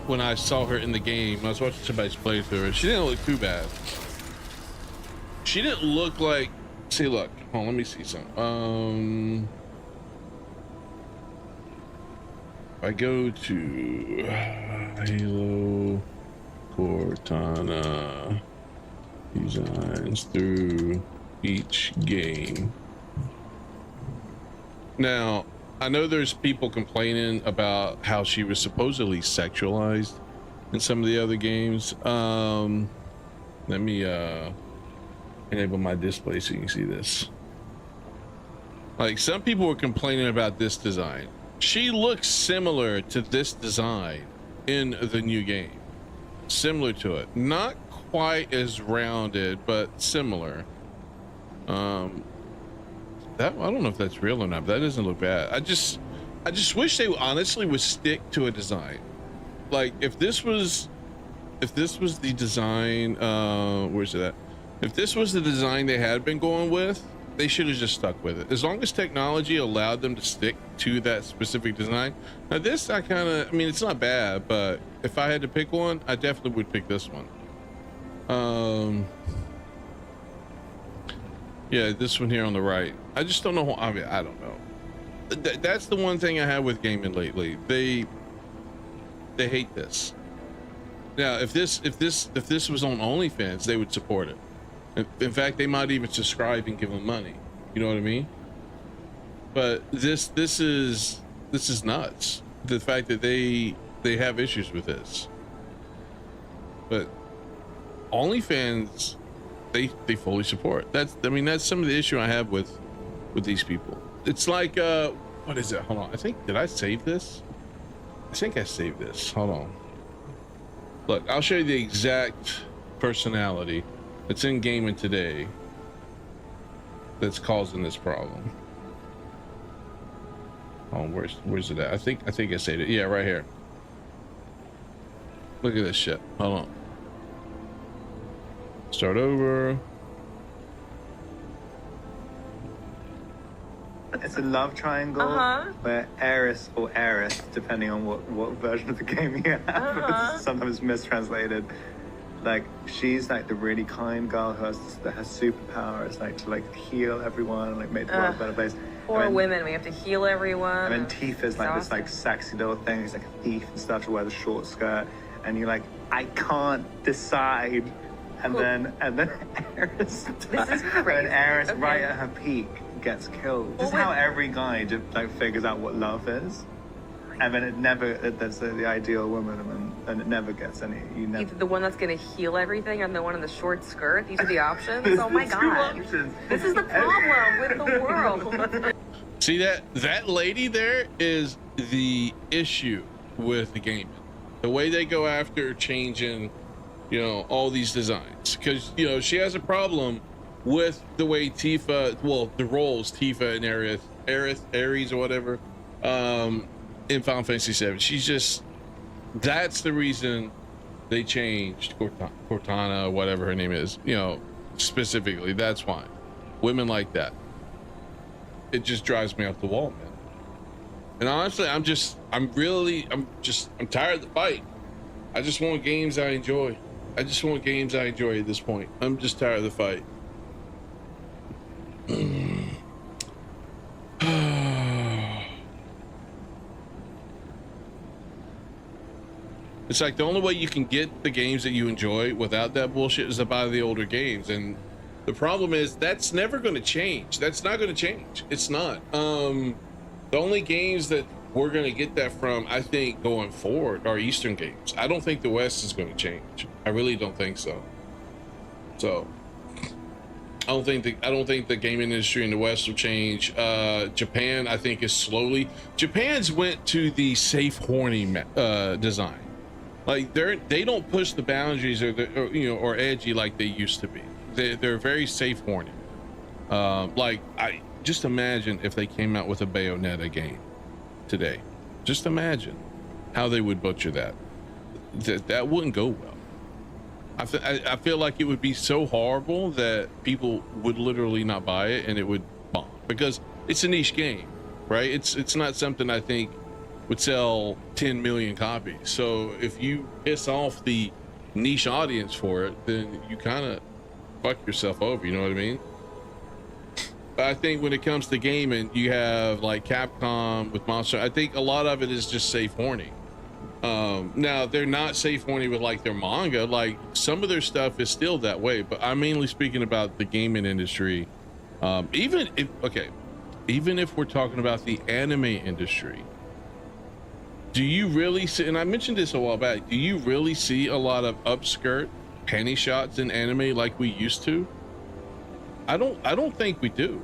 when I saw her in the game. I was watching somebody's playthrough. She didn't look too bad. She didn't look like. See, look. Hold on, let me see something. I go to Halo Cortana designs through each game. Now, I know there's people complaining about how she was supposedly sexualized in some of the other games. Let me enable my display so you can see this. Like, some people were complaining about this design. She looks similar to this design in the new game. Similar to it. Not quite as rounded, but similar. I don't know if that's real or not, but that doesn't look bad. I just wish they honestly would stick to a design. Like, if this was the design, where's it at? If this was the design they had been going with, they should have just stuck with it. As long as technology allowed them to stick to that specific design. Now this, I mean, it's not bad, but if I had to pick one, I definitely would pick this one. Yeah, this one here on the right. I just don't know. I mean, I don't know. That's the one thing I have with gaming lately. They hate this. Now, if this was on OnlyFans, they would support it. In fact, they might even subscribe and give them money. You know what I mean? But this is nuts. The fact that they have issues with this. But OnlyFans, they fully support. That's some of the issue I have with these people. It's like what is it? Hold on. Did I save this? I think I saved this. Hold on. Look, I'll show you the exact personality that's in gaming today that's causing this problem. Oh, where's it at? I think I saved it. Yeah, right here. Look at this shit. Hold on. Start over. It's a love triangle where heiress or heiress, depending on what version of the game you have, sometimes mistranslated. Like, she's like the really kind girl that has superpowers, like to like heal everyone and like make the world a better place. Poor women, we have to heal everyone. And then Tifa's like this like sexy little thing. He's like a thief and stuff to wear the short skirt, and you're like, I can't decide. And then Eris, this is crazy. And Eris, right at her peak, gets killed. This is how every guy just like figures out what love is, and then that's the ideal woman, and it never gets any. You never. Either the one that's gonna heal everything, and the one in the short skirt. These are the options. Oh my god, this is the problem with the world. See that lady there is the issue with the gaming. The way they go after changing, all these designs, because she has a problem with the way Tifa, the roles Tifa and Ares or whatever, in Final Fantasy VII. She's just, that's the reason they changed Cortana, whatever her name is, specifically. That's why. Women like that. It just drives me off the wall, man. And honestly, I'm tired of the fight. I just want games I enjoy. at this point. I'm just tired of the fight. It's like the only way you can get the games that you enjoy without that bullshit is to buy the older games, and the problem is that's never going to change. That's not going to change. It's not. The only games that we're going to get that from, I think, going forward, are Eastern games. I don't think the West is going to change. I really don't think so. So I don't think the gaming industry in the West will change. Japan, I think, is slowly. Japan's went to the safe horny design. Like they don't push the boundaries or edgy like they used to be. They're very safe horny. Like, I just imagine if they came out with a Bayonetta game today. Just imagine how they would butcher that. That wouldn't go well. I feel like it would be so horrible that people would literally not buy it, and it would bomb, because it's a niche game, right? It's not something I think would sell 10 million copies. So if you piss off the niche audience for it, then you kind of fuck yourself over, you know what I mean? But I think when it comes to gaming, you have like Capcom with Monster. I think a lot of it is just safe horny. Now they're not safe horny with like their manga. Like some of their stuff is still that way, but I'm mainly speaking about the gaming industry. Even if we're talking about the anime industry, do you really see, and I mentioned this a while back, do you really see a lot of upskirt panty shots in anime like we used to? I don't think we do.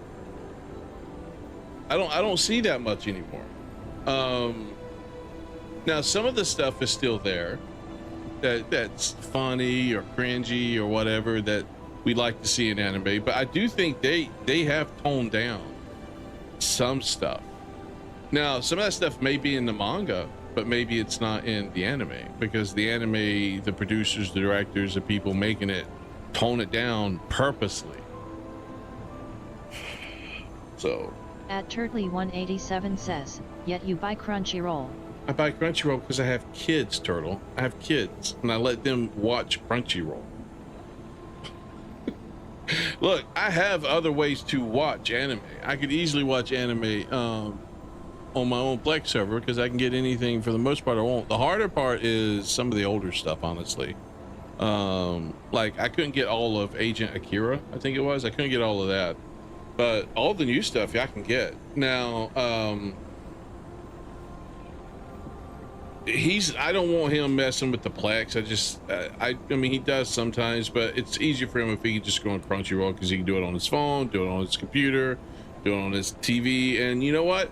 I don't see that much anymore. Now some of the stuff is still there that's funny or cringy or whatever that we like to see in anime, but I do think they have toned down some stuff. Now some of that stuff may be in the manga, but maybe it's not in the anime, because the anime, the producers, the directors, the people making it, tone it down purposely. So At Turtley187 says, yet you buy Crunchyroll. I buy Crunchyroll because I have kids, Turtle. I have kids, and I let them watch Crunchyroll. Look, I have other ways to watch anime. I could easily watch anime on my own Plex server because I can get anything for the most part I want. The harder part is some of the older stuff, honestly. Like I couldn't get all of Agent Akira, I think it was. I couldn't get all of that, but all the new stuff, yeah, I can get now. I don't want him messing with the Plex. I mean, he does sometimes, but it's easier for him if he can just go on Crunchyroll because he can do it on his phone, do it on his computer, do it on his TV, and you know what?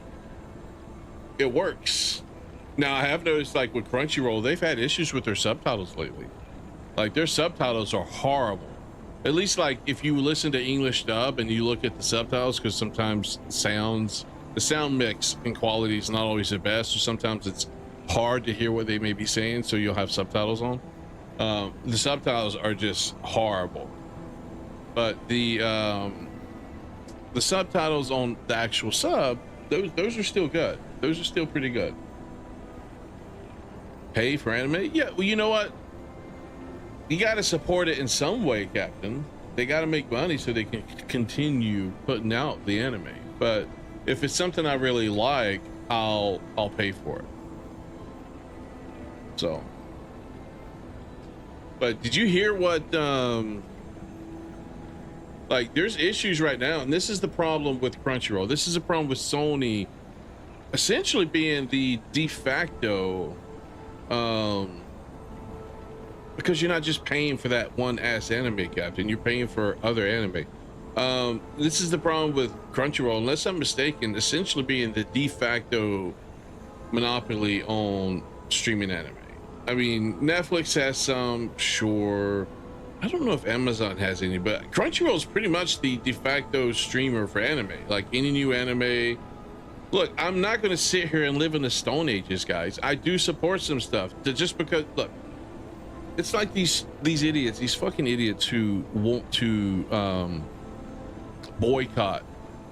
It works. Now, I have noticed, like with Crunchyroll, they've had issues with their subtitles lately. Like their subtitles are horrible. At least like if you listen to English dub and you look at the subtitles, because sometimes the sound mix and quality is not always the best, or sometimes it's hard to hear what they may be saying, so you'll have subtitles on. The subtitles are just horrible, but the subtitles on the actual sub, those are still good. Those are still pretty good. Pay for anime? Yeah, well, you know what? You got to support it in some way, Captain. They got to make money so they can continue putting out the anime. But if it's something I really like, I'll pay for it. So, but did you hear what like there's issues right now, and this is the problem with Crunchyroll. This is a problem with Sony essentially being the de facto because you're not just paying for that one ass anime, Captain, you're paying for other anime. This is the problem with Crunchyroll, unless I'm mistaken, essentially being the de facto monopoly on streaming anime. I mean, Netflix has some, sure. I don't know if Amazon has any, but Crunchyroll is pretty much the de facto streamer for anime. Like any new anime. Look, I'm not going to sit here and live in the Stone Ages, guys. I do support some stuff. Just because, look, it's like these idiots, these fucking idiots who want to boycott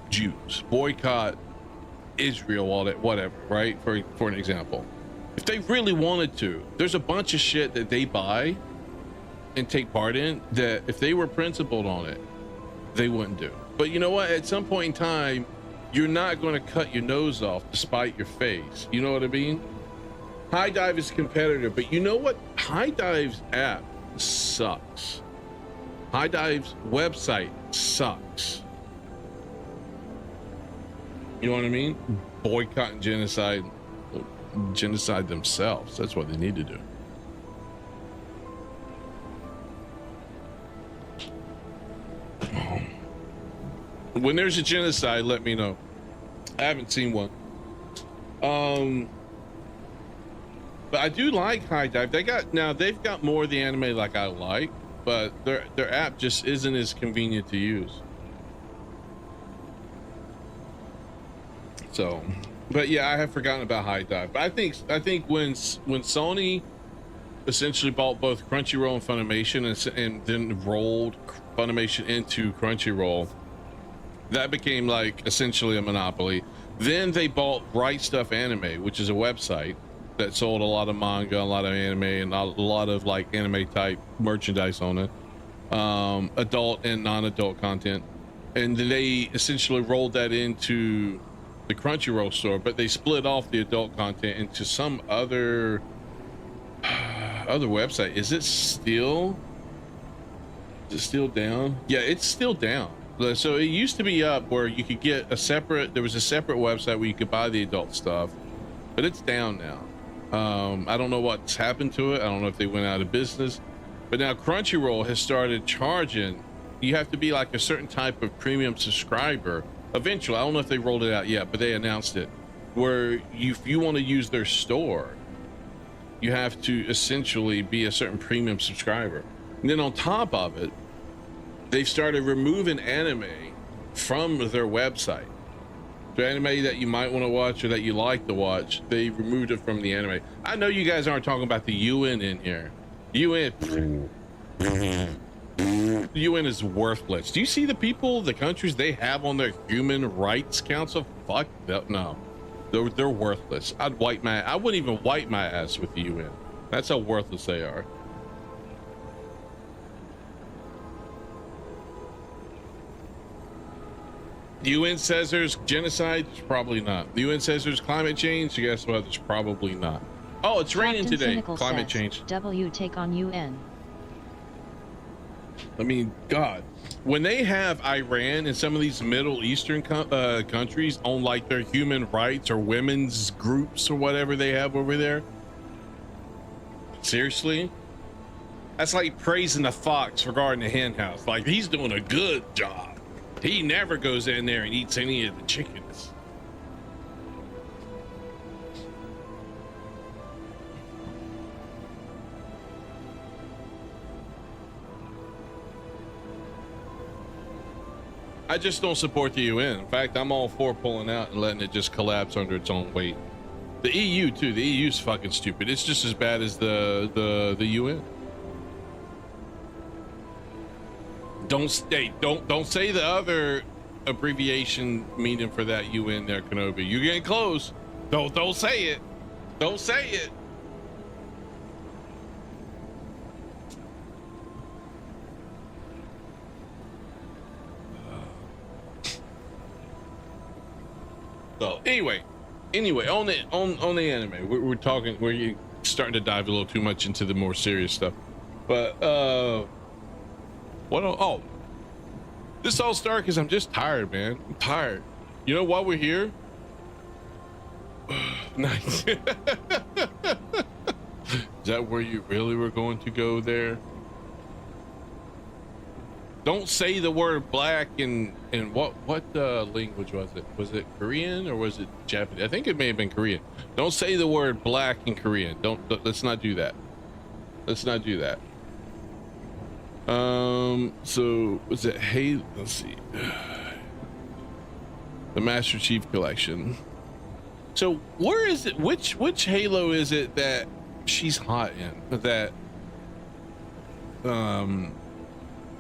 Jews, boycott Israel, all that, whatever, right? For an example. If they really wanted to, there's a bunch of shit that they buy and take part in that if they were principled on it, they wouldn't do. But you know what? At some point in time, you're not going to cut your nose off to spite your face. You know what I mean? High Dive is a competitor, but you know what? High Dive's app sucks. High Dive's website sucks. You know what I mean? Boycott and genocide themselves. That's what they need to do. When there's a genocide, let me know. I haven't seen one. But I do like High Dive. They've got more of the anime like I like, but their app just isn't as convenient to use. So, but yeah, I have forgotten about High Dive. But I think when Sony essentially bought both Crunchyroll and Funimation and then rolled Funimation into Crunchyroll, that became like essentially a monopoly. Then they bought Right Stuff Anime, which is a website that sold a lot of manga, a lot of anime, and a lot of like anime type merchandise on it, adult and non-adult content. And then they essentially rolled that into the Crunchyroll store, but they split off the adult content into some other website. Is it still down? Yeah, it's still down. So it used to be up where you could get there was a separate website where you could buy the adult stuff, but it's down now. I don't know what's happened to it. I don't know if they went out of business, but now Crunchyroll has started charging. You have to be like a certain type of premium subscriber. Eventually, I don't know if they rolled it out yet, but they announced it, where if you want to use their store, you have to essentially be a certain premium subscriber. And then on top of it, they've started removing anime from their website. The anime that you might want to watch or that you like to watch, they removed it from the anime. I know you guys aren't talking about the UN in here. UN is worthless. Do you see the people, the countries they have on their Human Rights Council? Fuck that, no. They're worthless. I wouldn't even wipe my ass with the UN. That's how worthless they are. The UN says there's genocide. Probably not. The UN says there's climate change. Guess what? There's probably not. Oh, it's raining Captain today. Cynical Climate says, change. W take on UN. I mean, God, when they have Iran and some of these Middle Eastern countries on like their human rights or women's groups or whatever they have over there, seriously, that's like praising the fox regarding the hen house. Like, he's doing a good job. He never goes in there and eats any of the chickens. I just don't support the UN. In fact, I'm all for pulling out and letting it just collapse under its own weight. The EU too. The EU's fucking stupid. It's just as bad as the UN. Don't say the other abbreviation meaning for that UN there, Kenobi. You're getting close. Don't say it. Don't say it. So anyway, on the anime, we're talking. We're starting to dive a little too much into the more serious stuff. But what? Oh, this all started because I'm just tired, man. I'm tired. You know why we're here? Nice. Is that where you really were going to go there? Don't say the word black in what language was it? Was it Korean or was it Japanese? I think it may have been Korean. Don't say the word black in Korean. Let's not do that. Let's not do that. So was it, hey, let's see. The Master Chief Collection. So where is it? Which Halo is it that she's hot in? That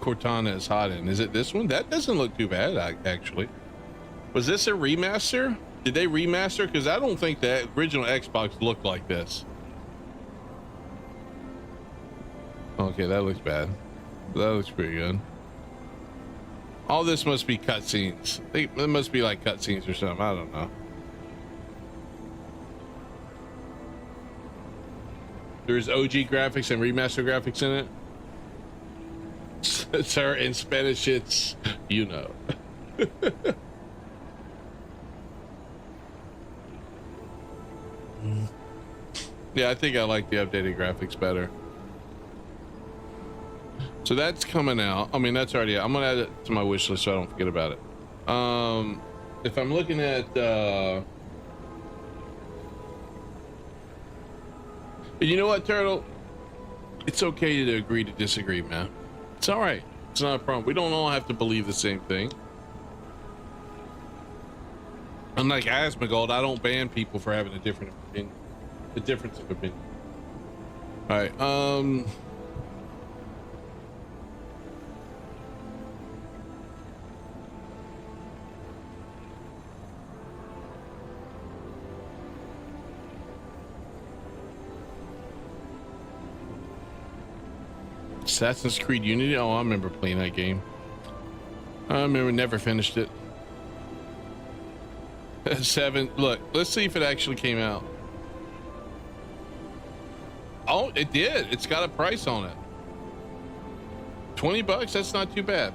Cortana is hot in? Is it this one? That doesn't look too bad, actually. Was this a remaster? Did they remaster? Because I don't think that original Xbox looked like this. Okay, that looks bad. That looks pretty good. All this must be cutscenes. It must be like cutscenes or something. I don't know. There's OG graphics and remaster graphics in it. Sir, in Spanish, it's, you know. Yeah, I think I like the updated graphics better. So that's coming out. I mean, that's already out. I'm gonna add it to my wish list so I don't forget about it. If I'm looking at you know what, Turtle? It's okay to agree to disagree, man. It's all right. It's not a problem. We don't all have to believe the same thing. Unlike Asmongold, I don't ban people for having a different opinion. A difference of opinion. All right. Assassin's Creed Unity. Oh, I remember playing that game. I remember never finished it. 7. Look, let's see if it actually came out. Oh, it did. It's got a price on it. $20. That's not too bad.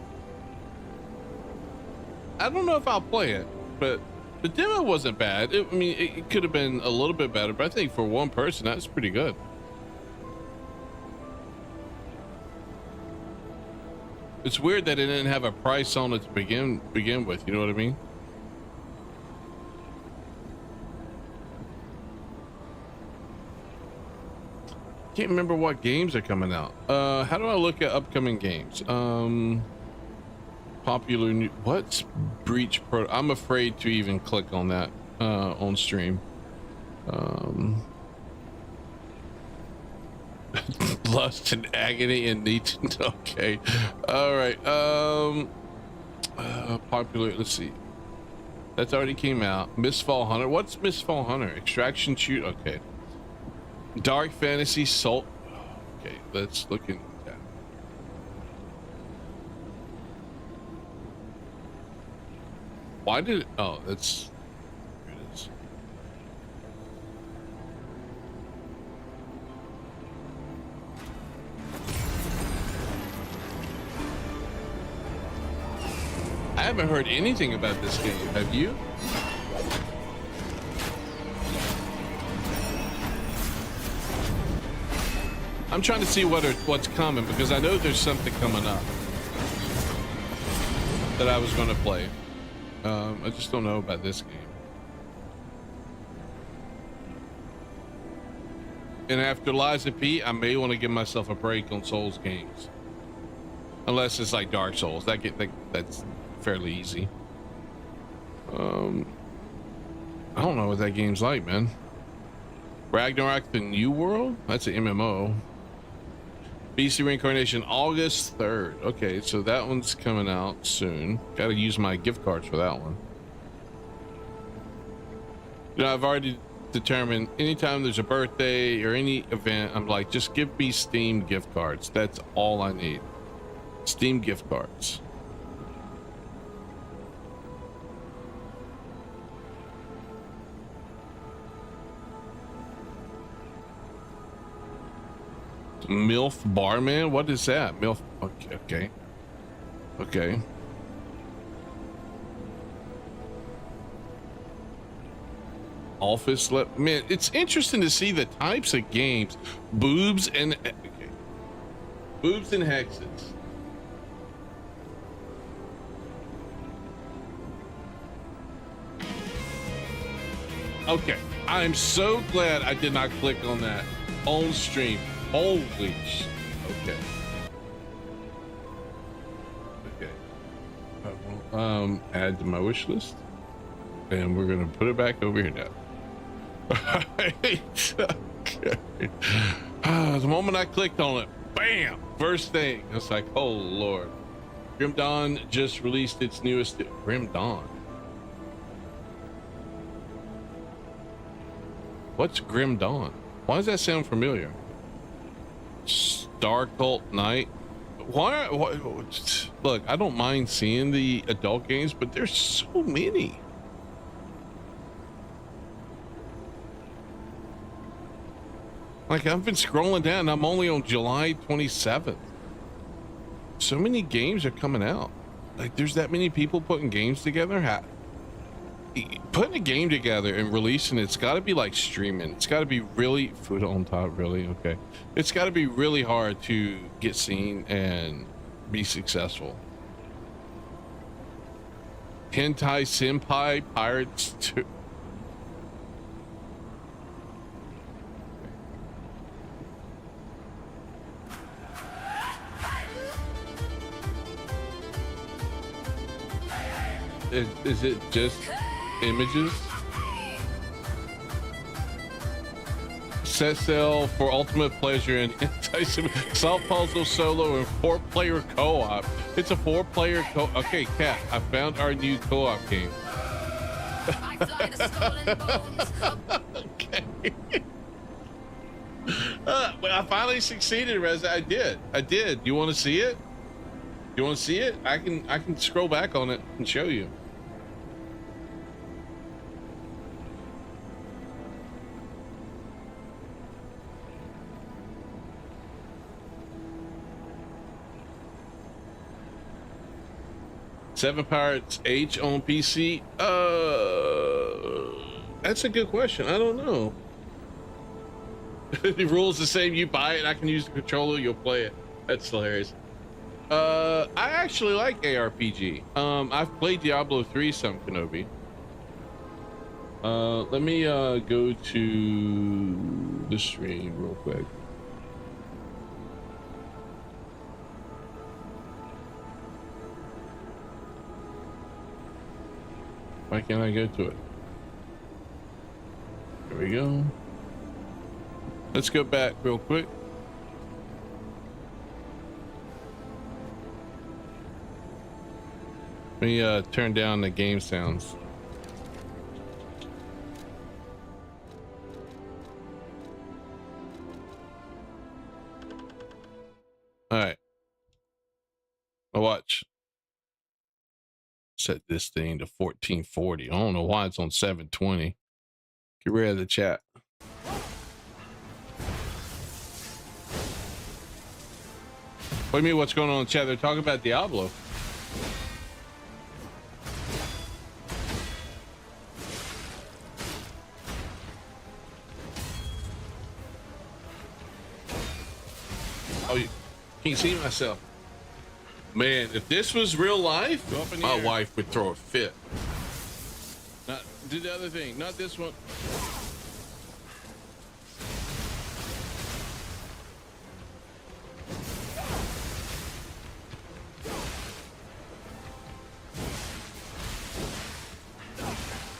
I don't know if I'll play it, but the demo wasn't bad. I mean, it could have been a little bit better, but I think for one person, that's pretty good. It's weird that it didn't have a price on it to begin with. You know what I mean? Can't remember what games are coming out. How do I look at upcoming games? Popular new. What's Breach Pro? I'm afraid to even click on that on stream. Lust and agony and need to know. Okay, all right. Popular. Let's see. That's already came out. Mistfall Hunter. What's Mistfall Hunter? Extraction shoot. Okay. Dark fantasy soul. Okay, let's look in. Why did it? Oh, that's. Here it is. I haven't heard anything about this game. Have you? I'm trying to see what's coming because I know there's something coming up that I was going to play. I just don't know about this game. And after Liza P, I may want to give myself a break on Souls games, unless it's like Dark Souls. That's fairly easy. I don't know what that game's like, man. Ragnarok: The New World? That's an MMO. BC Reincarnation, August 3rd. Okay, so that one's coming out soon. Gotta use my gift cards for that one. You know, I've already determined anytime there's a birthday or any event, I'm like, just give me Steam gift cards. That's all I need. Steam gift cards. MILF Barman? What is that? MILF. Okay. Office. Man, it's interesting to see the types of games. Boobs and hexes. Okay, I'm so glad I did not click on that on stream. Holy sh! Okay. Add to my wish list, and we're gonna put it back over here now. Right. Okay. The moment I clicked on it, bam! First thing, it's like, oh Lord. Grim Dawn just released its newest. Grim Dawn. What's Grim Dawn? Why does that sound familiar? Star Cult Night. Why? Look, I don't mind seeing the adult games, but there's so many. Like, I've been scrolling down, I'm only on July 27th. So many games are coming out. Like, there's that many people putting games together. Putting a game together and releasing it's got to be like streaming. It's got to be really food on top. Really, okay. It's got to be really hard to get seen and be successful. Hentai Senpai Pirates 2. Is it just images? Set sail for ultimate pleasure and solve puzzle solo and 4-player co-op. It's a 4-player okay, Kat, I found our new co-op game. Okay. Well, I finally succeeded, Reza. I did. You want to see it? You want to see it? I can scroll back on it and show you. Seven Pirates H on PC? That's a good question. I don't know. The rule's the same. You buy it, I can use the controller, you'll play it. That's hilarious. I actually like ARPG. I've played Diablo 3 some, Kenobi. Let me go to the stream real quick. Why can't I go to it? Here we go. Let's go back real quick. Let me turn down the game sounds. All right. Now watch. set this thing to 1440. I don't know why it's on 720. Get rid of the chat. What do you mean, what's going on in the chat? They're talking about Diablo. Oh, you can't see myself. Man, if this was real life, my wife would throw a fit. Not do the other thing, not this one.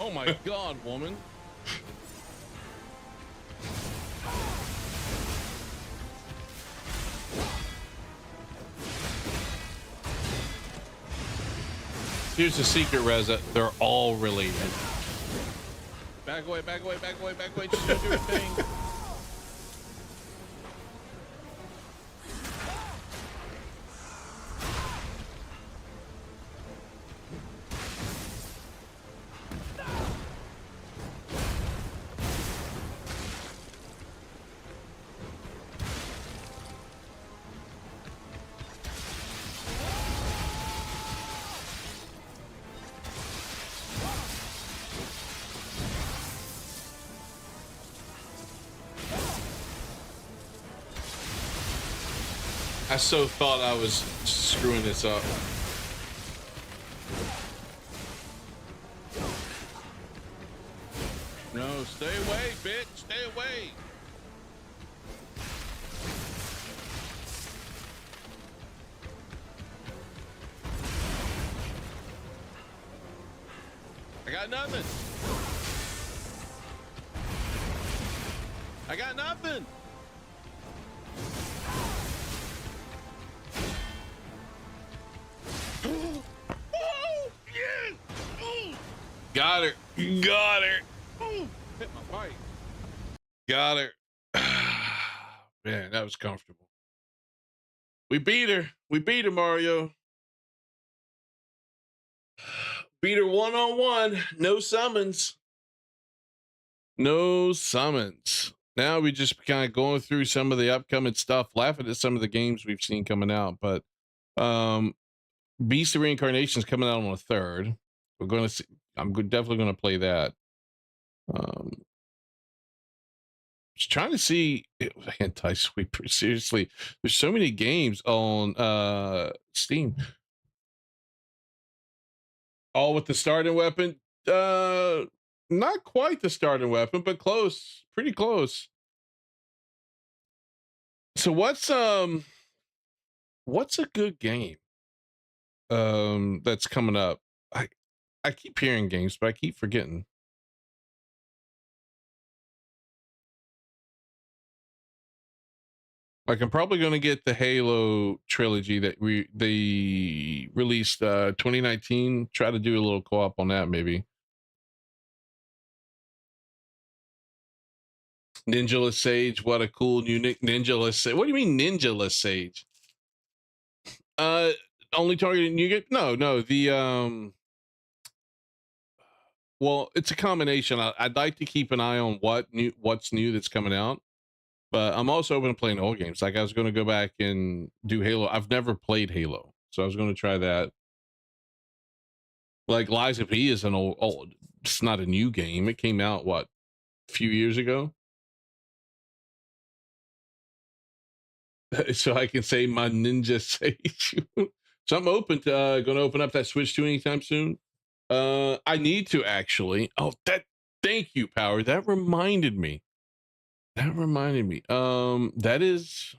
Oh my God, woman. Here's the secret, Reza. They're all related. Back away, back away, back away, back away. Just go do your thing. I so thought I was screwing this up. No, stay away, bitch. Stay away. I got nothing. I got nothing. Got her. Got her. Hit my bike. Got her. Man, that was comfortable. We beat her. We beat her, Mario. Beat her one-on-one. No summons. No summons. Now we just kind of going through some of the upcoming stuff, laughing at some of the games we've seen coming out. But Beast of Reincarnation is coming out on the 3rd. We're going to see. I'm definitely going to play that. Just trying to see anti-sweeper. Seriously, there's so many games on Steam. All with the starting weapon. Not quite the starting weapon, but close. Pretty close. So what's a good game that's coming up? I keep hearing games, but I keep forgetting. Like, I'm probably going to get the Halo trilogy that they released 2019. Try to do a little co-op on that, maybe. Ninjaless Sage, what a cool new Ninjaless Sage. What do you mean Ninjaless Sage? Only targeting new game? No, the well, it's a combination. I'd like to keep an eye on what's new that's coming out, but I'm also open to playing old games. Like, I was going to go back and do Halo. I've never played Halo, so I was going to try that. Like, Lies of P is an old. It's not a new game. It came out a few years ago. So I can say my Ninja Sage. So I'm open to going to open up that Switch 2 anytime soon. I need to actually. Oh, thank you, Power. That reminded me. That is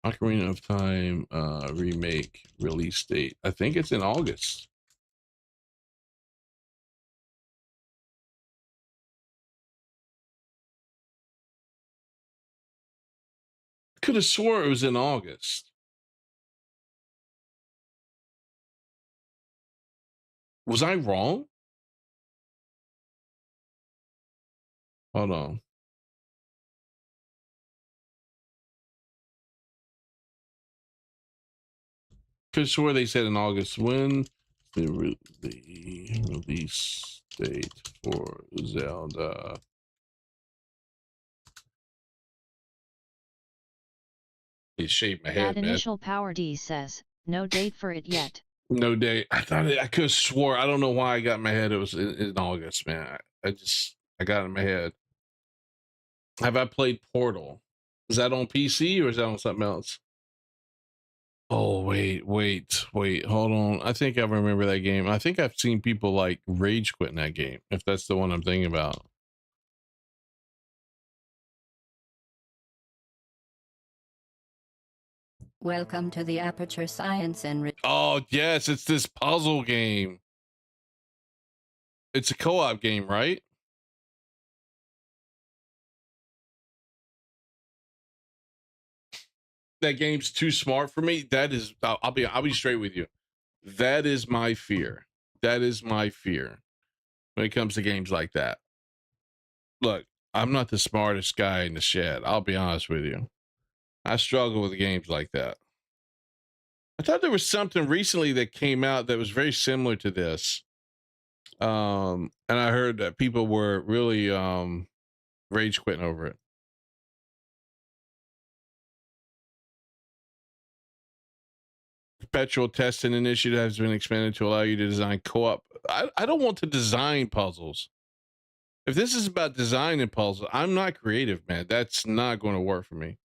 Ocarina of Time remake release date. I think it's in August. Could have swore it was in August. Was I wrong? Hold on. could swear they said in August. When the release date for Zelda? He shaved my head, That man. initial power D says, no date for it yet. No date. I thought I could have swore. I don't know why I got in my head. It was in August, man. I got it in my head. Have I played Portal? Is that on PC or is that on something else? Oh, wait. Hold on. I think I remember that game. I think I've seen people like rage quit in that game, if that's the one I'm thinking about. Welcome to the Aperture Science and... Oh, yes. It's this puzzle game. It's a co-op game, right? That game's too smart for me. That is, I'll be straight with you. That is my fear. That is my fear when it comes to games like that. Look, I'm not the smartest guy in the shed. I'll be honest with you. I struggle with games like that. I thought there was something recently that came out that was very similar to this. And I heard that people were really rage quitting over it. Perpetual testing initiative has been expanded to allow you to design co-op. I don't want to design puzzles. If this is about designing puzzles, I'm not creative, man. That's not going to work for me.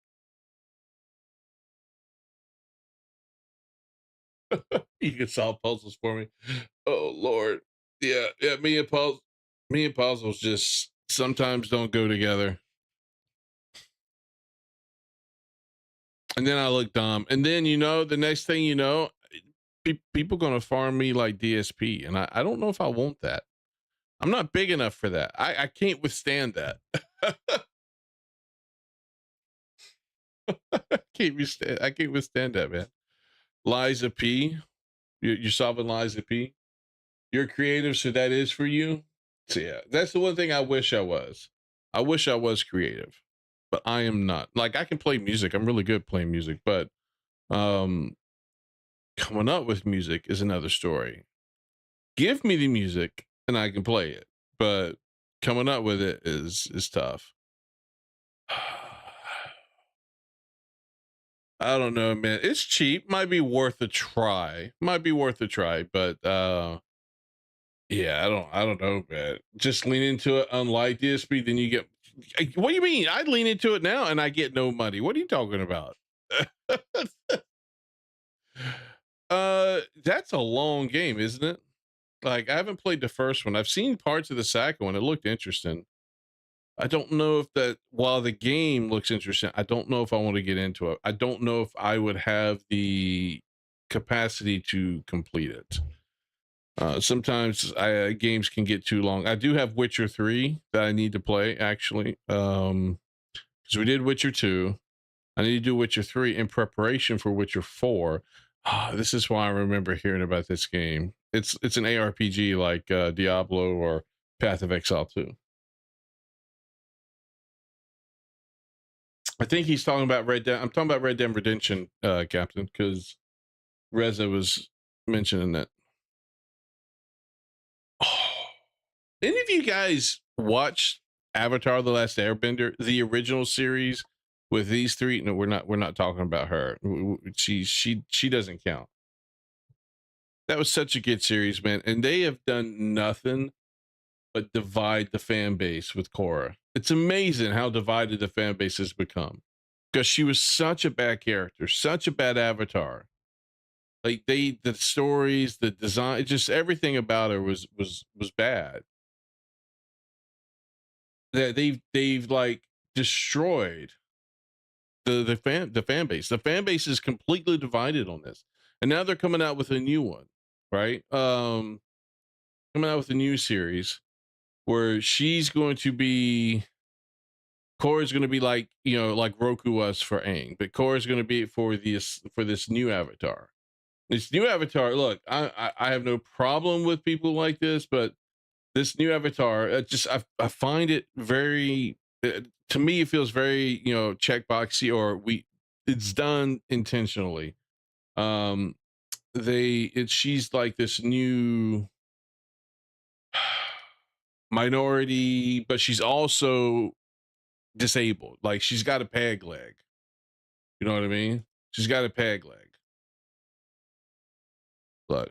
You can solve puzzles for me. Oh Lord. Yeah. Me and puzzles just sometimes don't go together. And then I look dumb. And then, the next thing you know, people going to farm me like DSP. And I don't know if I want that. I'm not big enough for that. I can't withstand that. I can't withstand that, man. Liza P. You're solving Liza P. You're creative, so that is for you. So yeah, that's the one thing I wish I was. I wish I was creative, but I am not. Like, I can play music. I'm really good playing music, but coming up with music is another story. Give me the music and I can play it, but coming up with it is tough. I don't know, man. It's cheap. Might be worth a try. But yeah, I don't know, man. Just lean into it, unlike DSP, then you get. What do you mean? I lean into it now and I get no money. What are you talking about? That's a long game, isn't it? Like, I haven't played the first one. I've seen parts of the second one. It looked interesting. I don't know if that, while the game looks interesting, I don't know if I want to get into it. I don't know if I would have the capacity to complete it. Sometimes games can get too long. I do have Witcher 3 that I need to play, actually. Because we did Witcher 2. I need to do Witcher 3 in preparation for Witcher 4. This is why I remember hearing about this game. It's an ARPG like Diablo or Path of Exile 2. I think he's talking about Red Dead. I'm talking about Red Dead Redemption, Captain, because Reza was mentioning that. Oh. Any of you guys watch Avatar: The Last Airbender, the original series with these three? No, we're not talking about her. She doesn't count. That was such a good series, man. And they have done nothing but divide the fan base with Korra. It's amazing how divided the fan base has become, because she was such a bad character, such a bad avatar. Like, the stories, the design, just everything about her was bad. That they've like destroyed the fan base. The fan base is completely divided on this, and now they're coming out with a new one, right? Coming out with a new series where she's going to be, Korra's going to be like, like Roku was for Aang, but Korra's going to be for this new avatar. This new avatar, look, I have no problem with people like this, but this new avatar, I find it very, to me, it feels very, checkboxy, or it's done intentionally. she's like this new minority, but she's also disabled. Like she's got a peg leg. You know what I mean? She's got a peg leg. Look.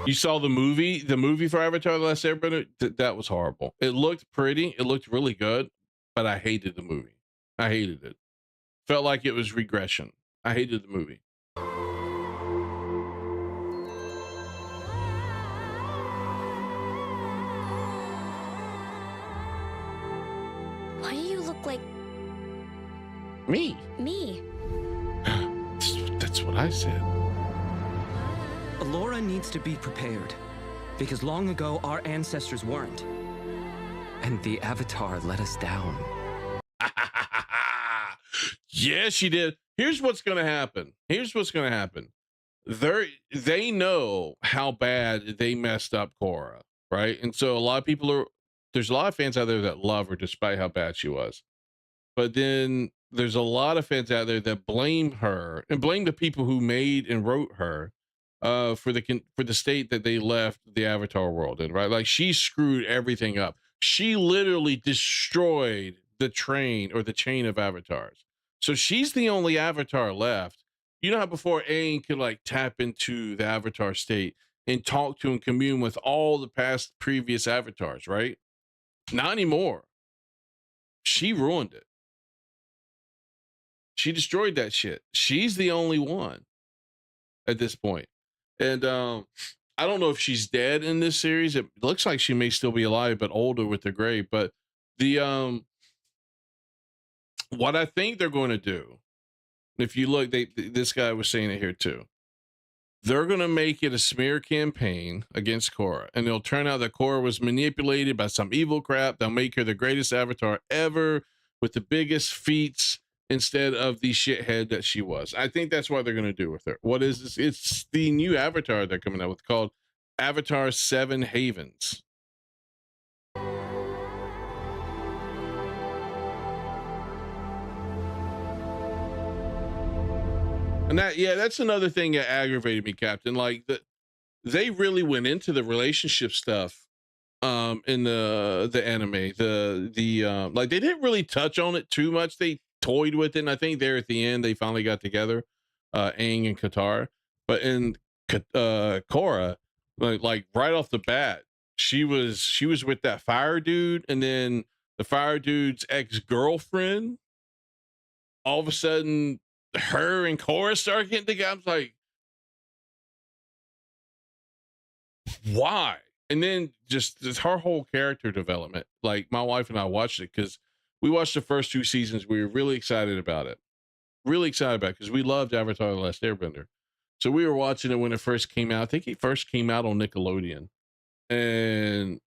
You saw the movie for Avatar: The Last Airbender? That was horrible. It looked pretty. It looked really good, but I hated the movie. I hated it. Felt like it was regression. I hated the movie. Why do you look like Me. me? That's what I said. Alora needs to be prepared, because long ago our ancestors weren't. And the Avatar let us down. Yeah, she did. Here's what's gonna happen. They know how bad they messed up Korra, right? And so there's a lot of fans out there that love her despite how bad she was. But then there's a lot of fans out there that blame her and blame the people who made and wrote her for the state that they left the Avatar world in, right? Like she screwed everything up. She literally destroyed the train or the chain of avatars. So she's the only Avatar left. You know how before Aang could like tap into the Avatar state and talk to and commune with all the previous Avatars, right? Not anymore. She ruined it. She destroyed that shit. She's the only one at this point. And I don't know if she's dead in this series. It looks like she may still be alive, but older with the gray. But the what I think they're going to do, if you look, this guy was saying it here too. They're going to make it a smear campaign against Korra, and it'll turn out that Korra was manipulated by some evil crap. They'll make her the greatest Avatar ever with the biggest feats instead of the shithead that she was. I think that's what they're going to do with her. What is this? It's the new Avatar they're coming out with called Avatar 7 Havens. And that's another thing that aggravated me, Captain. Like they really went into the relationship stuff in the anime. The like they didn't really touch on it too much. They toyed with it, and I think there at the end they finally got together, Aang and Katara. But in Korra, like right off the bat, she was with that fire dude, and then the fire dude's ex-girlfriend. All of a sudden, her and Korra start getting together. I was like, why? And then just her whole character development. Like my wife and I watched it because we watched the first 2 seasons. We were really excited about it. Because we loved Avatar: The Last Airbender. So we were watching it when it first came out. I think it first came out on Nickelodeon. And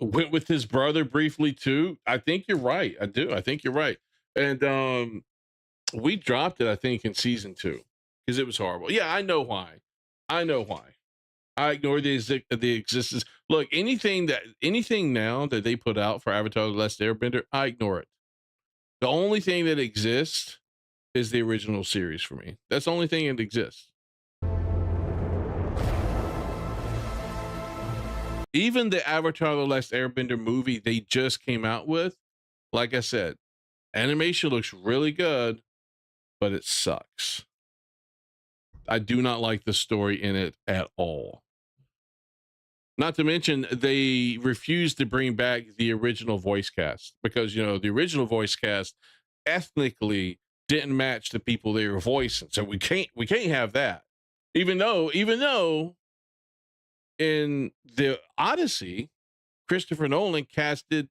went with his brother briefly too. I think you're right. I do. I think you're right. And we dropped it, I think, in season 2 because it was horrible. Yeah, I know why. I ignore the existence. Look, anything now that they put out for Avatar: The Last Airbender, I ignore it. The only thing that exists is the original series for me. That's the only thing that exists. Even the Avatar: The Last Airbender movie they just came out with, like I said, animation looks really good, but it sucks. I do not like the story in it at all. Not to mention, they refused to bring back the original voice cast because, the original voice cast ethnically didn't match the people they were voicing. So we can't have that. Even though in the Odyssey, Christopher Nolan casted,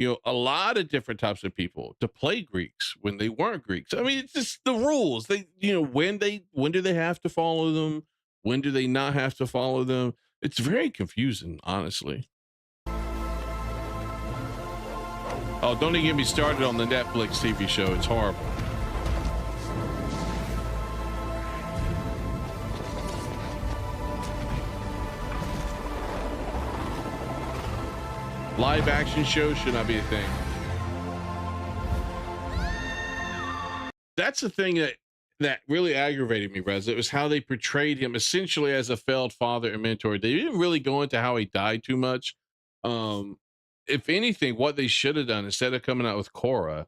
a lot of different types of people to play Greeks when they weren't Greeks. I mean, it's just the rules. They, when do they have to follow them? When do they not have to follow them? It's very confusing, honestly. Oh, don't even get me started on the Netflix TV show. It's horrible. Live action shows should not be a thing. That's the thing that really aggravated me, Rez. It was how they portrayed him essentially as a failed father and mentor. They didn't really go into how he died too much. If anything, what they should have done instead of coming out with Korra,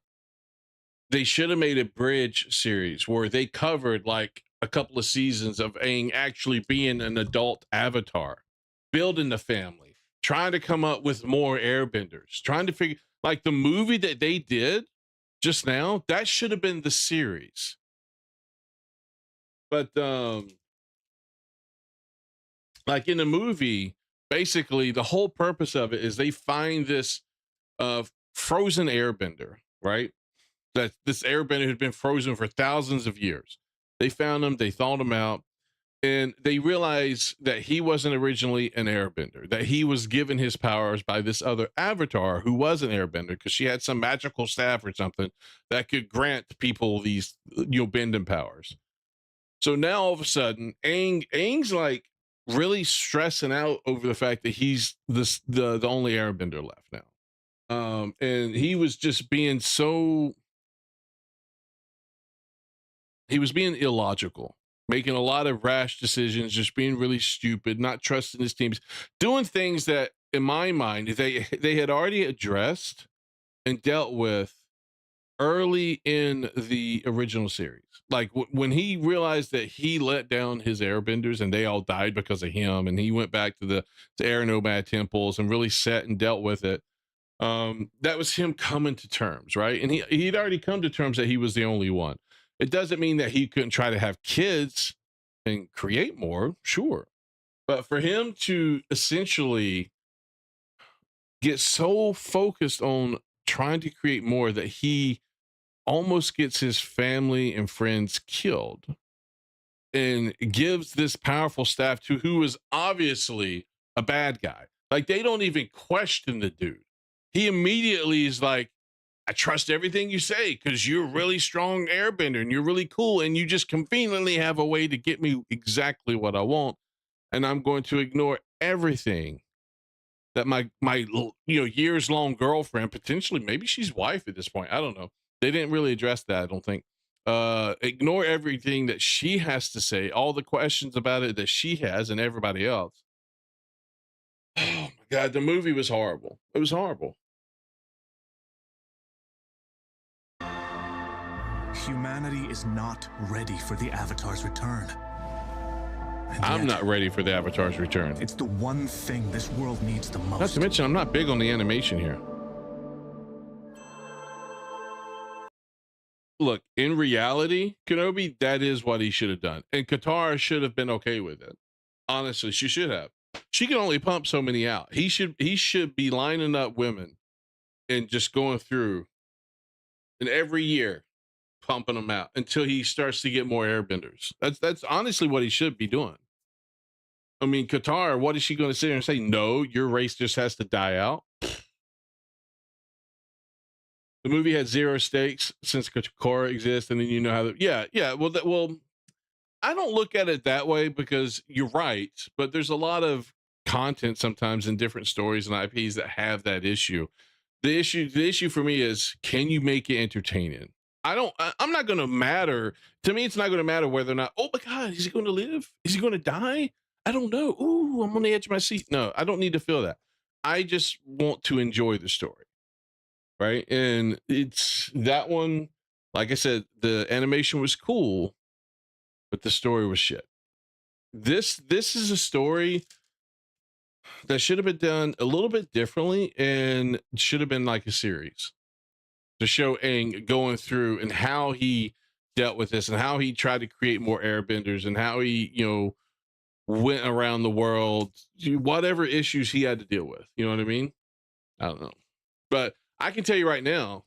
they should have made a bridge series where they covered like a couple of seasons of Aang actually being an adult avatar, building the family, trying to come up with more airbenders, trying to figure like the movie that they did just now, that should have been the series. But like in the movie, basically the whole purpose of it is they find this frozen airbender, right? That this airbender had been frozen for thousands of years. They found him, they thawed him out, and they realized that he wasn't originally an airbender, that he was given his powers by this other avatar who was an airbender because she had some magical staff or something that could grant people these, bending powers. So now all of a sudden, Aang's like really stressing out over the fact that he's the only airbender left now. And he was just being being illogical, making a lot of rash decisions, just being really stupid, not trusting his teams, doing things that, in my mind, they had already addressed and dealt with early in the original series. Like when he realized that he let down his airbenders and they all died because of him, and he went back to the air nomad temples and really sat and dealt with it. That was him coming to terms, right? And he'd already come to terms that he was the only one. It doesn't mean that he couldn't try to have kids and create more, sure. But for him to essentially get so focused on trying to create more that he almost gets his family and friends killed and gives this powerful staff to who is obviously a bad guy. Like they don't even question the dude. He immediately is like, I trust everything you say because you're a really strong airbender and you're really cool and you just conveniently have a way to get me exactly what I want. And I'm going to ignore everything that my years long girlfriend, potentially, maybe she's wife at this point. I don't know. They didn't really address that, I don't think. Ignore everything that she has to say, all the questions about it that she has and everybody else. Oh my God, the movie was horrible. It was horrible. Humanity is not ready for the Avatar's return. I'm not ready for the Avatar's return. It's the one thing this world needs the most. Not to mention, I'm not big on the animation here. Look, in reality, Kenobi, that is what he should have done. And Katara should have been okay with it. Honestly, she should have. She can only pump so many out. He should be lining up women and just going through and every year pumping them out until he starts to get more airbenders. That's honestly what he should be doing. I mean, Katara, what is she going to sit here and say? No, your race just has to die out. The movie had zero stakes since Korra exists, and then you know how. Well, I don't look at it that way because you're right, but there's a lot of content sometimes in different stories and IPs that have that issue. The issue for me is, can you make it entertaining? I'm not going to matter. To me, it's not going to matter whether or not, oh my God, is he going to live? Is he going to die? I don't know. Ooh, I'm on the edge of my seat. No, I don't need to feel that. I just want to enjoy the story. Right. And it's that one. Like I said, the animation was cool, but the story was shit. This is a story that should have been done a little bit differently and should have been like a series to show Aang going through and how he dealt with this and how he tried to create more airbenders and how he, went around the world, whatever issues he had to deal with. You know what I mean? I don't know. But I can tell you right now,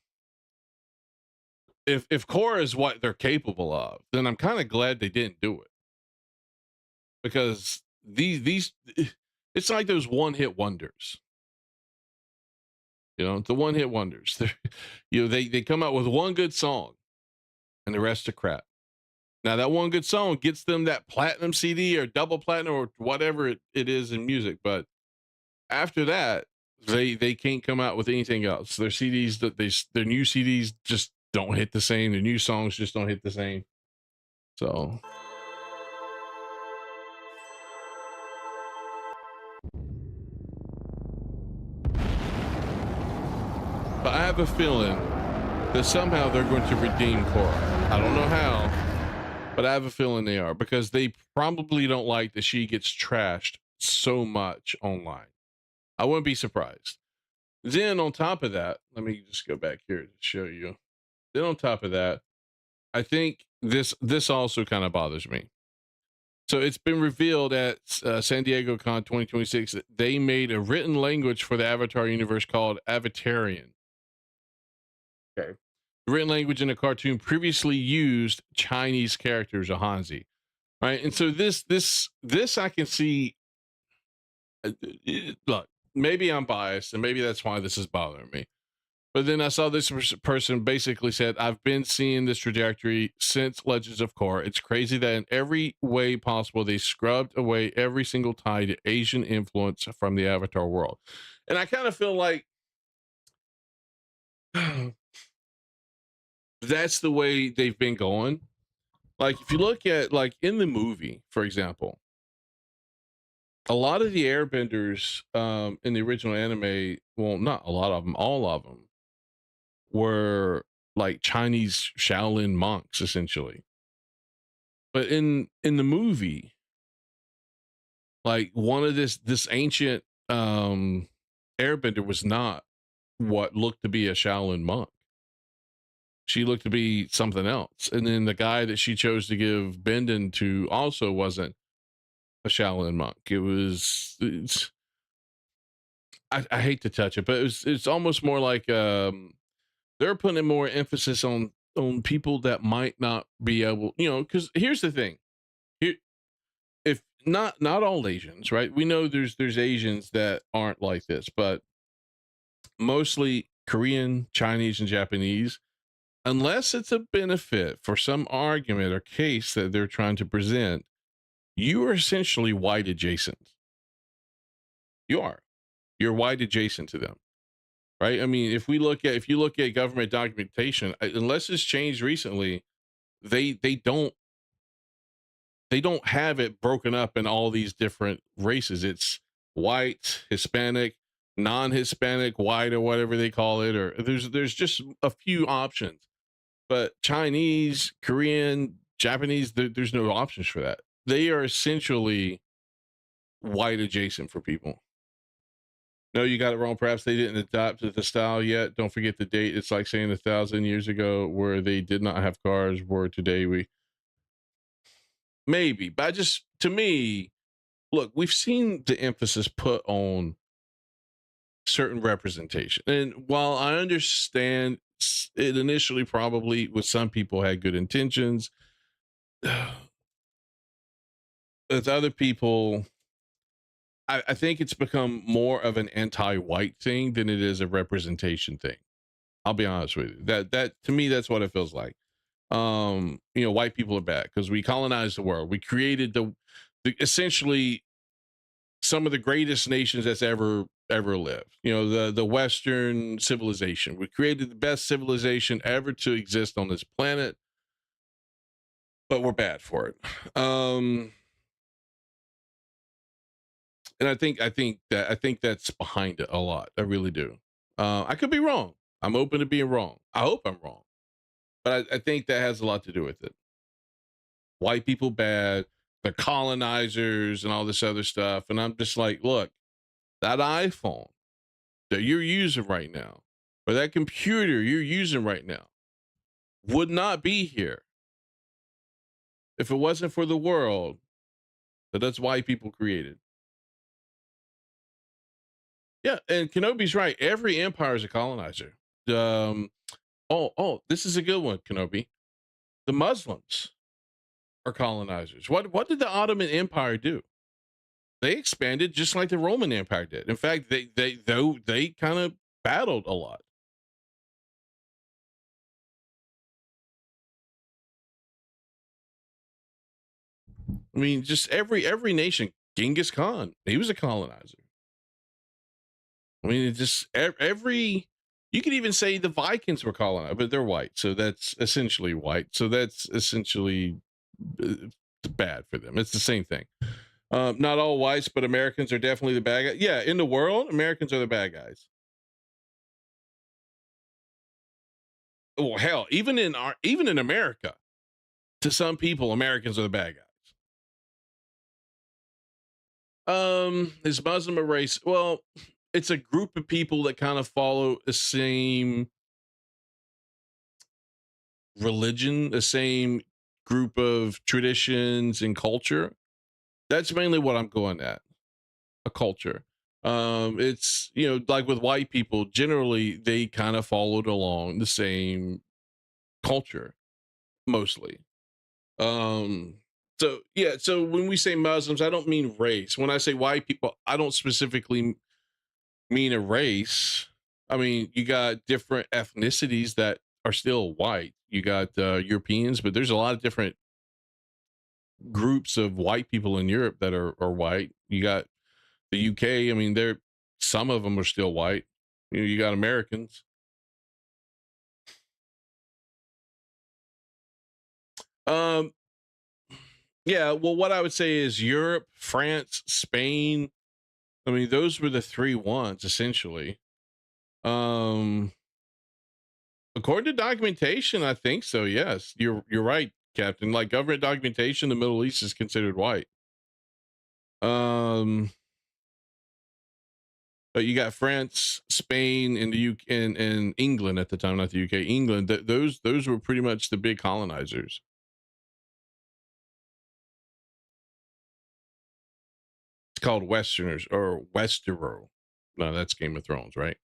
if Korra is what they're capable of, then I'm kind of glad they didn't do it. Because these it's like those one-hit wonders. The one-hit wonders. They come out with one good song and the rest are crap. Now that one good song gets them that platinum CD or double platinum or whatever it is in music. But after that, They can't come out with anything else. Their CDs that their new CDs just don't hit the same. Their new songs just don't hit the same. So but I have a feeling that somehow they're going to redeem Korra. I don't know how, but I have a feeling they are, because they probably don't like that she gets trashed so much online. I wouldn't be surprised. Then on top of that, let me just go back here to show you. Then on top of that, I think this also kind of bothers me. So it's been revealed at San Diego Con 2026 that they made a written language for the Avatar universe called Avatarian. Okay. The written language in the cartoon previously used Chinese characters, or Hanzi, right? And so this I can see. Look, maybe I'm biased, and maybe that's why this is bothering me. But then I saw this person basically said, I've been seeing this trajectory since Legends of Korra. It's crazy that in every way possible, they scrubbed away every single tie to Asian influence from the Avatar world. And I kind of feel like that's the way they've been going. Like, if you look at, like, in the movie, for example, a lot of the airbenders in the original anime, well, not a lot of them, all of them, were like Chinese Shaolin monks, essentially. But in the movie, like, one of this ancient airbender was not what looked to be a Shaolin monk. She looked to be something else. And then the guy that she chose to give Benden to also wasn't a Shaolin monk. I hate to touch it, but it's almost more like they're putting more emphasis on people that might not be able, because here's the thing. Here, if not all Asians, right? We know there's Asians that aren't like this, but mostly Korean, Chinese, and Japanese, unless it's a benefit for some argument or case that they're trying to present, you are essentially white adjacent. You're white adjacent to them, right? I mean, if you look at government documentation, unless it's changed recently, they don't have it broken up in all these different races. It's white, Hispanic, non-Hispanic, white, or whatever they call it, or there's just a few options. But Chinese, Korean, Japanese, there's no options for that. They are essentially white adjacent for people. No, you got it wrong. Perhaps they didn't adapt to the style yet. Don't forget the date. It's like saying 1,000 years ago where they did not have cars, where today we maybe. But to me, look, we've seen the emphasis put on certain representation. And while I understand it initially probably with some people had good intentions, with other people, I think it's become more of an anti-white thing than it is a representation thing. I'll be honest with you. That to me, that's what it feels like. White people are bad because we colonized the world. We created the essentially some of the greatest nations that's ever lived. The Western civilization. We created the best civilization ever to exist on this planet, but we're bad for it. And I think that's behind it a lot. I really do. I could be wrong. I'm open to being wrong. I hope I'm wrong, but I think that has a lot to do with it. White people bad, the colonizers, and all this other stuff. And I'm just like, look, that iPhone that you're using right now, or that computer you're using right now, would not be here if it wasn't for the world that us white people created. Yeah, and Kenobi's right. Every empire is a colonizer. This is a good one, Kenobi. The Muslims are colonizers. What did the Ottoman Empire do? They expanded just like the Roman Empire did. In fact, they kind of battled a lot. I mean, just every nation. Genghis Khan, he was a colonizer. I mean, it just every. You could even say the Vikings were colonized, but they're white, so that's essentially white. So that's essentially bad for them. It's the same thing. Not all whites, but Americans are definitely the bad guys. Yeah, in the world, Americans are the bad guys. Well, hell, even in America, to some people, Americans are the bad guys. Is Muslim a race? Well, it's a group of people that kind of follow the same religion, the same group of traditions and culture. That's mainly what I'm going at. A culture. It's, you know, like with white people, generally they kind of followed along the same culture, mostly. So yeah, so when we say Muslims, I don't mean race. When I say white people, I don't specifically mean a race. I mean, you got different ethnicities that are still white. You got Europeans, but there's a lot of different groups of white people in Europe that are white. You got the UK. I mean, some of them are still white. You know, you got Americans. Yeah, well, what I would say is Europe, France, Spain. I mean, those were the 3 ones essentially. According to documentation, I think so. Yes, you're right, Captain. Like government documentation, the Middle East is considered white. But you got France, Spain, and the UK, and England at the time, not the UK. England. Those were pretty much the big colonizers. It's called Westerners or Westero. No, that's Game of Thrones, right?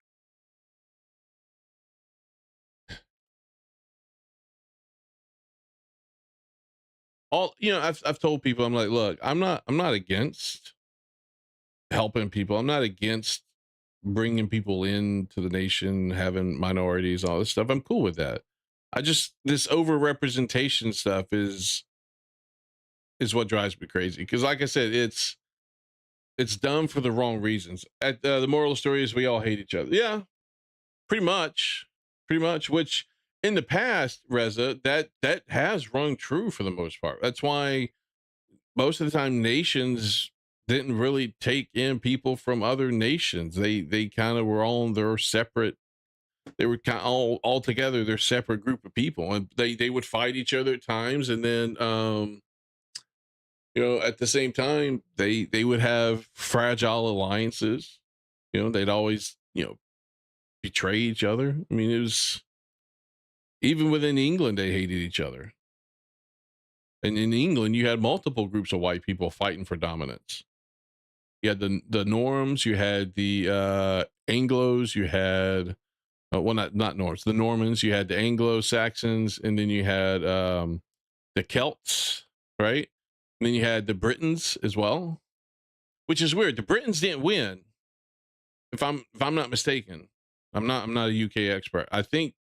All, you know, I've told people, I'm like, look, I'm not against helping people. I'm not against bringing people into the nation, having minorities, all this stuff. I'm cool with that. I just, this over representation stuff is what drives me crazy. Because like I said, it's done for the wrong reasons. At the moral of the story is we all hate each other. Yeah, pretty much. Which in the past, Reza, that has rung true for the most part. That's why most of the time nations didn't really take in people from other nations. They kind of were all on their separate. They were kind of all together, their separate group of people, and they would fight each other at times, and then you know, at the same time they would have fragile alliances. You know, they'd always, you know, betray each other. I mean, it was, even within England they hated each other. And in England, you had multiple groups of white people fighting for dominance. You had the Norms, you had the Anglos, you had well, not Norms, the Normans, you had the Anglo-Saxons, and then you had the Celts, right? And then you had the Britons as well, which is weird. The Britons didn't win, if I'm not mistaken. I'm not a UK expert. I think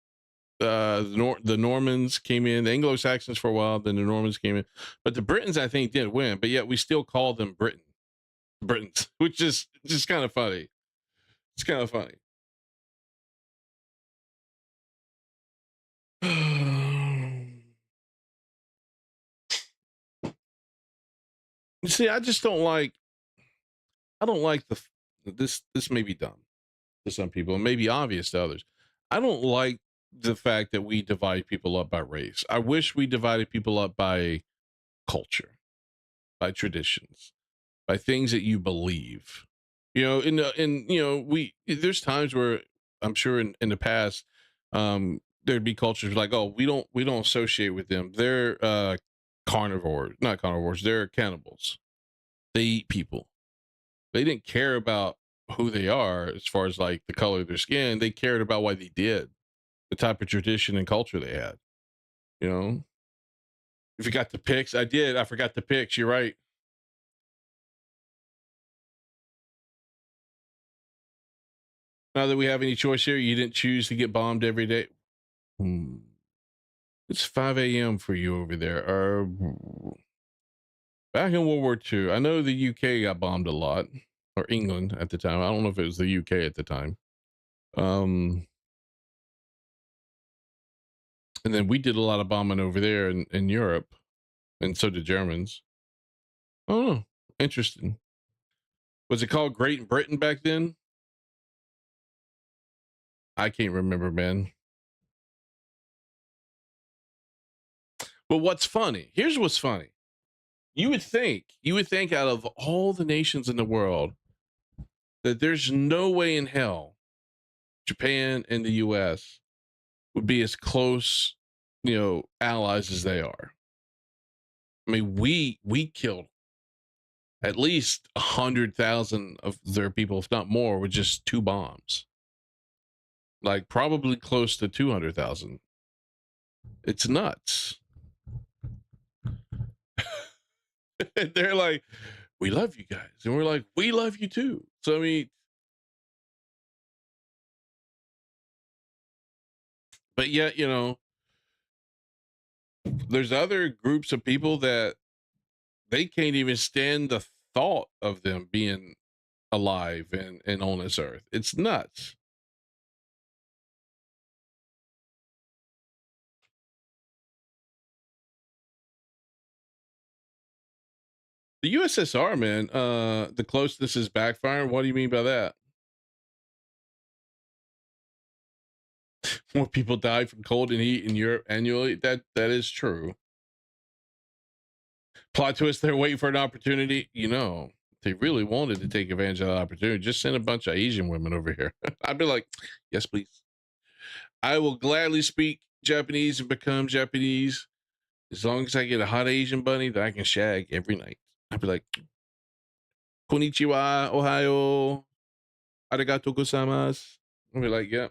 the Normans came in, the Anglo-Saxons for a while, then the Normans came in, but the Britons I think did win, but yet we still call them Britons, which is just kind of funny. It's kind of funny. You see, I just don't like. I don't like this. This may be dumb to some people, and maybe obvious to others. I don't like the fact that we divide people up by race. I wish we divided people up by culture, by traditions, by things that you believe. You know, in you know, there's times where I'm sure in the past, there'd be cultures like, oh, we don't associate with them. They're not carnivores. They're cannibals. They eat people. They didn't care about who they are as far as like the color of their skin. They cared about what they did, the type of tradition and culture they had. You know, if you got the pics, I forgot the pics. You're right. Now that we have any choice here, you didn't choose to get bombed every day. It's 5 a.m. for you over there. Back in World War II, I know the UK got bombed a lot. or England at the time. I don't know if it was the UK at the time. And then we did a lot of bombing over there in Europe, and so did Germans. Oh, interesting. Was it called Great Britain back then? I can't remember, man. But what's funny? Here's what's funny. You would think out of all the nations in the world that there's no way in hell Japan and the US would be as close, allies as they are. I mean, we killed at least 100,000 of their people, if not more, with just 2 bombs. Like probably close to 200,000. It's nuts. They're like, we love you guys. And we're like, we love you too. So, I mean, but yet, there's other groups of people that they can't even stand the thought of them being alive and on this earth. It's nuts. The USSR, man, the closeness is backfiring. What do you mean by that? More people die from cold and heat in Europe annually. That is true. Plot twist, they're waiting for an opportunity. They really wanted to take advantage of that opportunity. Just send a bunch of Asian women over here. I'd be like, yes, please. I will gladly speak Japanese and become Japanese as long as I get a hot Asian bunny that I can shag every night. I'd be like, konnichiwa, ohayo, arigato gozaimasu. I'd be like, yeah,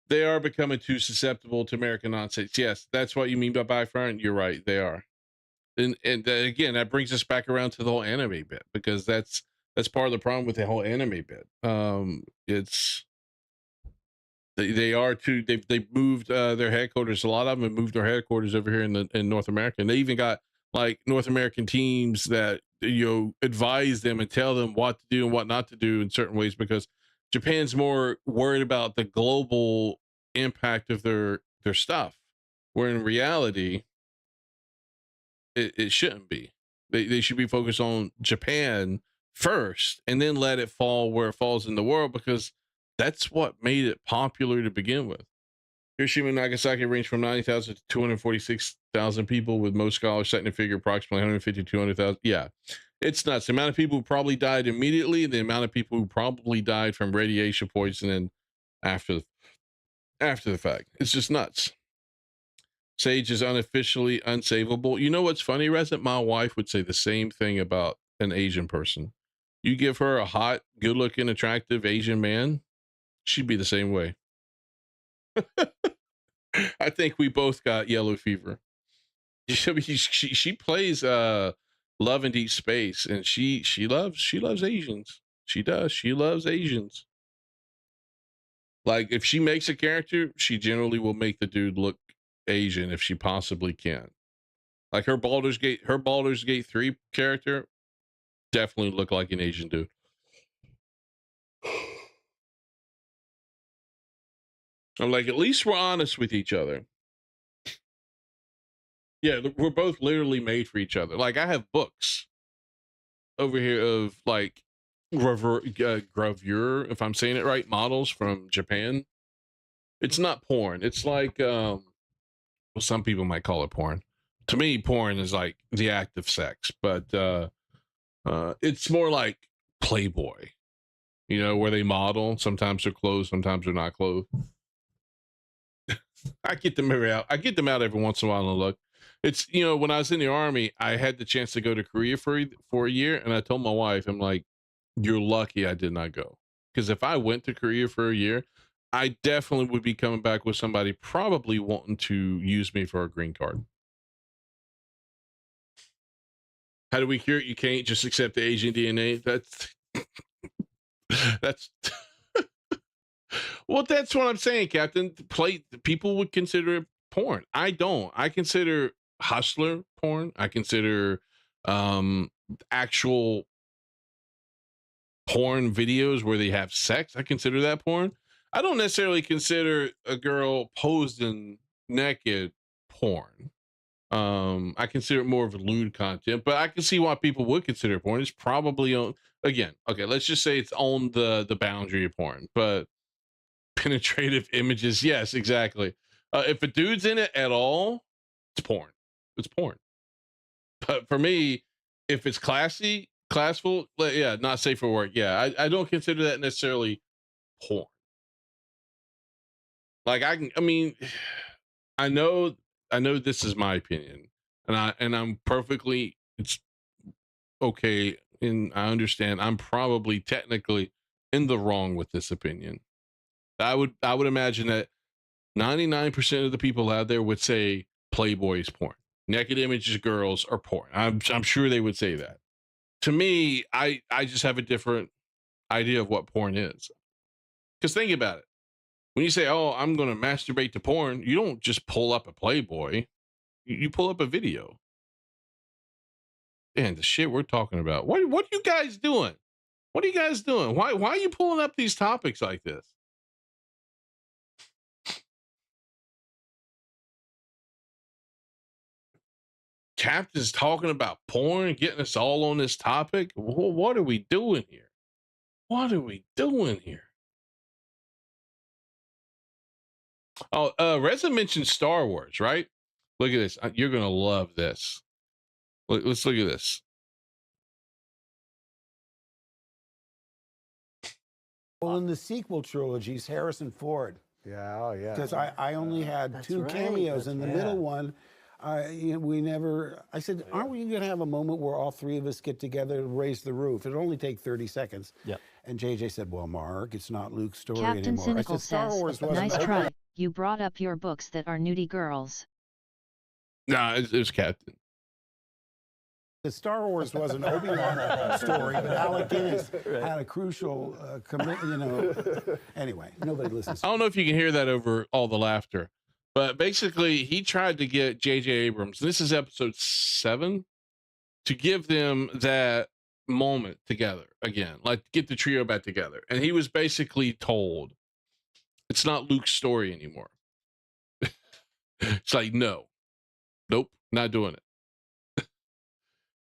They are becoming too susceptible to American nonsense. Yes, that's what you mean by backfiring. You're right, they are. And again, that brings us back around to the whole anime bit, because that's part of the problem with the whole anime bit. It's they are too. They've moved their headquarters. A lot of them have moved their headquarters over here in North America, and they even got like North American teams that advise them and tell them what to do and what not to do in certain ways, because Japan's more worried about the global impact of their stuff, where in reality it shouldn't be. They should be focused on Japan first and then let it fall where it falls in the world, because that's what made it popular to begin with. Hiroshima and Nagasaki range from 90,000 to 246,000 people, with most scholars setting a figure approximately 150 to 200,000. Yeah, it's nuts. The amount of people who probably died immediately, the amount of people who probably died from radiation poisoning after the fact. It's just nuts. Sage is unofficially unsavable. You know what's funny, Resident? My wife would say the same thing about an Asian person. You give her a hot, good-looking, attractive Asian man, she'd be the same way. I think we both got yellow fever. She plays Love and Deep Space, and she loves Asians. She does. She loves Asians. Like, if she makes a character, she generally will make the dude look Asian if she possibly can. Like her Baldur's Gate 3 character definitely looked like an Asian dude. I'm like, at least we're honest with each other. Yeah, we're both literally made for each other. Like, I have books over here of like gravure, if I'm saying it right, models from Japan. It's not porn. It's like, well, some people might call it porn. To me, porn is like the act of sex, but it's more like Playboy, where they model. Sometimes they're clothed, sometimes they're not clothed. I get them out every once in a while and look. It's, when I was in the Army, I had the chance to go to Korea for a year, and I told my wife, I'm like, you're lucky I did not go. Because if I went to Korea for a year, I definitely would be coming back with somebody probably wanting to use me for a green card. How do we cure it? You can't just accept the Asian DNA. That's well, that's what I'm saying, Captain. People would consider it porn. I don't. I consider Hustler porn. I consider actual porn videos where they have sex. I consider that porn. I don't necessarily consider a girl posing naked porn. I consider it more of a lewd content, but I can see why people would consider it porn. It's probably on, again, okay, let's just say it's on the boundary of porn, but penetrative images, yes, exactly. If a dude's in it at all, it's porn. It's porn. But for me, if it's classful, yeah, not safe for work. Yeah, I don't consider that necessarily porn. Like I mean, I know this is my opinion, and I'm perfectly, it's okay, and I understand I'm probably technically in the wrong with this opinion. I would imagine that 99% of the people out there would say Playboy is porn. Naked images of girls are porn. I'm sure they would say that. To me, I just have a different idea of what porn is. Because think about it. When you say, oh, I'm going to masturbate to porn, you don't just pull up a Playboy. You pull up a video. And the shit we're talking about. What are you guys doing? What are you guys doing? Why are you pulling up these topics like this? Captain's talking about porn, getting us all on this topic. Well, what are we doing here? What are we doing here? Oh, Reza mentioned Star Wars, right? Look at this. You're going to love this. Let's look at this. Well, in the sequel trilogies, Harrison Ford. Yeah, oh yeah. Because I only had two cameos. In the middle one, we never. I said, aren't we going to have a moment where all three of us get together and raise the roof? It'll only take 30 seconds. Yeah. And JJ said, well, Mark, it's not Luke's story Captain anymore. Cynical I said, Star says, Wars wasn't nice try. You brought up your books that are nudie girls. No, it was Captain. The Star Wars was an Obi-Wan story, but Alec Guinness had a crucial Anyway, nobody listens. I don't know if you can hear that over all the laughter, but basically he tried to get J.J. Abrams, this is episode 7, to give them that moment together again, like get the trio back together. And he was basically told, it's not Luke's story anymore. It's like, nope, not doing it.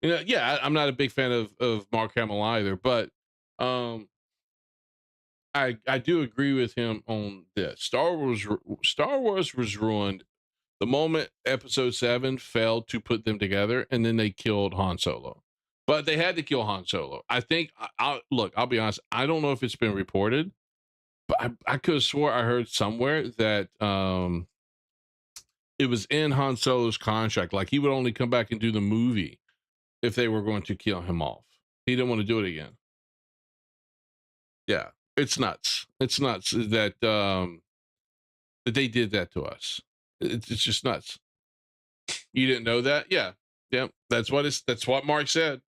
Yeah, I'm not a big fan of Mark Hamill either, but I do agree with him on this. Star Wars was ruined the moment episode 7 failed to put them together, and then they killed Han Solo. But they had to kill Han Solo. I think, I'll be honest, I don't know if it's been reported, but I could have swore I heard somewhere that it was in Han Solo's contract, like he would only come back and do the movie if they were going to kill him off. He didn't want to do it again. Yeah, it's nuts. It's nuts that that they did that to us. It's just nuts. You didn't know that? Yeah. That's what Mark said.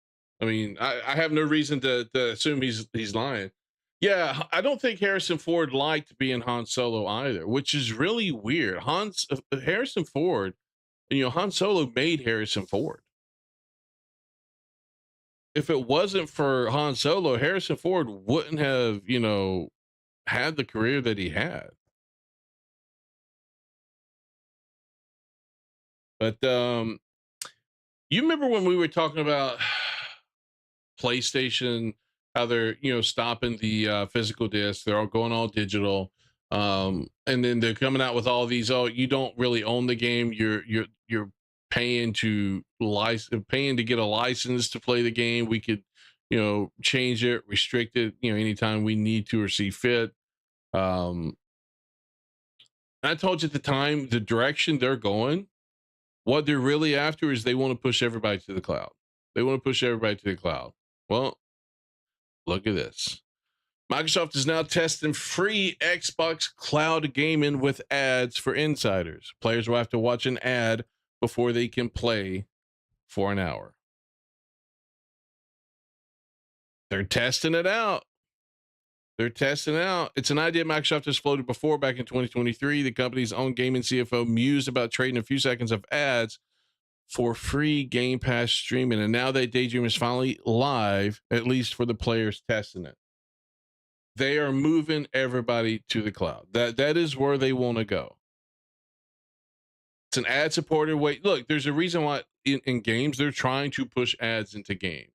I mean, I have no reason to assume he's lying. Yeah, I don't think Harrison Ford liked being Han Solo either, which is really weird. Harrison Ford, Han Solo made Harrison Ford. If it wasn't for Han Solo, Harrison Ford wouldn't have, had the career that he had. But you remember when we were talking about PlayStation, how they're, stopping the physical disc, they're all going all digital. And then they're coming out with all these, you don't really own the game. You're paying to get a license to play the game. We could, change it, restrict it, anytime we need to or see fit. I told you at the time, the direction they're going, what they're really after is they want to push everybody to the cloud. Well, look at this. Microsoft is now testing free Xbox cloud gaming with ads for insiders. Players will have to watch an ad before they can play for an hour. They're testing it out. It's an idea Microsoft has floated before back in 2023. The company's own gaming CFO mused about trading a few seconds of ads for free Game Pass streaming. And now that Daydream is finally live, at least for the players testing it, they are moving everybody to the cloud. That is where they want to go. It's an ad-supported way. Look, there's a reason why in games they're trying to push ads into games.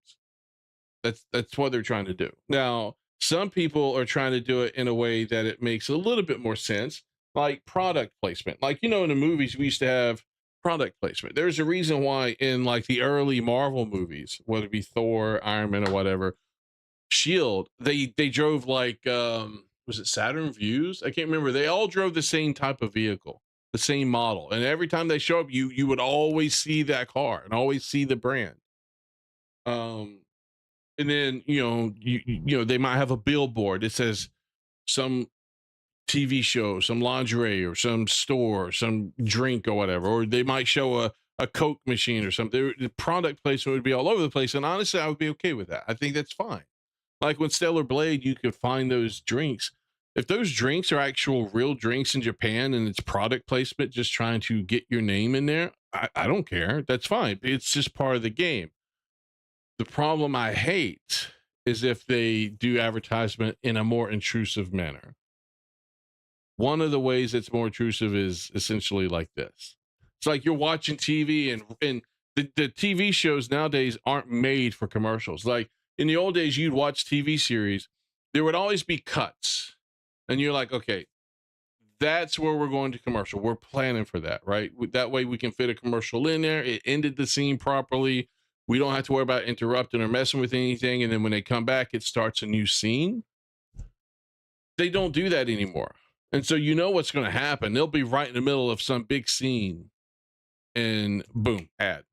That's what they're trying to do. Now, some people are trying to do it in a way that it makes a little bit more sense, like product placement. Like, in the movies, we used to have product placement. There's a reason why in like the early Marvel movies, whether it be Thor, Iron Man, or whatever, Shield, they drove like was it Saturn Views? I can't remember. They all drove the same type of vehicle, the same model, and every time they show up, you would always see that car and always see the brand. And then they might have a billboard that says some TV show, some lingerie, or some store, some drink, or whatever, or they might show a Coke machine or something. The product placement would be all over the place, and honestly, I would be okay with that. I think that's fine. Like when Stellar Blade, you could find those drinks. If those drinks are actual real drinks in Japan and it's product placement just trying to get your name in there, I don't care. That's fine. It's just part of the game. The problem I hate is if they do advertisement in a more intrusive manner. One of the ways it's more intrusive is essentially like this. It's like you're watching TV and the TV shows nowadays aren't made for commercials. Like in the old days, you'd watch TV series, there would always be cuts. And you're like, okay, that's where we're going to commercial. We're planning for that, right? That way we can fit a commercial in there. It ended the scene properly. We don't have to worry about interrupting or messing with anything. And then when they come back, it starts a new scene. They don't do that anymore. And so you know what's going to happen. They'll be right in the middle of some big scene and boom, ad.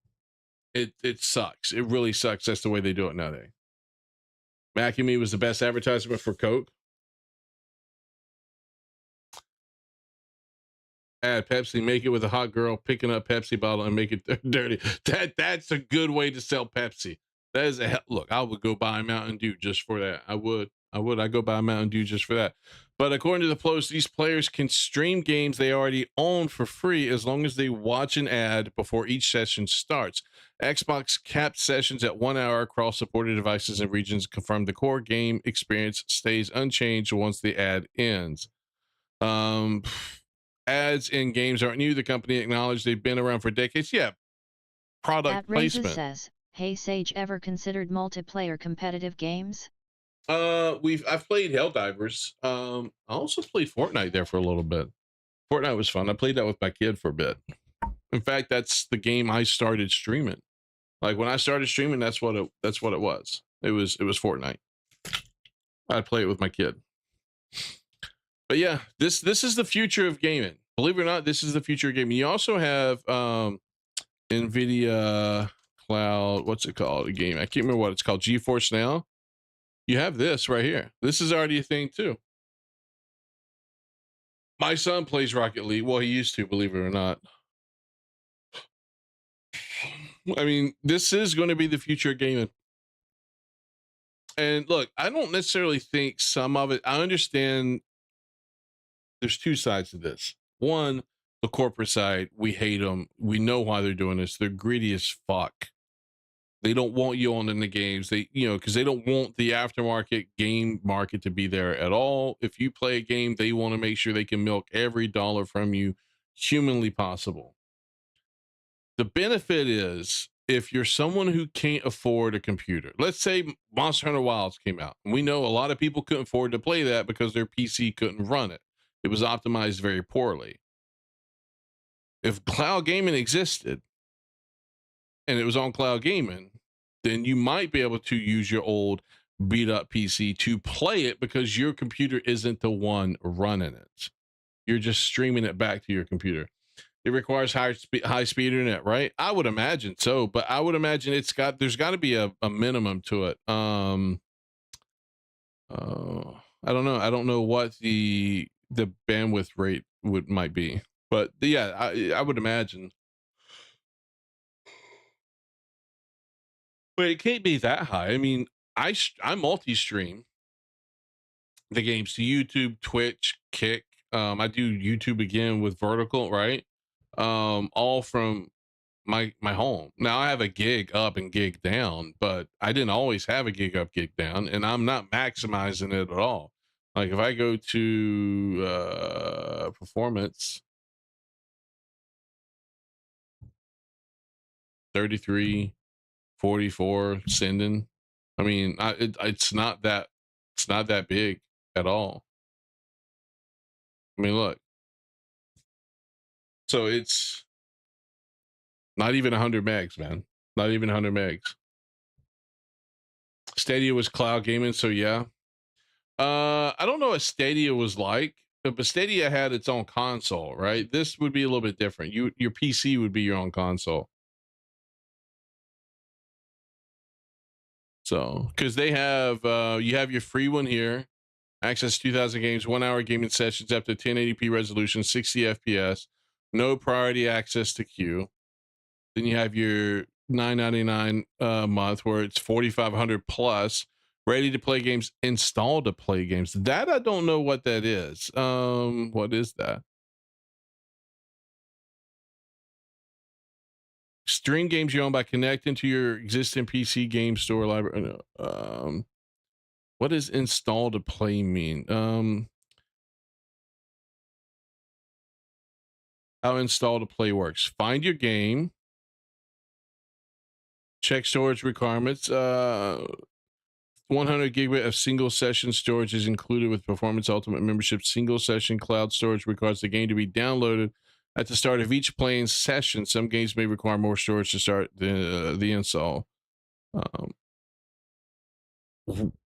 It sucks. It really sucks. That's the way they do it nowadays. Mac and Me was the best advertisement for Coke. Add Pepsi, make it with a hot girl picking up Pepsi bottle and make it dirty. That's a good way to sell Pepsi. That is look, I would go buy a Mountain Dew just for that. I would. I'd go buy a Mountain Dew just for that. But according to the post, these players can stream games they already own for free as long as they watch an ad before each session starts. Xbox capped sessions at 1 hour across supported devices and regions, confirmed the core game experience stays unchanged once the ad ends. Ads in games aren't new. The company acknowledged they've been around for decades. Yeah, product placement. Says, hey Sage, ever considered multiplayer competitive games? I've played Helldivers. I also played Fortnite there for a little bit. Fortnite was fun. I played that with my kid for a bit. In fact, that's the game I started streaming. Like when I started streaming, that's what it was. It was Fortnite. I'd play it with my kid. But yeah, this is the future of gaming. Believe it or not, this is the future of gaming. You also have NVIDIA Cloud. What's it called? A game. I can't remember what it's called. GeForce Now. You have this right here. This is already a thing too. My son plays Rocket League. Well, he used to, believe it or not. I mean, this is going to be the future of gaming. And look, I don't necessarily think some of it, I understand there's two sides to this. One, the corporate side, we hate them. We know why they're doing this. They're greedy as fuck. They don't want you on in the games. Because they don't want the aftermarket game market to be there at all. If you play a game, they want to make sure they can milk every dollar from you humanly possible. The benefit is if you're someone who can't afford a computer, let's say Monster Hunter Wilds came out, and we know a lot of people couldn't afford to play that because their PC couldn't run it. It was optimized very poorly. If cloud gaming existed and it was on cloud gaming, then you might be able to use your old beat up PC to play it because your computer isn't the one running it. You're just streaming it back to your computer. It requires high speed internet, right? I would imagine so, but I would imagine there's got to be a minimum to it. I don't know. I don't know what the bandwidth rate might be, but yeah, I would imagine. But it can't be that high. I mean, I multi-stream the games to YouTube, Twitch, Kick. I do YouTube again with vertical, right? All from my home. Now I have a gig up and gig down, but I didn't always have a gig up, gig down, and I'm not maximizing it at all. Like if I go to performance, 33, 44, sending. I mean, it's not that big at all. I mean, look. So it's not even 100 megs, man. Not even 100 megs. Stadia was cloud gaming, so yeah. I don't know what Stadia was like, but Stadia had its own console, right? This would be a little bit different. Your PC would be your own console. So, because they have, you have your free one here, access 2,000 games, 1 hour gaming sessions up to 1080p resolution, 60 FPS, no priority access to queue. Then you have your $9.99 a month where it's 4,500 plus, ready to play games, installed to play games. That I don't know what that is. What is that? Stream games you own by connecting to your existing PC game store library. What does install to play mean? How install to play works. Find your game. Check storage requirements. 100 gigabit of single session storage is included with Performance Ultimate membership. Single session cloud storage requires the game to be downloaded at the start of each playing session. Some games may require more storage to start the install.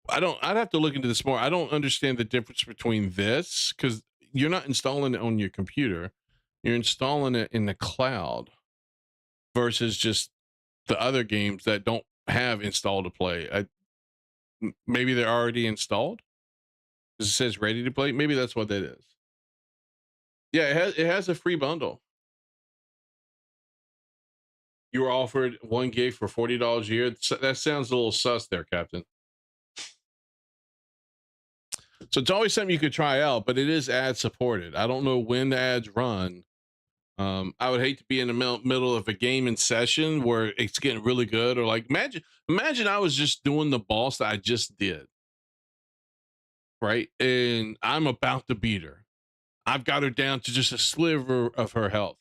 I'd have to look into this more. I don't understand the difference between this, because you're not installing it on your computer. You're installing it in the cloud versus just the other games that don't have install to play. Maybe they're already installed. It says ready to play. Maybe that's what that is. Yeah, it has a free bundle. You were offered 1 gig for $40 a year. That sounds a little sus there, Captain. So it's always something you could try out, but it is ad supported. I don't know when the ads run. I would hate to be in the middle of a gaming session where it's getting really good, or like imagine I was just doing the boss that I just did, right? And I'm about to beat her. I've got her down to just a sliver of her health.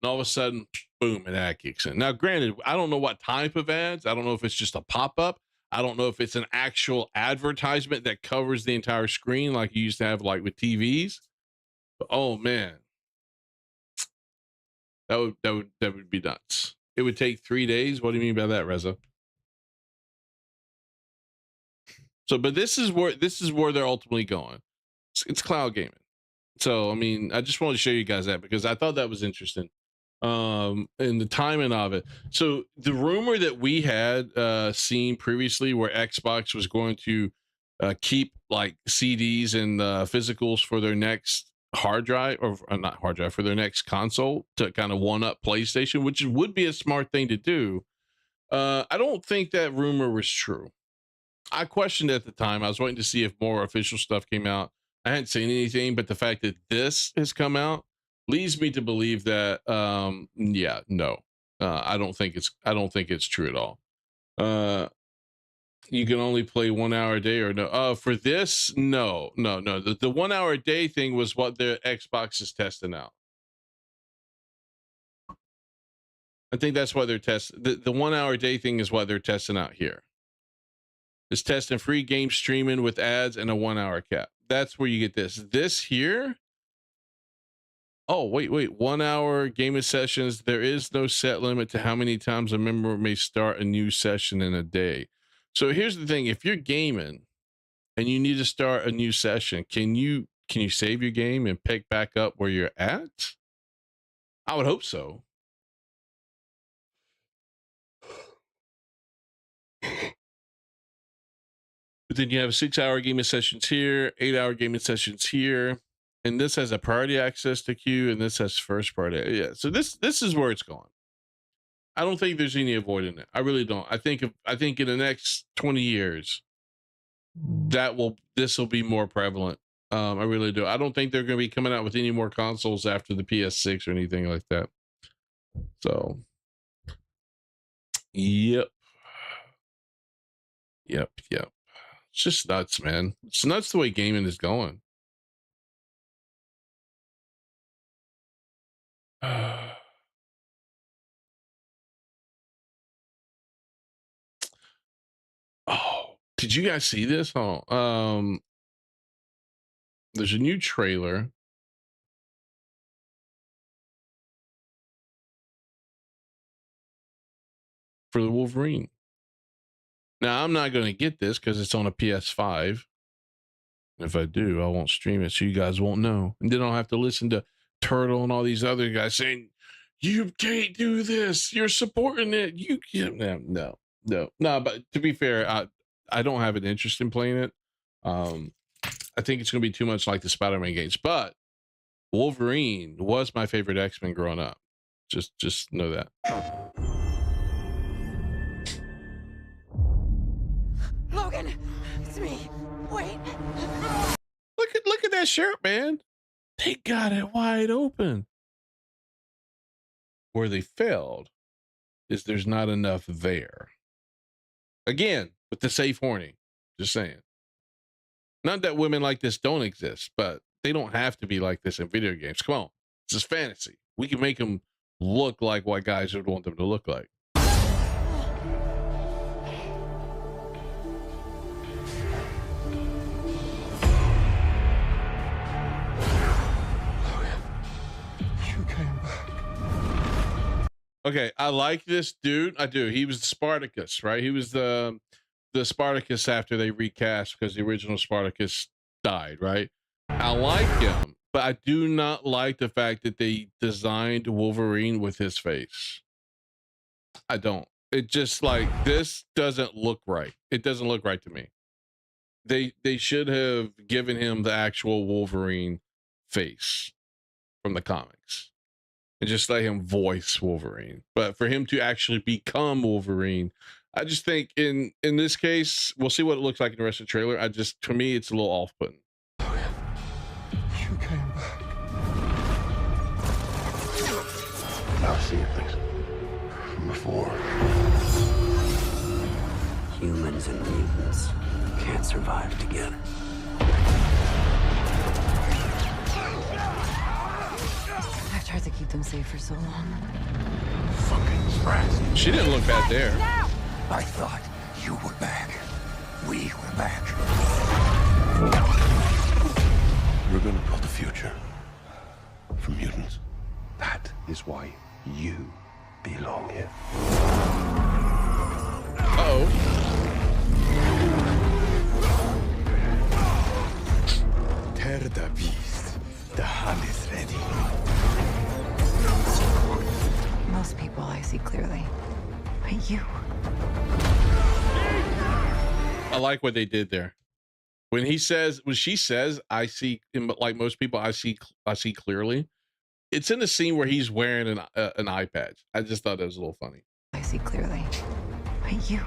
And all of a sudden, boom, an ad kicks in. Now, granted, I don't know what type of ads. I don't know if it's just a pop-up. I don't know if it's an actual advertisement that covers the entire screen like you used to have like with TVs. But, oh man. That would be nuts. It would take 3 days. What do you mean by that, Reza? So, but this is where they're ultimately going. It's cloud gaming. So, I mean, I just wanted to show you guys that because I thought that was interesting. And the timing of it. So the rumor that we had seen previously where Xbox was going to keep like CDs and physicals for their next hard drive, or not hard drive, for their next console to kind of one up PlayStation, which would be a smart thing to do. I don't think that rumor was true. I questioned it at the time. I was waiting to see if more official stuff came out. I hadn't seen anything, but the fact that this has come out leads me to believe that yeah, no. I don't think it's true at all. You can only play 1 hour a day, or no? For this, no. The 1 hour a day thing was what the Xbox is testing out. I think that's why they're testing. The 1 hour a day thing is what they're testing out here. It's testing free game streaming with ads and a 1 hour cap. That's where you get this. This here. Oh, wait. 1 hour gaming sessions. There is no set limit to how many times a member may start a new session in a day. So here's the thing. If you're gaming and you need to start a new session, can you save your game and pick back up where you're at? I would hope so. But then you have 6 hour gaming sessions here, 8 hour gaming sessions here. And this has a priority access to queue, and this has first party. Yeah. So this is where it's going. I don't think there's any avoiding it. I really don't. I think in the next 20 years, this will be more prevalent. I really do. I don't think they're going to be coming out with any more consoles after the PS6 or anything like that. So Yep. Yep. Yep. It's just nuts, man. It's nuts the way gaming is going. Oh, did you guys see this? Oh, there's a new trailer for the Wolverine. Now, I'm not going to get this because it's on a PS5. If I do, I won't stream it, so you guys won't know. And then I'll have to listen to Turtle and all these other guys saying, "You can't do this. You're supporting it. You can't." No. But to be fair, I don't have an interest in playing it. I think it's going to be too much like the Spider-Man games. But Wolverine was my favorite X-Men growing up. Just know that. Logan, it's me. Wait. Look at that shirt, man. They got it wide open. Where they failed is there's not enough there. Again, with the safe horny. Just saying. Not that women like this don't exist, but they don't have to be like this in video games. Come on. This is fantasy. We can make them look like what guys would want them to look like. Okay, I like this dude. I do. He was Spartacus, right? He was the Spartacus after they recast because the original Spartacus died, right? I like him, but I do not like the fact that they designed Wolverine with his face. I don't. It just like this doesn't look right. It doesn't look right to me. They should have given him the actual Wolverine face from the comics. And just let him voice Wolverine. But for him to actually become Wolverine, I just think in this case, we'll see what it looks like in the rest of the trailer. To me, it's a little off-putting. You came back. I've seen things before. Humans and mutants can't survive together. I've tried to keep them safe for so long. Fucking trash. She didn't look bad there. I thought you were back. We were back. We're gonna build a future for mutants. That is why you belong here. Uh-oh. Tear the beast. The hunt is ready. Most people I see clearly. But you. I like what they did there. When she says, I see, like most people, I see clearly. It's in the scene where he's wearing an eye patch. I just thought that was a little funny. I see clearly. But you.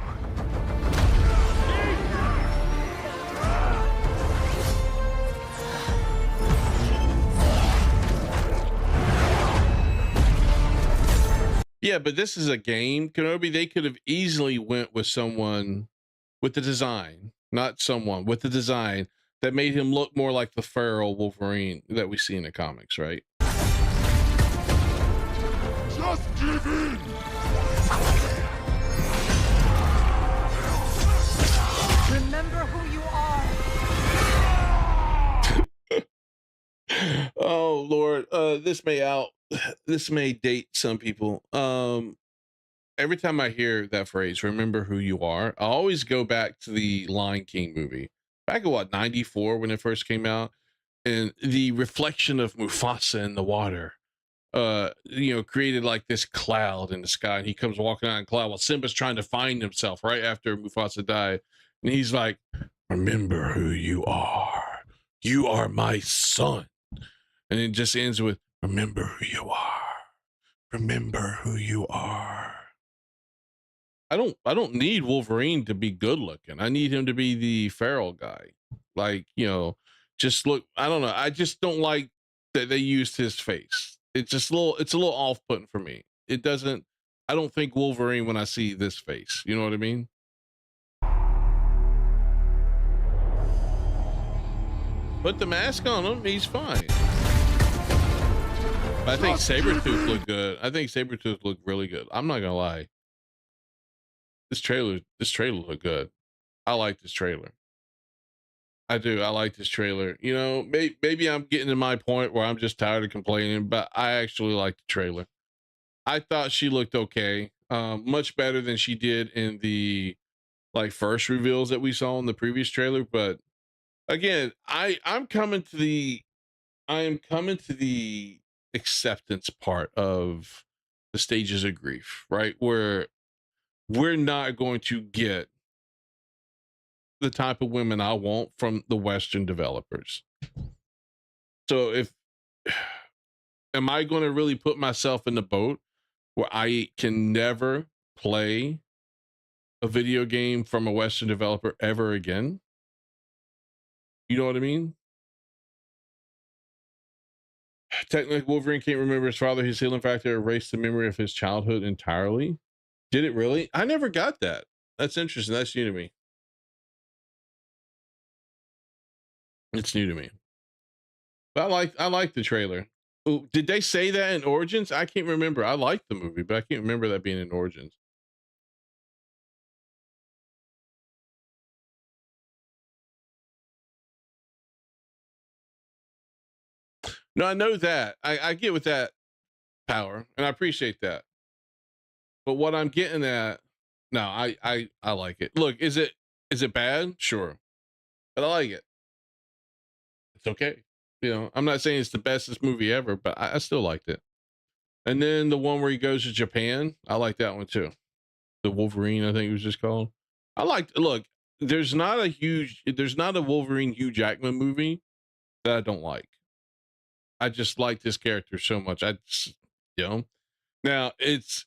Yeah, but this is a game, Kenobi. They could have easily went with someone with the design, not someone with the design that made him look more like the feral Wolverine that we see in the comics, right? Just give in! Remember who you are. Oh Lord, this may date some people. Every time I hear that phrase, remember who you are, I always go back to the Lion King movie. Back in what, 94 when it first came out, and the reflection of Mufasa in the water, created like this cloud in the sky, and he comes walking out in cloud while Simba's trying to find himself right after Mufasa died. And he's like, remember who you are. You are my son. And it just ends with, remember who you are. Remember who you are. I don't need Wolverine to be good looking. I need him to be the feral guy. Like, just look, I don't know. I just don't like that they used his face. It's a little off-putting for me. It doesn't I don't think Wolverine when I see this face. You know what I mean? Put the mask on him, he's fine. I think Sabretooth looked good. I think Sabretooth looked really good. I'm not gonna lie. This trailer looked good. I like this trailer. I do. I like this trailer. You know, maybe I'm getting to my point where I'm just tired of complaining, but I actually like the trailer. I thought she looked okay. Much better than she did in the like first reveals that we saw in the previous trailer. But again, I am coming to the acceptance part of the stages of grief, right? Where we're not going to get the type of women I want from the Western developers. So am I going to really put myself in the boat where I can never play a video game from a Western developer ever again? You know what I mean? Technically, Wolverine can't remember his father. His healing factor erased the memory of his childhood entirely. Did it really? I never got that. That's interesting. That's new to me. It's new to me. But I like the trailer. Ooh, did they say that in Origins? I can't remember. I liked the movie, but I can't remember that being in Origins. No, I know that. I get with that power, and I appreciate that. But what I'm getting at, no, I like it. Look, is it bad? Sure. But I like it. It's okay. You know, I'm not saying it's the bestest movie ever, but I still liked it. And then the one where he goes to Japan, I like that one too. The Wolverine, I think it was just called. I liked. Look, there's not a Wolverine Hugh Jackman movie that I don't like. I just like this character so much. Now it's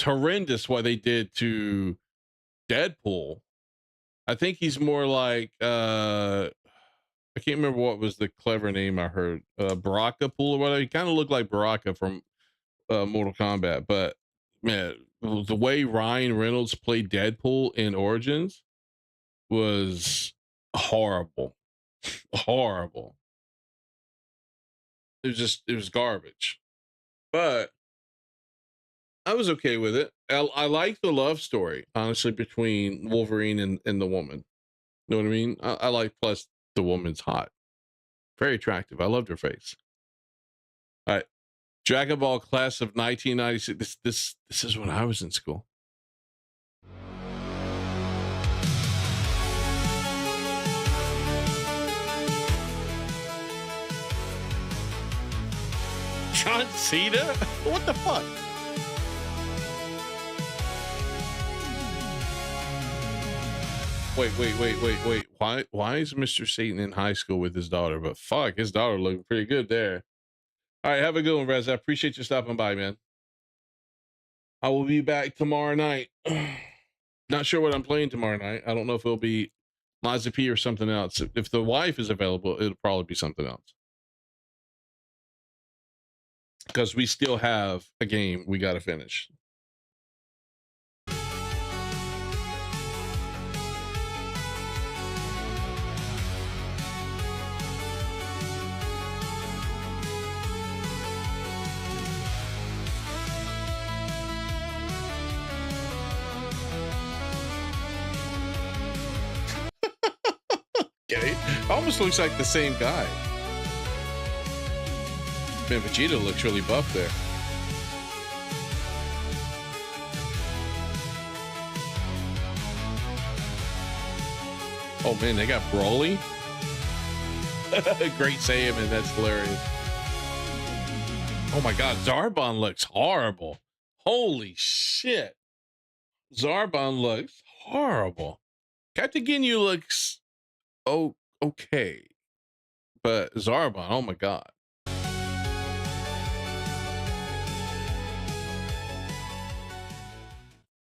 horrendous what they did to Deadpool. I think he's more like I can't remember what was the clever name I heard. Baraka Pool or whatever. He kind of looked like Baraka from Mortal Kombat, but man, the way Ryan Reynolds played Deadpool in Origins was horrible. Horrible. It was garbage. But I was okay with it. I like the love story, honestly, between Wolverine and the woman. You know what I mean? I like, plus the woman's hot. Very attractive. I loved her face. All right. Dragon Ball class of 1996. This is when I was in school. John Cena? What the fuck? Wait. Why is Mr. Satan in high school with his daughter? But fuck, his daughter looked pretty good there. All right, have a good one, Rez. I appreciate you stopping by, man. I will be back tomorrow night. Not sure what I'm playing tomorrow night. I don't know if it'll be Liza P or something else. If the wife is available, it'll probably be something else. Because we still have a game we got to finish. Okay. Almost looks like the same guy. Man, Vegeta looks really buff there. Oh man, they got Broly. Great Saiyaman, that's hilarious. Oh my god, Zarbon looks horrible. Holy shit. Zarbon looks horrible. Captain Ginyu looks okay. But Zarbon, oh my god.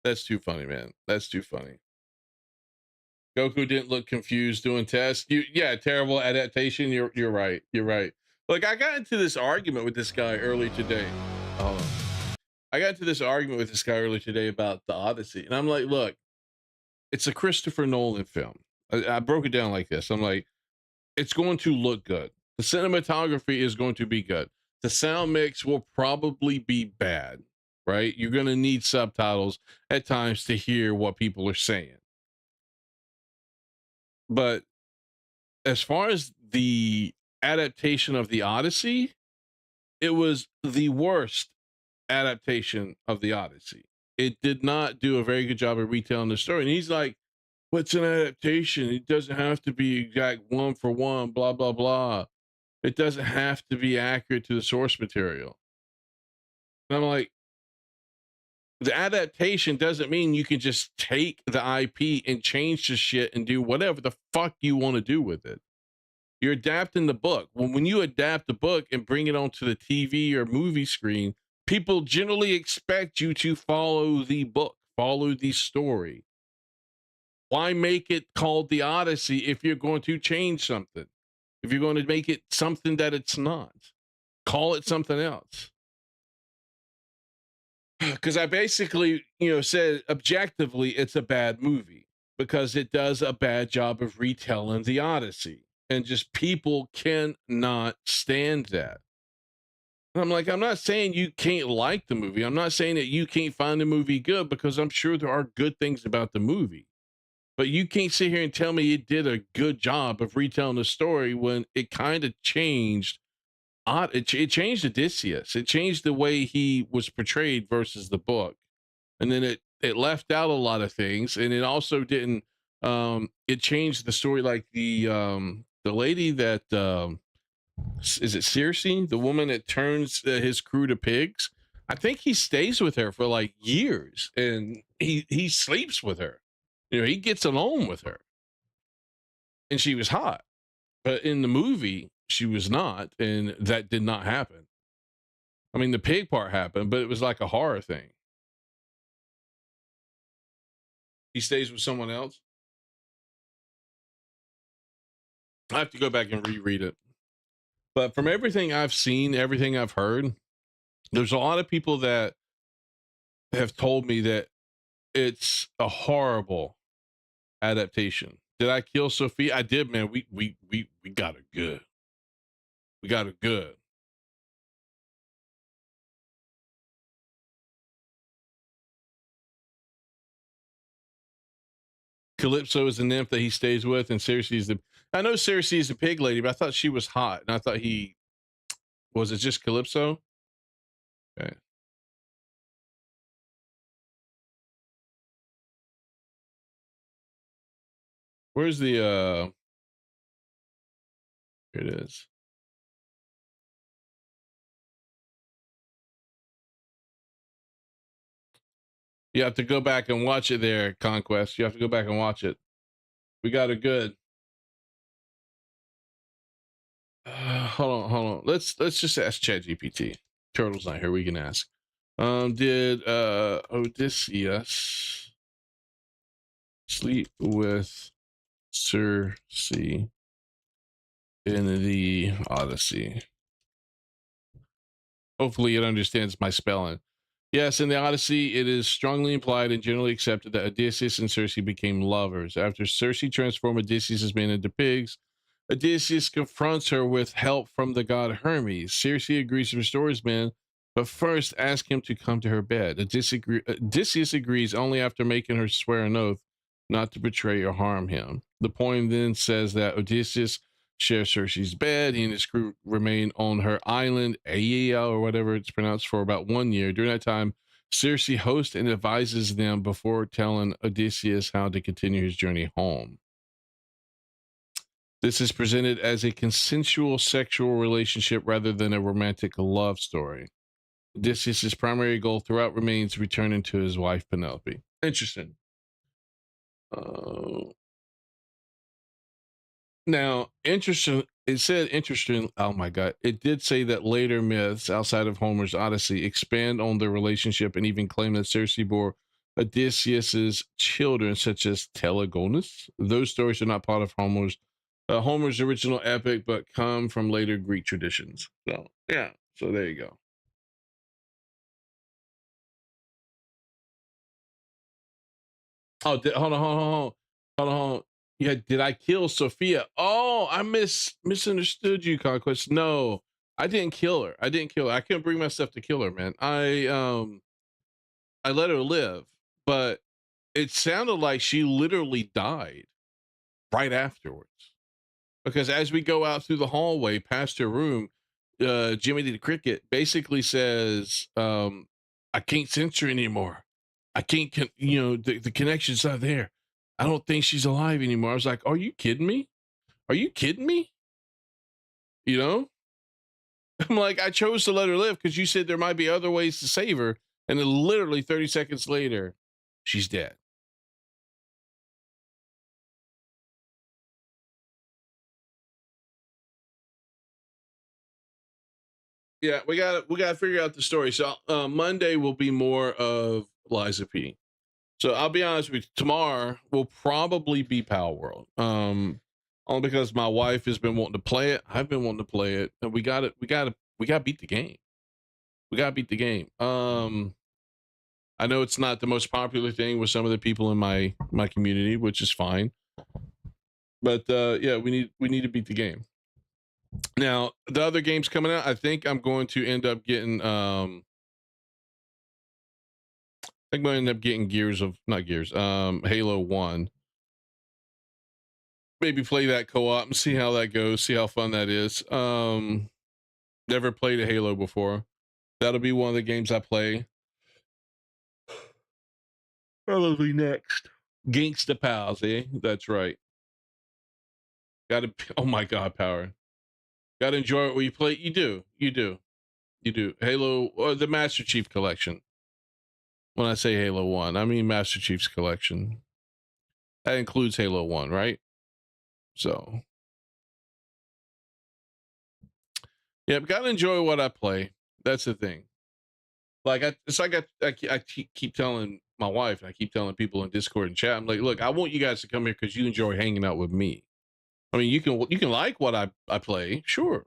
That's too funny, man. That's too funny. Goku didn't look confused doing tests. Yeah, terrible adaptation. You're right. You're right. Look, I got into this argument with this guy early today. I got into this argument with this guy earlier today about the Odyssey, and I'm like, look, it's a Christopher Nolan film. I broke it down like this. I'm like, it's going to look good. The cinematography is going to be good. The sound mix will probably be bad, right? You're going to need subtitles at times to hear what people are saying. But as far as the adaptation of the Odyssey, it was the worst adaptation of the Odyssey. It did not do a very good job of retelling the story. And he's like, what's an adaptation? It doesn't have to be exact one for one, blah, blah, blah. It doesn't have to be accurate to the source material. And I'm like, the adaptation doesn't mean you can just take the IP and change the shit and do whatever the fuck you want to do with it. You're adapting the book. When you adapt the book and bring it onto the TV or movie screen, people generally expect you to follow the book, follow the story. Why make it called the Odyssey if you're going to change something? If you're going to make it something that it's not, call it something else. Because I basically, said objectively it's a bad movie because it does a bad job of retelling the Odyssey. And just people cannot stand that. And I'm like, I'm not saying you can't like the movie. I'm not saying that you can't find the movie good, because I'm sure there are good things about the movie. But you can't sit here and tell me it did a good job of retelling the story when it kind of changed. It changed Odysseus. It changed the way he was portrayed versus the book. And then it left out a lot of things. And it also didn't, it changed the story. Like the lady that, is it Circe? The woman that turns his crew to pigs. I think he stays with her for like years, and he sleeps with her. He gets alone with her, and she was hot, but in the movie she was not, and that did not happen. I mean, the pig part happened, but it was like a horror thing. He stays with someone else. I have to go back and reread it. But from everything I've seen, everything I've heard, there's a lot of people that have told me that it's a horrible adaptation. Did I kill Sophie? I did, man. We got her good. We got her good. Calypso is the nymph that he stays with, and Circe is the. I know Circe is the pig lady, but I thought she was hot, and I thought was it just Calypso? Okay. Where's the here it is. You have to go back and watch it there, Conquest. You have to go back and watch it. We got it good. Hold on. Let's just ask ChatGPT. Turtle's not here. We can ask. Did Odysseus sleep with Circe in the Odyssey? Hopefully it understands my spelling. Yes, in the Odyssey, it is strongly implied and generally accepted that Odysseus and Circe became lovers. After Circe transformed Odysseus' men into pigs, Odysseus confronts her with help from the god Hermes. Circe agrees to restore his men, but first asks him to come to her bed. Odysseus agrees only after making her swear an oath not to betray or harm him. The poem then says that Odysseus shares Circe's bed. He and his crew remain on her island, Aea, or whatever it's pronounced, for about 1 year. During that time, Circe hosts and advises them before telling Odysseus how to continue his journey home. This is presented as a consensual sexual relationship rather than a romantic love story. Odysseus' primary goal throughout remains returning to his wife Penelope. Interesting. Now, interesting. It said interesting. Oh my God. It did say that later myths outside of Homer's Odyssey expand on their relationship and even claim that Circe bore Odysseus's children, such as Telegonus. Those stories are not part of Homer's original epic, but come from later Greek traditions. So, yeah. So there you go. Oh, hold on. Yeah, did I kill Sophia? Oh, I misunderstood you, Conquest. No, I didn't kill her. I couldn't bring myself to kill her, man. I let her live, but it sounded like she literally died right afterwards. Because as we go out through the hallway past her room, Jimmy the Cricket basically says, I can't sense her anymore. I can't, the connection's not there. I don't think she's alive anymore. I was like, are you kidding me? Are you kidding me? You know? I'm like, I chose to let her live because you said there might be other ways to save her. And then literally 30 seconds later, she's dead. Yeah, we gotta figure out the story. So Monday will be more of Liza P. So I'll be honest with you, tomorrow will probably be Power World. Only because my wife has been wanting to play it. I've been wanting to play it, and we gotta beat the game. We gotta beat the game. I know it's not the most popular thing with some of the people in my community, which is fine. But yeah, we need to beat the game. Now, the other games coming out, I think I'm going to end up getting Halo 1. Maybe play that co-op and see how that goes, see how fun that is. Never played a Halo before. That'll be one of the games I play. Probably next. Gangsta Pals, eh? That's right. Oh my God, Power. Gotta enjoy it when you play. You do. Halo, or the Master Chief Collection. When I say Halo 1, I mean Master Chief's Collection. That includes Halo 1, right? So, yeah, gotta enjoy what I play. That's the thing. Like, I keep telling my wife, and I keep telling people in Discord and chat, I'm like, look, I want you guys to come here because you enjoy hanging out with me. I mean, you can like what I play, sure.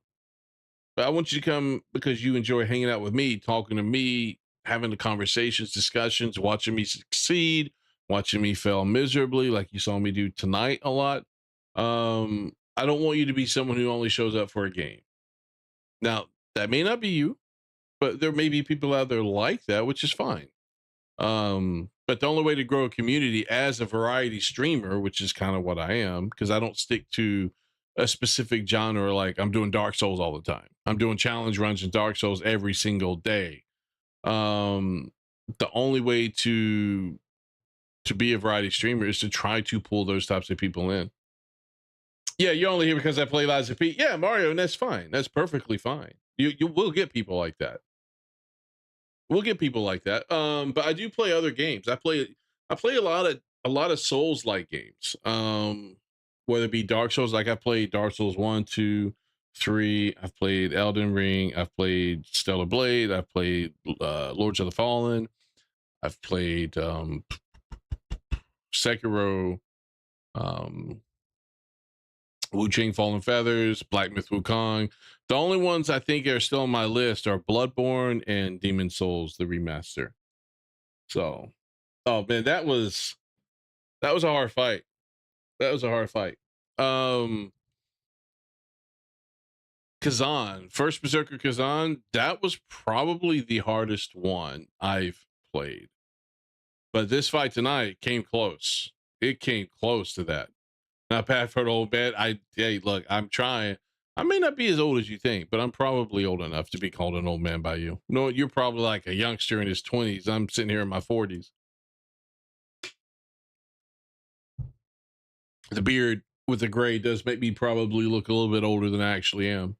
But I want you to come because you enjoy hanging out with me, talking to me, having the conversations, discussions, watching me succeed, watching me fail miserably, like you saw me do tonight a lot. I don't want you to be someone who only shows up for a game. Now, that may not be you, but there may be people out there like that, which is fine. But the only way to grow a community as a variety streamer, which is kind of what I am, because I don't stick to a specific genre. Like, I'm doing Dark Souls all the time. I'm doing challenge runs in Dark Souls every single day. The only way to be a variety streamer is to try to pull those types of people in. Yeah, you're only here because I play Liza P. Yeah, Mario, and that's fine. That's perfectly fine. You will get people like that. We'll get people like that. But I do play other games. I play a lot of Souls like games. Whether it be Dark Souls, like I played Dark Souls 1, 2, 3. I've played Elden Ring. I've played Stellar Blade. I've played Lords of the Fallen. I've played Sekiro, Wu-Ching Fallen Feathers, Black Myth Wukong. The only ones I think are still on my list are Bloodborne and Demon Souls, the remaster. So, oh man, that was a hard fight. That was a hard fight. Kazan, first Berserker Kazan, that was probably the hardest one I've played. But this fight tonight came close. It came close to that. Not bad for an old man. Hey, look, I'm trying. I may not be as old as you think, but I'm probably old enough to be called an old man by you. No, you're probably like a youngster in his 20s. I'm sitting here in my 40s. The beard with the gray does make me probably look a little bit older than I actually am.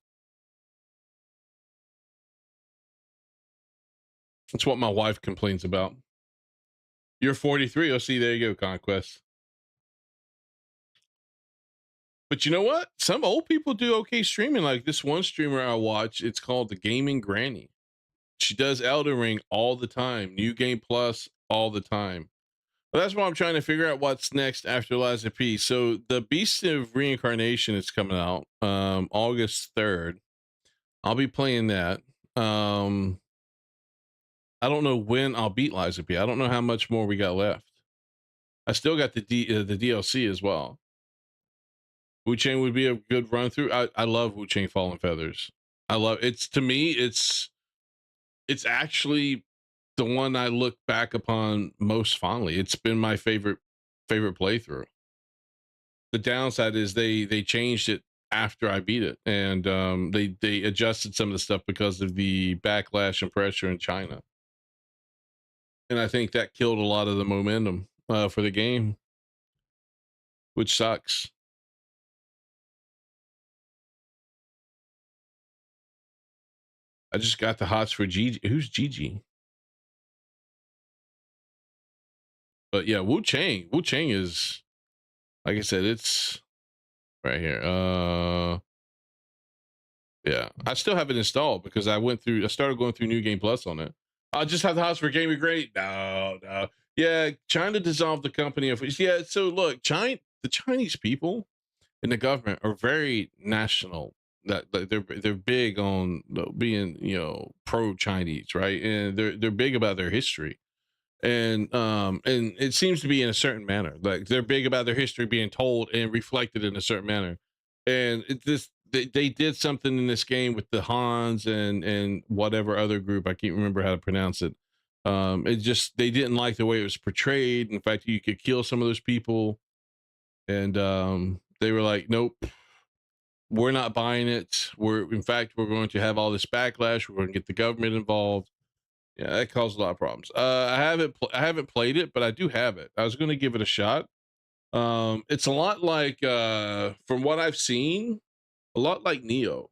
That's what my wife complains about. You're 43. Oh, see, there you go, Conquest. But you know what? Some old people do okay streaming. Like this one streamer I watch, it's called the Gaming Granny. She does Elden Ring all the time. New Game Plus all the time. But that's why I'm trying to figure out what's next after Liza P. So the Beast of Reincarnation is coming out August 3rd. I'll be playing that. I don't know when I'll beat Liza P. I don't know how much more we got left. I still got the DLC as well. Wu Chang would be a good run through. I love Wu Chang Fallen Feathers. I love it's to me it's actually the one I look back upon most fondly. It's been my favorite playthrough. The downside is they changed it after I beat it, and they adjusted some of the stuff because of the backlash and pressure in China, and I think that killed a lot of the momentum for the game, which sucks. I just got the hots for Gigi. Who's Gigi? But yeah, Wu Chang is, like I said, it's right here. Yeah, I still have it installed because I started going through New Game Plus on it. I just have the hots for Gaming Great. No. Yeah, China dissolved the company. Yeah, so look, the Chinese people and the government are very national. That they're big on being pro Chinese, right? And they're big about their history, and it seems to be in a certain manner. Like they're big about their history being told and reflected in a certain manner. And they did something in this game with the Hans and whatever other group, I can't remember how to pronounce it. They didn't like the way it was portrayed. In fact, you could kill some of those people, and they were like, nope, we're not buying it. We're going to have all this backlash. We're going to get the government involved. Yeah, that caused a lot of problems. I haven't played it, but I do have it. I was going to give it a shot. It's a lot like, from what I've seen, a lot like Neo.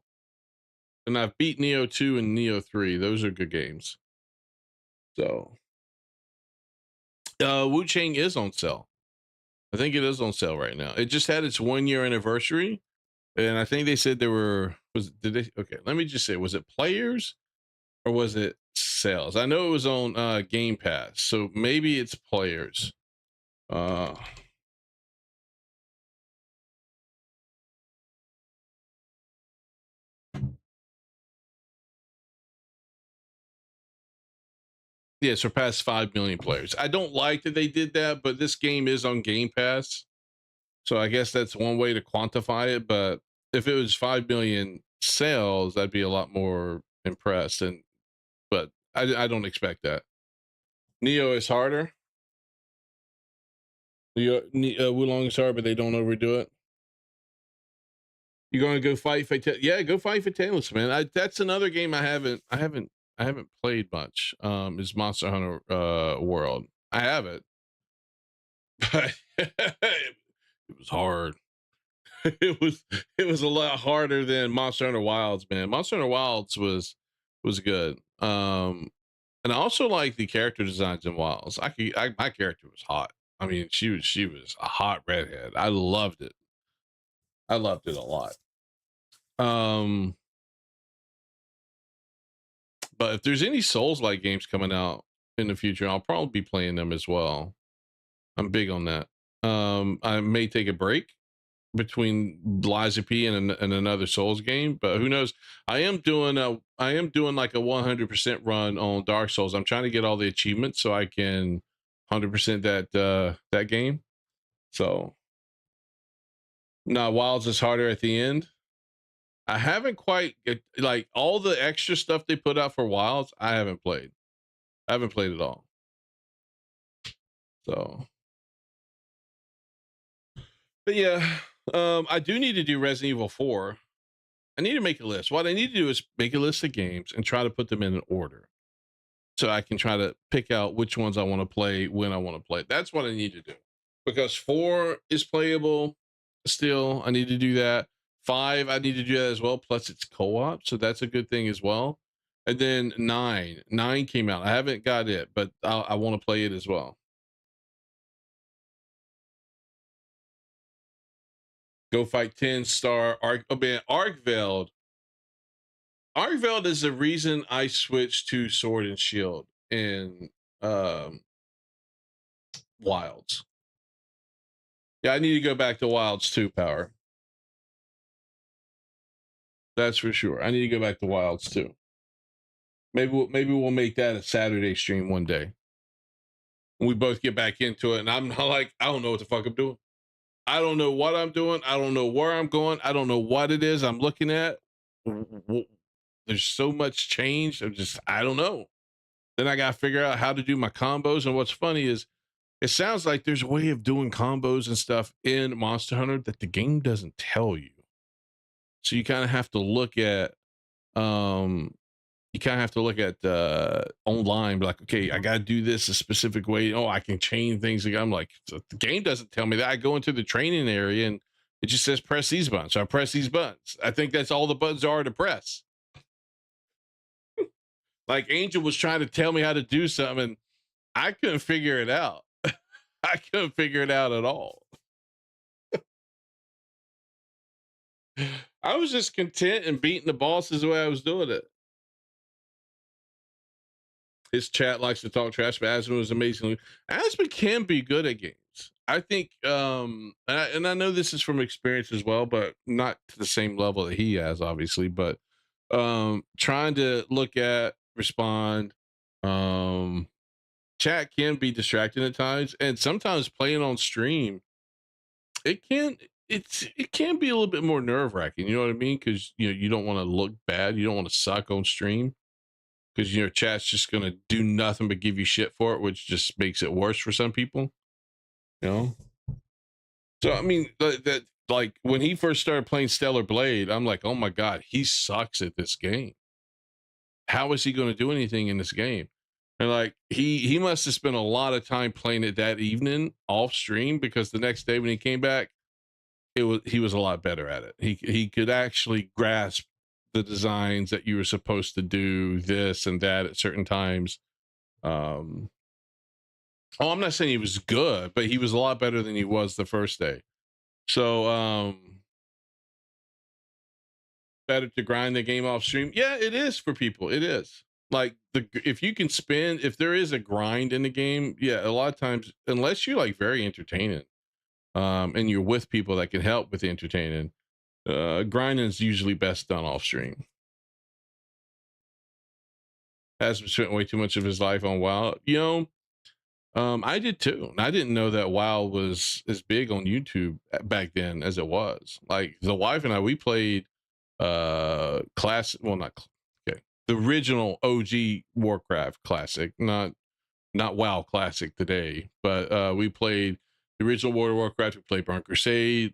And I've beat Neo 2 and Neo 3. Those are good games. So, Wu Chang is on sale. I think it is on sale right now. It just had its 1-year anniversary, and I think they said okay, let me just say, was it players or was it sales? I know it was on Game Pass, so maybe it's players. Yeah, surpassed 5 million players. I don't like that they did that, but this game is on Game Pass, so I guess that's one way to quantify it. But if it was 5 million sales, I'd be a lot more impressed. But I don't expect that. Neo is harder. Wulong is hard, but they don't overdo it. You're gonna go fight for go fight for Talos, man. That's another game I haven't played much. Is Monster Hunter World. I have it, but it was hard. it was a lot harder than Monster Hunter Wilds, man. Monster Hunter Wilds was good. And I also like the character designs in Wilds. My character was hot. I mean, she was a hot redhead. I loved it. I loved it a lot. But if there's any Souls-like games coming out in the future, I'll probably be playing them as well. I'm big on that. I may take a break between Liza P and another Souls game, but who knows? I am doing like a 100% run on Dark Souls. I'm trying to get all the achievements so I can 100% that game. So now Wilds is harder at the end. I haven't quite like all the extra stuff they put out for Wilds. I haven't played it all. So, but yeah, I do need to do Resident Evil 4. I need to make a list. What I need to do is make a list of games and try to put them in an order, so I can try to pick out which ones I want to play when I want to play. That's what I need to do, because 4 is playable still. I need to do that. 5, I need to do that as well. Plus, it's co-op, so that's a good thing as well. And then 9 came out. I haven't got it, but I want to play it as well. Go fight 10-star Arkveld. Arkveld is the reason I switched to Sword and Shield in Wilds. Yeah, I need to go back to Wilds 2, Power. That's for sure. I need to go back to Wilds 2. Maybe we'll make that a Saturday stream one day. And we both get back into it, and I'm like, I don't know what the fuck I'm doing. I don't know what I'm doing. I don't know where I'm going. I don't know what it is I'm looking at. There's so much change. I don't know. Then I got to figure out how to do my combos. And what's funny is it sounds like there's a way of doing combos and stuff in Monster Hunter that the game doesn't tell you. So you kind of have to look at, online, like, okay, I got to do this a specific way. Oh, I can chain things. I'm like, so the game doesn't tell me that. I go into the training area and it just says press these buttons. So I press these buttons. I think that's all the buttons are to press. Like Angel was trying to tell me how to do something and I couldn't figure it out. I couldn't figure it out at all. I was just content and beating the bosses the way I was doing it. His chat likes to talk trash, but Aspen was amazing. Aspen can be good at games. I think, and I know this is from experience as well, but not to the same level that he has, obviously. But trying to look at, respond, chat can be distracting at times, and sometimes playing on stream, it can be a little bit more nerve wracking. You know what I mean? Because you don't want to look bad, you don't want to suck on stream. Because chat's just gonna do nothing but give you shit for it, which just makes it worse for some people. So I mean, that like when he first started playing Stellar Blade, I'm like, oh my god, he sucks at this game. How is he going to do anything in this game? And like he must have spent a lot of time playing it that evening off stream, because the next day when he came back, he was a lot better at it. He could actually grasp the designs that you were supposed to do this and that at certain times. I'm not saying he was good, but he was a lot better than he was the first day. So better to grind the game off stream. Yeah, it is for people. It is like if you can spend, if there is a grind in the game, yeah, a lot of times, unless you're like very entertaining, and you're with people that can help with the entertaining, grinding is usually best done off stream. Has spent way too much of his life on WoW. I did too. And I didn't know that WoW was as big on YouTube back then as it was. Like the wife and I, we played the original OG Warcraft classic, not WoW classic today, but we played the original World of Warcraft. We played Burn Crusade.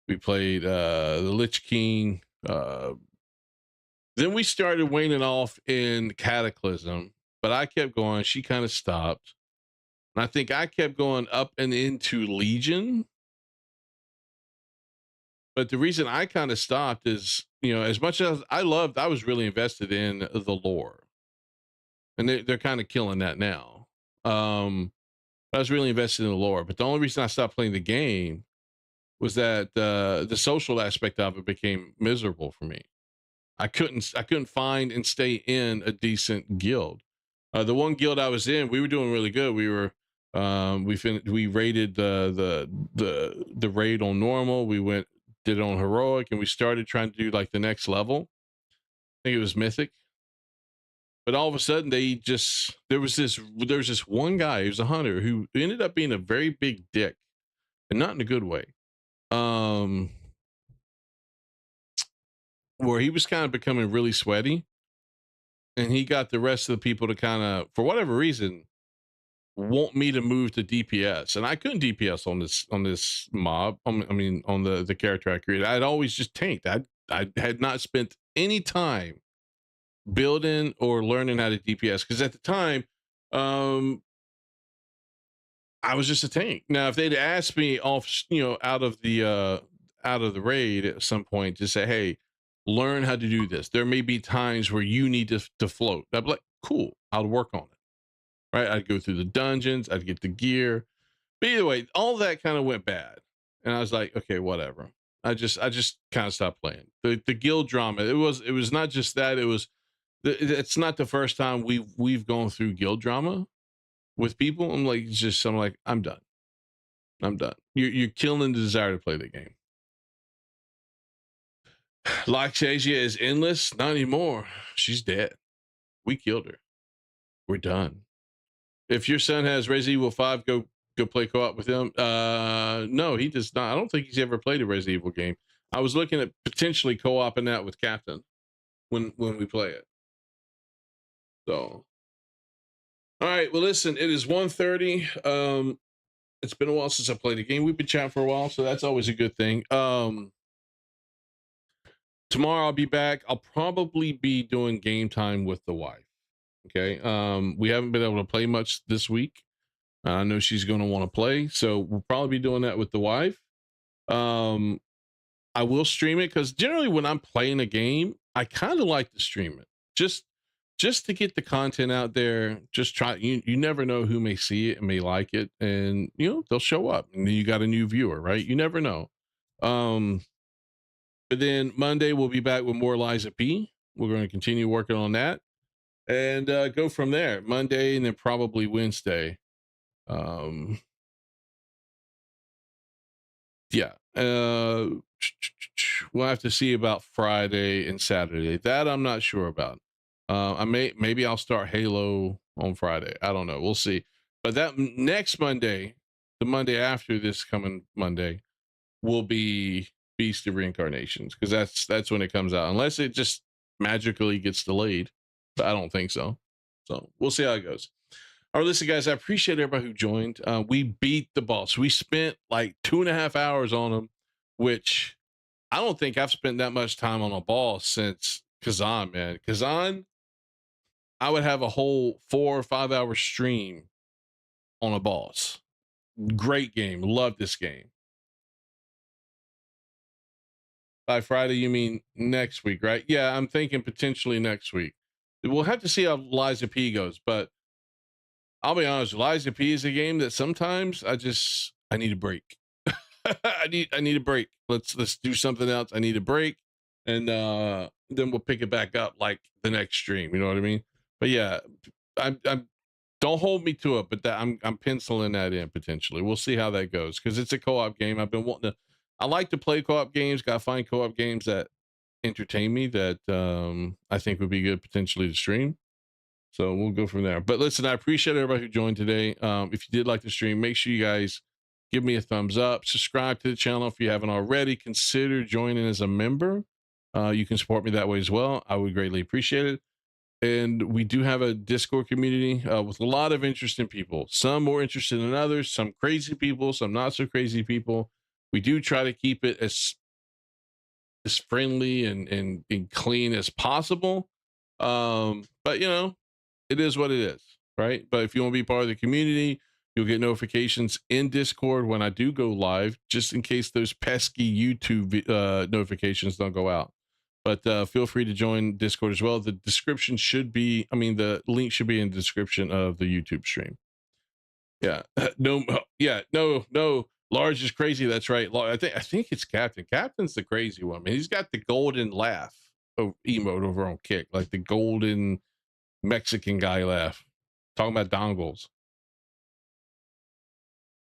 We played the Lich King. Then we started waning off in Cataclysm, but I kept going. She kind of stopped. And I think I kept going up and into Legion. But the reason I kind of stopped is, as much as I was really invested in the lore. And they're kind of killing that now. I was really invested in the lore. But the only reason I stopped playing the game was that the social aspect of it became miserable for me. I couldn't find and stay in a decent guild. The one guild I was in, we were doing really good. We were we rated the raid on normal. We did it on heroic, and we started trying to do like the next level. I think it was mythic. But all of a sudden there was this one guy who was a hunter who ended up being a very big dick, and not in a good way. Where he was kind of becoming really sweaty, and he got the rest of the people to kind of, for whatever reason, want me to move to DPS, and I couldn't DPS on this mob. On the character I created. I'd always just tanked. I had not spent any time building or learning how to DPS, because at the time, I was just a tank. Now, if they'd asked me off, out of the raid at some point to say, hey, learn how to do this. There may be times where you need to float. I'd be like, cool, I'll work on it. Right? I'd go through the dungeons, I'd get the gear. But either way, all that kind of went bad. And I was like, okay, whatever. I just kind of stopped playing. The guild drama, it was not just that, it's not the first time we've gone through guild drama with people. I'm like, I'm done. You're killing the desire to play the game. LAXASIA is endless. Not anymore. She's dead. We killed her. We're done. If your son has Resident Evil 5, go play co-op with him. No, he does not. I don't think he's ever played a Resident Evil game. I was looking at potentially co-oping that with Captain when we play it. So, all right. Well, listen, it is 1:30. It's been a while since I played a game. We've been chatting for a while, so that's always a good thing. Tomorrow I'll be back. I'll probably be doing game time with the wife. Okay. We haven't been able to play much this week. I know she's going to want to play, so we'll probably be doing that with the wife. I will stream it because generally when I'm playing a game, I kind of like to stream it just to get the content out there. Just try. You never know who may see it and may like it, and they'll show up, and then you got a new viewer, right? You never know. But then Monday we'll be back with more Liza P. We're going to continue working on that and go from there. Monday and then probably Wednesday. Yeah. We'll have to see about Friday and Saturday. That I'm not sure about. Maybe I'll start Halo on Friday. I don't know. We'll see. But that next Monday, the Monday after this coming Monday, will be Beast of Reincarnations, because that's when it comes out, unless it just magically gets delayed. But I don't think so. So we'll see how it goes. All right, listen, guys, I appreciate everybody who joined. We beat the boss. We spent like 2.5 hours on him, which I don't think I've spent that much time on a boss since Kazan, man. Kazan, I would have a whole 4 or 5 hour stream on a boss. Great game. Love this game. By Friday, you mean next week, right? Yeah, I'm thinking potentially next week. We'll have to see how Liza P goes, but I'll be honest, Liza P is a game that sometimes I need a break. I need a break. Let's do something else. I need a break. And then we'll pick it back up like the next stream. You know what I mean? But yeah, I'm don't hold me to it, but I'm penciling that in potentially. We'll see how that goes, because it's a co-op game. I've been wanting to. I like to play co-op games. Got to find co-op games that entertain me, that I think would be good potentially to stream. So we'll go from there. But listen, I appreciate everybody who joined today. If you did like the stream, make sure you guys give me a thumbs up. Subscribe to the channel if you haven't already. Consider joining as a member. You can support me that way as well. I would greatly appreciate it. And we do have a Discord community with a lot of interesting people. Some more interested than others. Some crazy people. Some not so crazy people. We do try to keep it as friendly and clean as possible. But it is what it is, right? But if you want to be part of the community, you'll get notifications in Discord when I do go live, just in case those pesky YouTube notifications don't go out. But feel free to join Discord as well. The description should be, the link should be in the description of the YouTube stream. Yeah, no. Large is crazy. That's right. I think it's Captain. Captain's the crazy one. He's got the golden laugh emote over on Kick, like the golden Mexican guy laugh. Talking about dongles.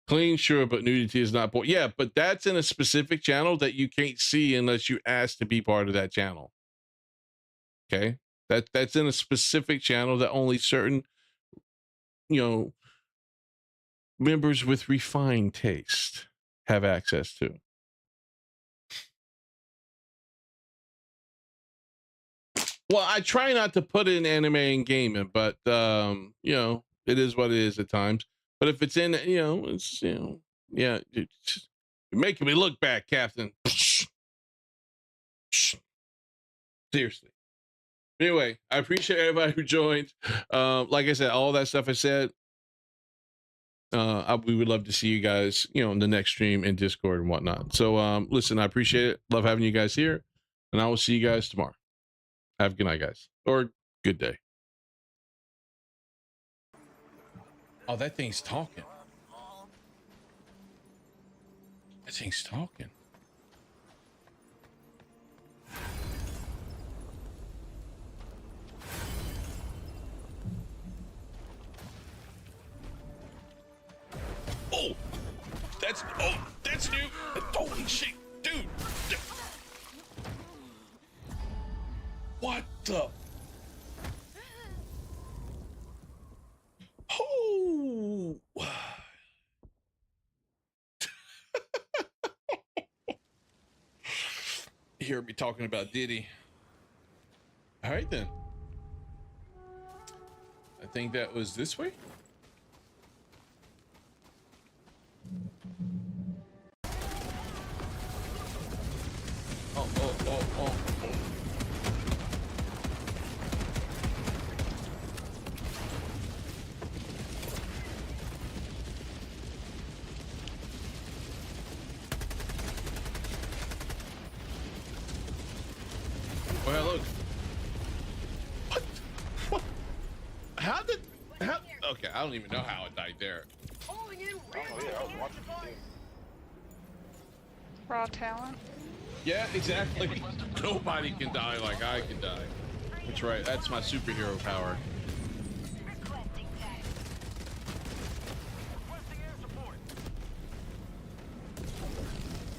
Clean, sure, but nudity is not. Yeah, but that's in a specific channel that you can't see unless you ask to be part of that channel. Okay, that's in a specific channel that only certain, members with refined taste have access to. Well, I try not to put in anime and gaming, but it is what it is at times. But if it's in, it's yeah, you're making me look bad, Captain. Seriously. Anyway, I appreciate everybody who joined. Like I said, all that stuff I said, we would love to see you guys, in the next stream in Discord and whatnot. So listen, I appreciate it. Love having you guys here, and I will see you guys tomorrow. Have a good night, guys, or good day. Oh, that thing's talking. That thing's talking. Oh, that's new. Holy shit, dude. What the? Oh. hear me talking about Diddy. All right then. I think that was this way. Oh. Well, look. What? How? Okay, I don't even know how it died there. Raw talent. Yeah, exactly. Nobody can die like I can die. That's right. That's my superhero power.